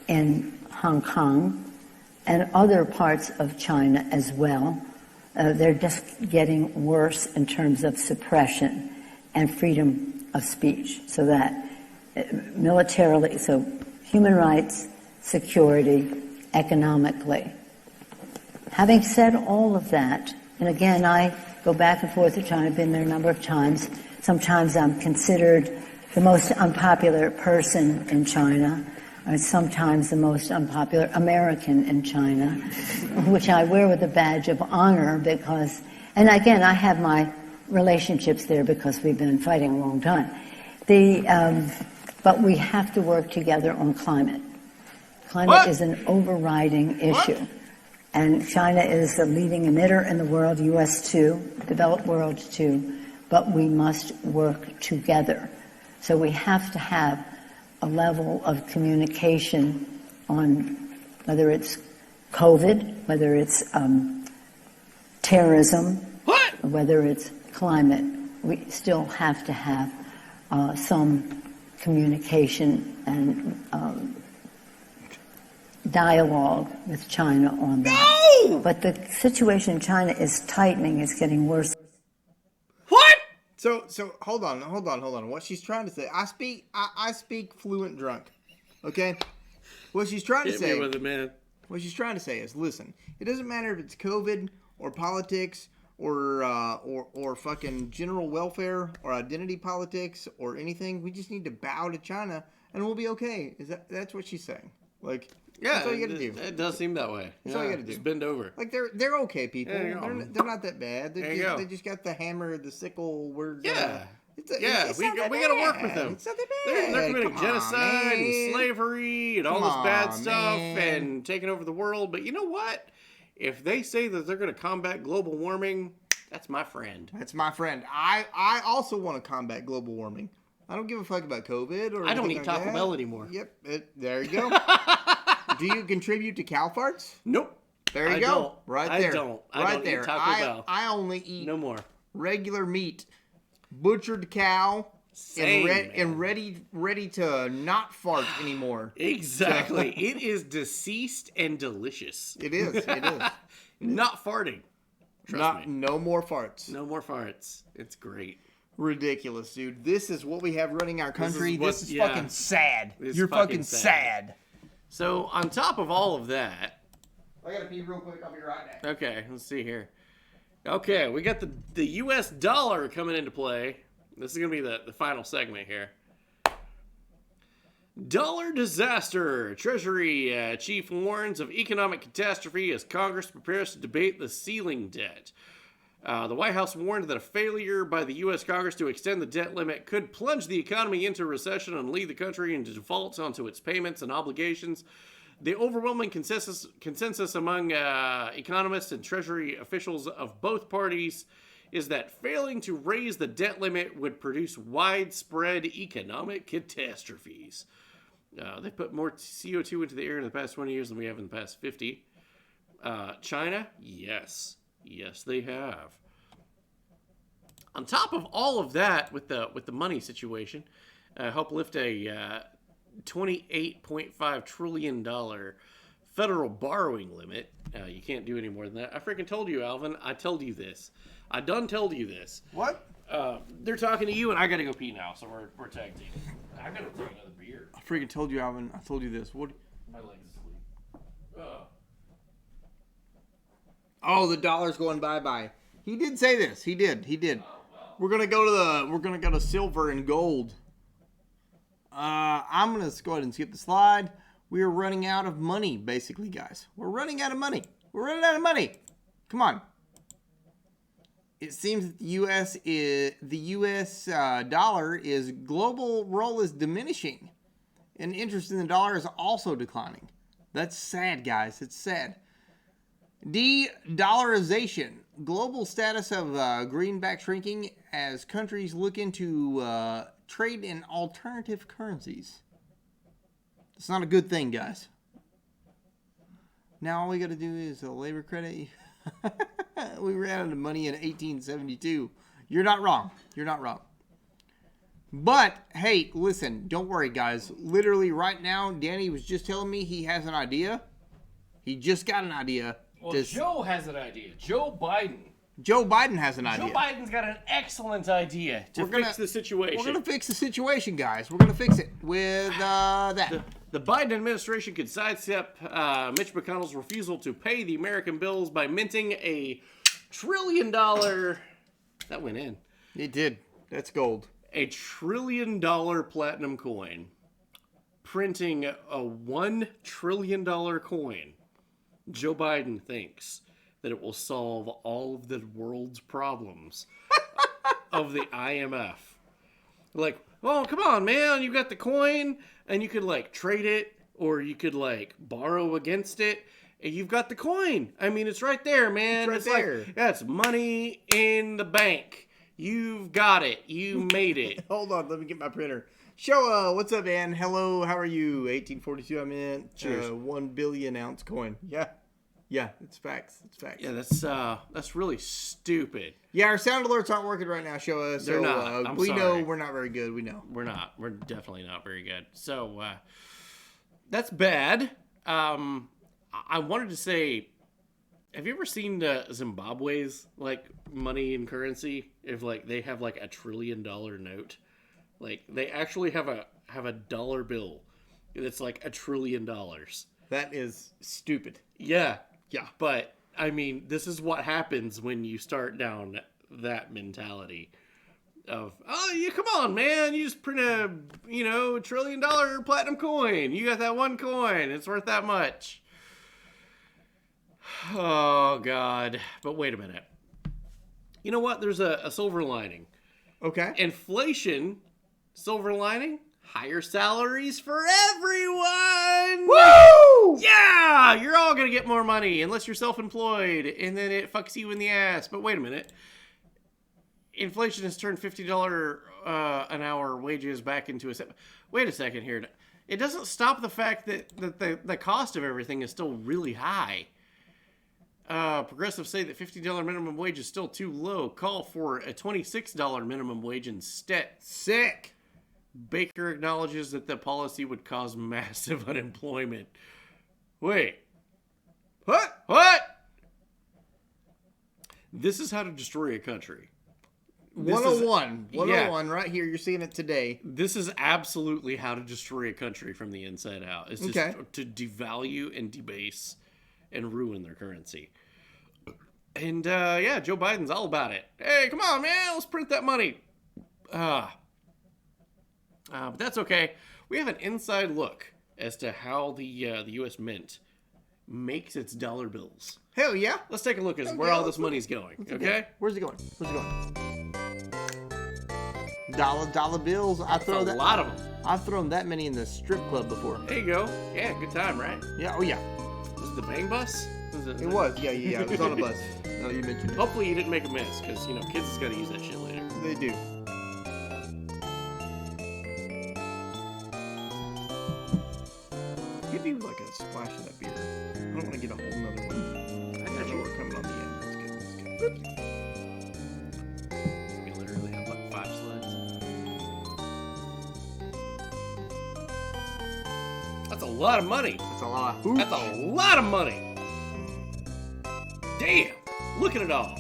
in Hong Kong and other parts of China as well. They're just getting worse in terms of suppression and freedom of speech. So that militarily, so human rights, security, economically. Having said all of that, and again, I go back and forth to China, I've been there a number of times. Sometimes I'm considered the most unpopular person in China, or sometimes the most unpopular American in China, which I wear with a badge of honor because, and again, I have my relationships there because we've been fighting a long time. But we have to work together on climate. Climate is an overriding issue. And China is the leading emitter in the world, U.S. too, developed world too, but we must work together. So we have to have a level of communication on whether it's COVID, whether it's terrorism, whether it's climate. We still have to have some communication and dialogue with China on that. No! But the situation in China is tightening, it's getting worse. What? So hold on. What she's trying to say, I speak fluent drunk. Okay? What she's trying to Hit say me with it, man. What she's trying to say is, listen, it doesn't matter if it's COVID or politics or fucking general welfare or identity politics or anything. We just need to bow to China and we'll be okay. That's what she's saying. Like, Yeah, that's all you gotta do. It does seem that way. That's all you gotta do. Just bend over. Like they're okay people. There you go. They're not that bad. There you go. They just got the hammer, the sickle. Yeah. It's We not that got to work with bad. them. It's not that They're bad. committing Come on, genocide and man. slavery and all Come this bad on, stuff man. and taking over the world. But you know what? If they say that they're going to combat global warming, that's my friend. That's my friend. I also want to combat global warming. I don't give a fuck about COVID or I don't anything eat like Taco that. Bell anymore. Yep. There you go. Do you contribute to cow farts? Nope. There you I go. don't. Right I there. don't. I Right don't there. eat Taco Bell. I only eat No more. regular meat, butchered cow, Same, and ready to not fart anymore. Exactly. It is deceased and delicious. It is. It is. Not farting. Trust me. No more farts. No more farts. It's great. Ridiculous, dude. This is what we have running our country. This is yeah. fucking sad. It's You're fucking fucking sad. sad. So on top of all of that, I gotta pee real quick. I'll be right back. okay, let's see here. Okay, we got the U.S. dollar coming into play. This is gonna be the final segment here. Dollar disaster. Treasury chief warns of economic catastrophe as Congress prepares to debate the ceiling debt. The White House warned that a failure by the U.S. Congress to extend the debt limit could plunge the economy into recession and lead the country into default onto its payments and obligations. The overwhelming consensus among economists and Treasury officials of both parties is that failing to raise the debt limit would produce widespread economic catastrophes. They put more CO2 into the air in the past 20 years than we have in the past 50. China? Yes. Yes, they have. On top of all of that, with the money situation, help lift a $28.5 trillion federal borrowing limit. You can't do any more than that. I freaking told you, Alvin. I told you this. I done told you this. What? They're talking to you, and I gotta go pee now, so we're tag teaming. I gotta drink another beer. I freaking told you, Alvin. I told you this. What? My leg's asleep. Oh, the dollar's going bye-bye. He did say this. He did. We're gonna go to silver and gold. I'm gonna go ahead and skip the slide. We are running out of money, basically, guys. We're running out of money. Come on. It seems that the U.S. dollar is global role is diminishing, and interest in the dollar is also declining. That's sad, guys. It's sad. De-dollarization. Global status of greenback shrinking as countries look into trade in alternative currencies. It's not a good thing, guys. Now all we got to do is a labor credit. We ran out of money in 1872. You're not wrong. But, hey, listen, don't worry, guys. Literally right now, Danny was just telling me he has an idea. He just got an idea. Well, Joe has an idea. Joe Biden has an idea. Joe Biden's got an excellent idea to fix the situation. We're going to fix the situation, guys. We're going to fix it with that. The Biden administration could sidestep Mitch McConnell's refusal to pay the American bills by minting $1 trillion. That went in. It did. That's gold. $1 trillion platinum coin. Printing a $1 trillion coin. Joe Biden thinks that it will solve all of the world's problems of the IMF. Like, oh, come on, man. You got the coin, and you could, like, trade it, or you could, like, borrow against it. And you've got the coin. I mean, it's right there, man. It's right there. Like, that's money in the bank. You've got it. You made it. Hold on. Let me get my printer. Showa, what's up, man? Hello, how are you? 1842, I'm in. Cheers. 1 billion ounce coin. Yeah, it's facts. Yeah, that's really stupid. Yeah, our sound alerts aren't working right now, Showa. So, They're not. I'm we sorry. know we're not very good. We know. We're not. We're definitely not very good. So, that's bad. I wanted to say, have you ever seen Zimbabwe's, like, money and currency? If, like, they have, like, $1 trillion note. Like, they actually have a dollar bill that's, like, $1 trillion. That is stupid. Yeah. But, I mean, this is what happens when you start down that mentality of, oh, yeah, come on, man. You just print a, $1 trillion platinum coin. You got that one coin. It's worth that much. Oh, God. But wait a minute. You know what? There's a silver lining. Okay. Inflation, silver lining, higher salaries for everyone. Woo! Yeah, you're all going to get more money unless you're self-employed, and then it fucks you in the ass. But wait a minute. Inflation has turned $50 an hour wages back into Wait a second here. It doesn't stop the fact that the cost of everything is still really high. Progressives say that $50 minimum wage is still too low. Call for a $26 minimum wage instead. Sick. Baker acknowledges that the policy would cause massive unemployment. Wait. What? This is how to destroy a country. 101 right here. You're seeing it today. This is absolutely how to destroy a country from the inside out. It's just to devalue and debase and ruin their currency. And Joe Biden's all about it. Hey, come on, man, let's print that money. But that's okay. We have an inside look as to how the U.S. Mint makes its dollar bills. Hell yeah. Let's take a look at where all this money's going, okay? Where's it going? Dollar bills. I throw a lot of them. I've thrown that many in the strip club before. There you go. Yeah, good time, right? Yeah, oh yeah. Was it the Bang Bus? It was, yeah. It was on a bus. No, you mentioned it. Hopefully you didn't make a mess, because, kids has got to use that shit later. They do. Give me like a splash of that beer. I don't want to get a whole nother one. I got you. We're coming on the end. That's good. We literally have like 5 slides. That's a lot of money. That's a lot of hoops. That's a lot of money. Damn. Look at it all.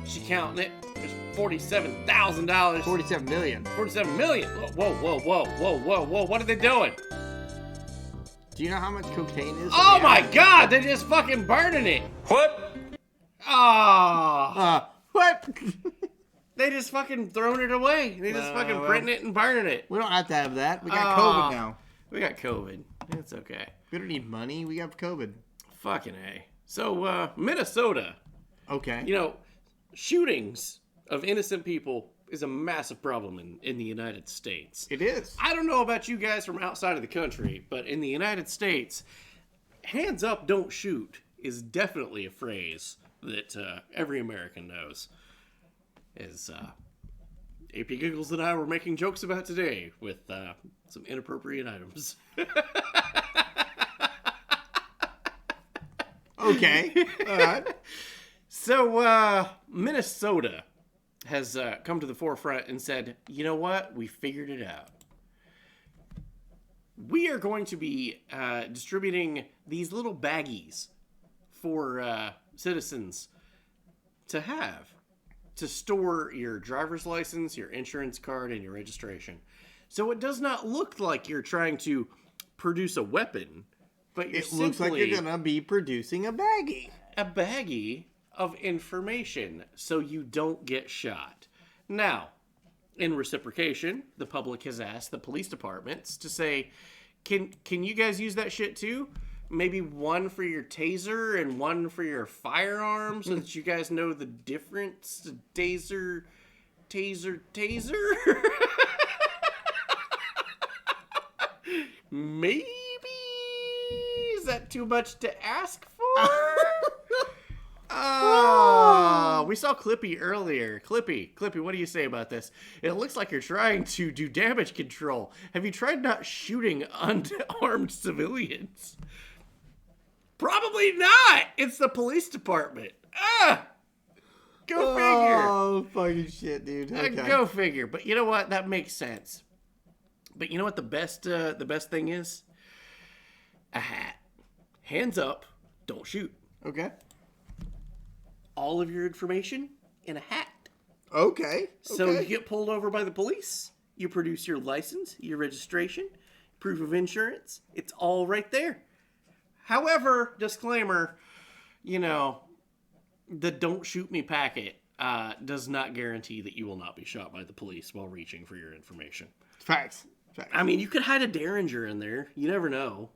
She counting it. There's $47,000. 47 million. 47 million. Whoa. What are they doing? Do you know how much cocaine is? Oh my god, they're just fucking burning it. What? Oh. What? They just fucking throwing it away. They just fucking printing it and burning it. We don't have to have that. We got COVID now. We got COVID. It's okay. We don't need money. We got COVID. Fucking A. So, Minnesota. Okay. You know, shootings of innocent people is a massive problem in the United States. It is. I don't know about you guys from outside of the country, but in the United States, hands up, don't shoot is definitely a phrase that every American knows. As AP Giggles and I were making jokes about today with some inappropriate items. Okay. All right. So, Minnesota has come to the forefront and said, you know what? We figured it out. We are going to be distributing these little baggies for citizens to have, to store your driver's license, your insurance card, and your registration. So it does not look like you're trying to produce a weapon, but you're It looks like you're going to be producing a baggie. A baggie of information so you don't get shot. Now, in reciprocation, the public has asked the police departments to say, can you guys use that shit too? Maybe one for your taser and one for your firearm so that you guys know the difference. Taser. Maybe? Is that too much to ask for? We saw Clippy earlier. Clippy, what do you say about this? It looks like you're trying to do damage control. Have you tried not shooting unarmed civilians? Probably not. It's the police department. Go figure. Oh, fucking shit, dude. Okay. Go figure. But you know what? That makes sense. But you know what the best thing is? A hat. Hands up. Don't shoot. Okay. All of your information in a hat. Okay. So you get pulled over by the police. You produce your license, your registration, proof of insurance. It's all right there. However, disclaimer, you know, the don't shoot me packet does not guarantee that you will not be shot by the police while reaching for your information. Facts. I mean, you could hide a Derringer in there. You never know.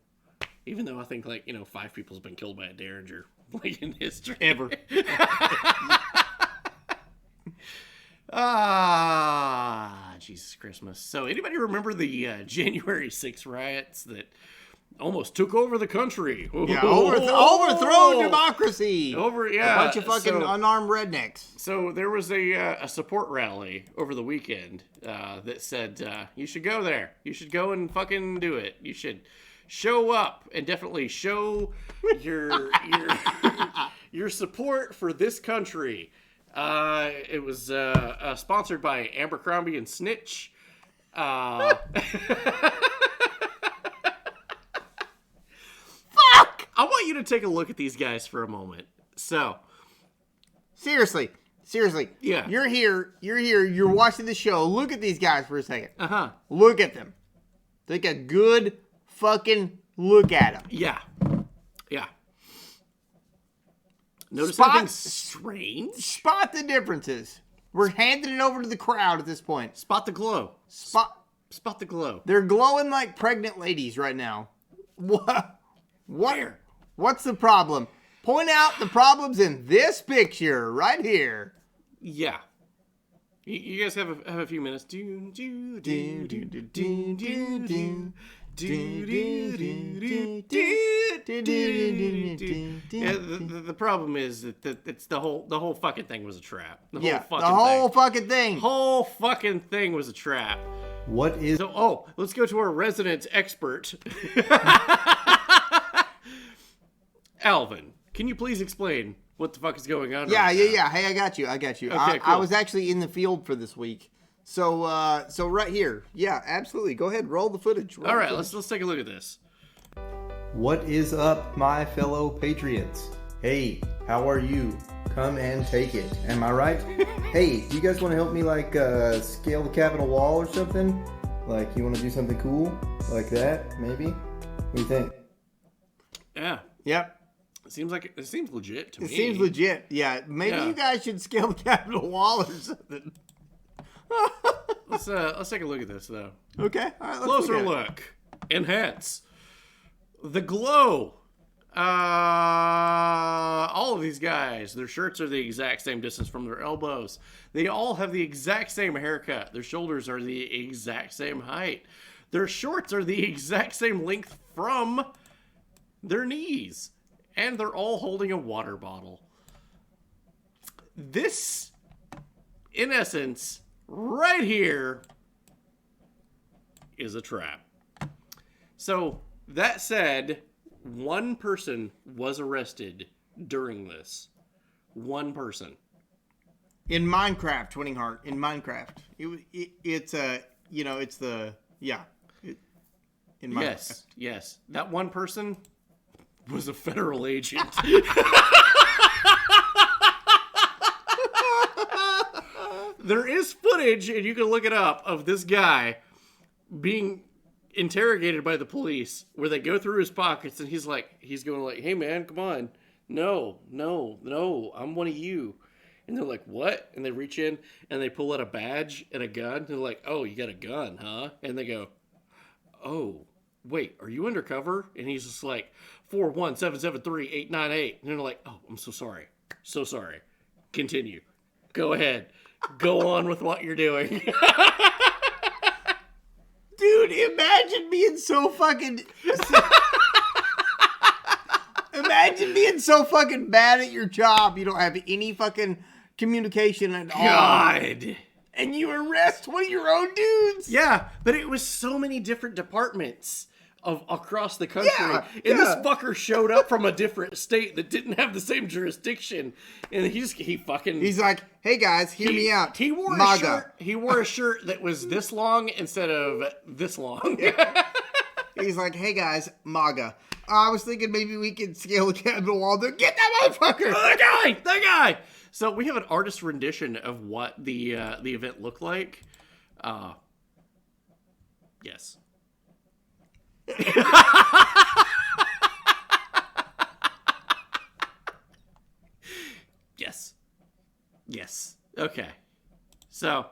Even though I think, 5 people's been killed by a Derringer, in history. Ever. Jesus Christmas. So, anybody remember the January 6th riots that almost took over the country? Yeah, overthrow democracy. A bunch of fucking unarmed rednecks. So there was a support rally over the weekend that said you should go there. You should go and fucking do it. You should show up and definitely show your support for this country. It was sponsored by Abercrombie and Snitch. I want you to take a look at these guys for a moment. So, seriously. Yeah. You're here, you're watching the show. Look at these guys for a second. Uh-huh. Look at them. Take a good fucking look at them. Yeah. Notice something strange? Spot the differences. We're handing it over to the crowd at this point. Spot the glow. Spot the glow. They're glowing like pregnant ladies right now. What? Where? What's the problem? Point out the problems in this picture right here. Yeah. You guys have a few minutes. The problem is that it's the whole fucking thing was a trap. The whole fucking thing was a trap. What is? So, let's go to our resident expert, Alvin. Can you please explain what the fuck is going on? Yeah. Hey, I got you. Okay, cool. I was actually in the field for this week. So right here. Yeah, absolutely. Go ahead, roll the footage. All right, let's take a look at this. What is up, my fellow patriots? Hey, how are you? Come and take it. Am I right? Hey, do you guys want to help me scale the Capitol wall or something? You want to do something cool like that? Maybe. What do you think? Yeah. Yep. It seems legit to me. It seems legit. Yeah. Maybe you guys should scale the Capitol wall or something. Let's take a look at this though. Okay. All right. Let's Closer look. Enhance. The glow. All of these guys, their shirts are the exact same distance from their elbows. They all have the exact same haircut. Their shoulders are the exact same height. Their shorts are the exact same length from their knees. And they're all holding a water bottle. This, in essence, right here, is a trap. So, that said, one person was arrested during this. One person. In Minecraft, Twinning Heart. In Minecraft. It's in Minecraft. Yes. That one person was a federal agent. There is footage, and you can look it up, of this guy being interrogated by the police, where they go through his pockets, and he's going like, hey man, come on. No, I'm one of you. And they're like, what? And they reach in, and they pull out a badge and a gun. And they're like, oh, you got a gun, huh? And they go, oh, wait, are you undercover? And he's just like, 41773-898. And they're like, oh, I'm so sorry. So sorry. Continue. Go ahead. Go on with what you're doing. Dude, imagine being so fucking... Imagine being so fucking bad at your job you don't have any fucking communication at all. God. And you arrest one of your own dudes. Yeah, but it was so many different departments of across the country. And this fucker showed up from a different state that didn't have the same jurisdiction. And he's like, hey guys, hear me out. He wore MAGA. a shirt. He wore a shirt that was this long instead of this long. He's like, hey guys, MAGA. I was thinking maybe we could scale the Capitol wall. Get that motherfucker! That guy! So we have an artist rendition of what the event looked like. Yes. Yes. Okay. So,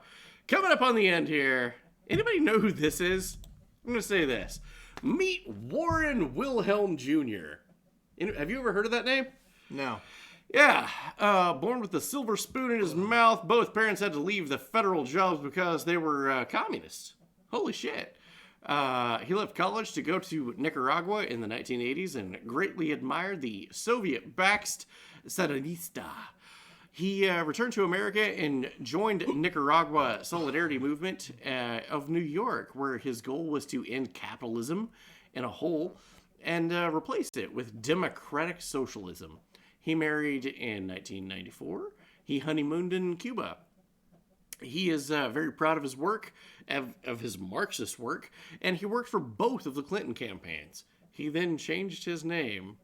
coming up on the end here, anybody know who this is? I'm going to say this. Meet Warren Wilhelm Jr. Have you ever heard of that name? No. Yeah. Born with a silver spoon in his mouth, both parents had to leave the federal jobs because they were communists. Holy shit. He left college to go to Nicaragua in the 1980s and greatly admired the Soviet-backed Sandinista. He returned to America and joined Nicaragua Solidarity Movement of New York, where his goal was to end capitalism in a whole and replace it with democratic socialism. He married in 1994. He honeymooned in Cuba. He is very proud of his work, of his Marxist work, and he worked for both of the Clinton campaigns. He then changed his name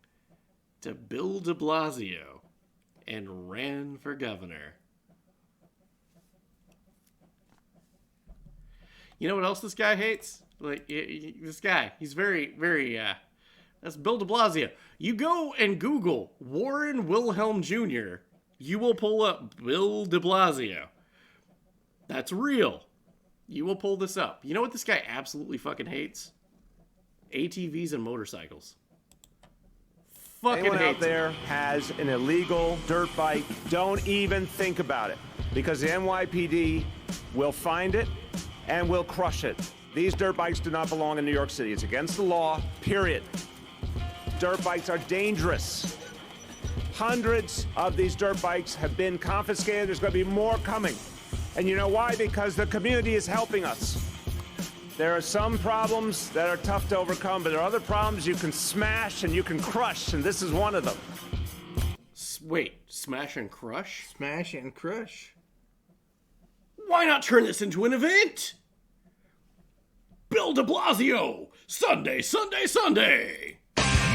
to Bill de Blasio and ran for governor. You know what else this guy hates? This guy, he's very, very, that's Bill de Blasio. You go and Google Warren Wilhelm Jr., you will pull up Bill de Blasio. That's real. You will pull this up. You know what this guy absolutely fucking hates? ATVs and motorcycles. Fucking Anyone out hates there has an illegal dirt bike, don't even think about it, because the NYPD will find it and will crush it. These dirt bikes do not belong in New York City. It's against the law, period. Dirt bikes are dangerous. Hundreds of these dirt bikes have been confiscated. There's going to be more coming. And you know why? Because the community is helping us. There are some problems that are tough to overcome, but there are other problems you can smash and you can crush, and this is one of them. Wait, smash and crush? Smash and crush. Why not turn this into an event? Bill de Blasio, Sunday.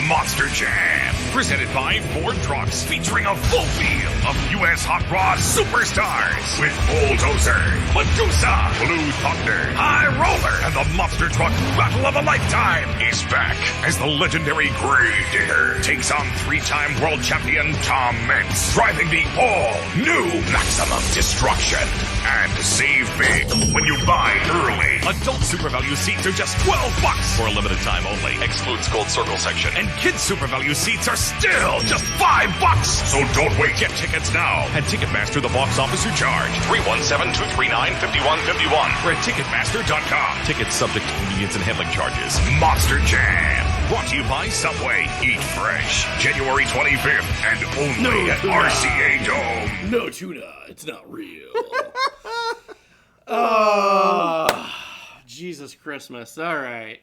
Monster Jam, presented by Ford Trucks, featuring a full field of U.S. Hot Rod superstars with Bulldozer, Medusa, Blue Thunder, High Roller, and the Monster Truck Battle of a Lifetime is back as the legendary Grave Digger takes on 3-time world champion Tom Mintz, driving the all-new Maximum Destruction. And save big when you buy early. Adult Super Value seats are just $12 for a limited time only. Excludes Gold Circle section. And Kids Super Value seats are still just $5. So don't wait. Get tickets now at Ticketmaster, the box office who charge 317-239-5151 or at Ticketmaster.com. Tickets subject to convenience and handling charges. Monster Jam. Brought to you by Subway. Eat fresh. January 25th and only at RCA Dome. No tuna. It's not real. Oh, Jesus Christmas. All right.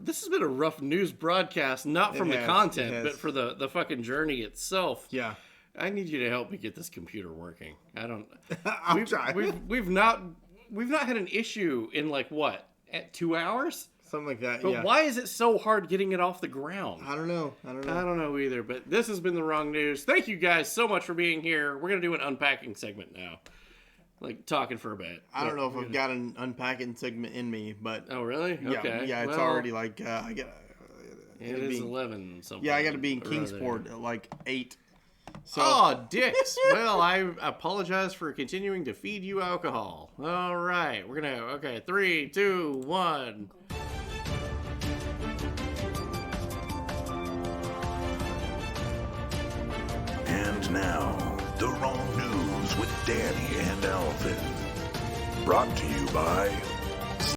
This has been a rough news broadcast, not from the content, but for the fucking journey itself. Yeah. I need you to help me get this computer working. I don't. I'm trying. We've not had an issue in like what, at 2 hours? Something like that. But why is it so hard getting it off the ground? I don't know. I don't know either. But this has been the wrong news. Thank you guys so much for being here. We're gonna do an unpacking segment now, like talking for a bit. I don't know if I've got an unpacking segment in me, but oh really? Okay. Yeah, it's already like I got. It is 11 something. Yeah, I got to be in Kingsport at like 8. So. Oh, dicks. Well, I apologize for continuing to feed you alcohol. All right, we're gonna. Okay, 3, 2, 1. And now, the wrong news with Danny and Alvin. Brought to you by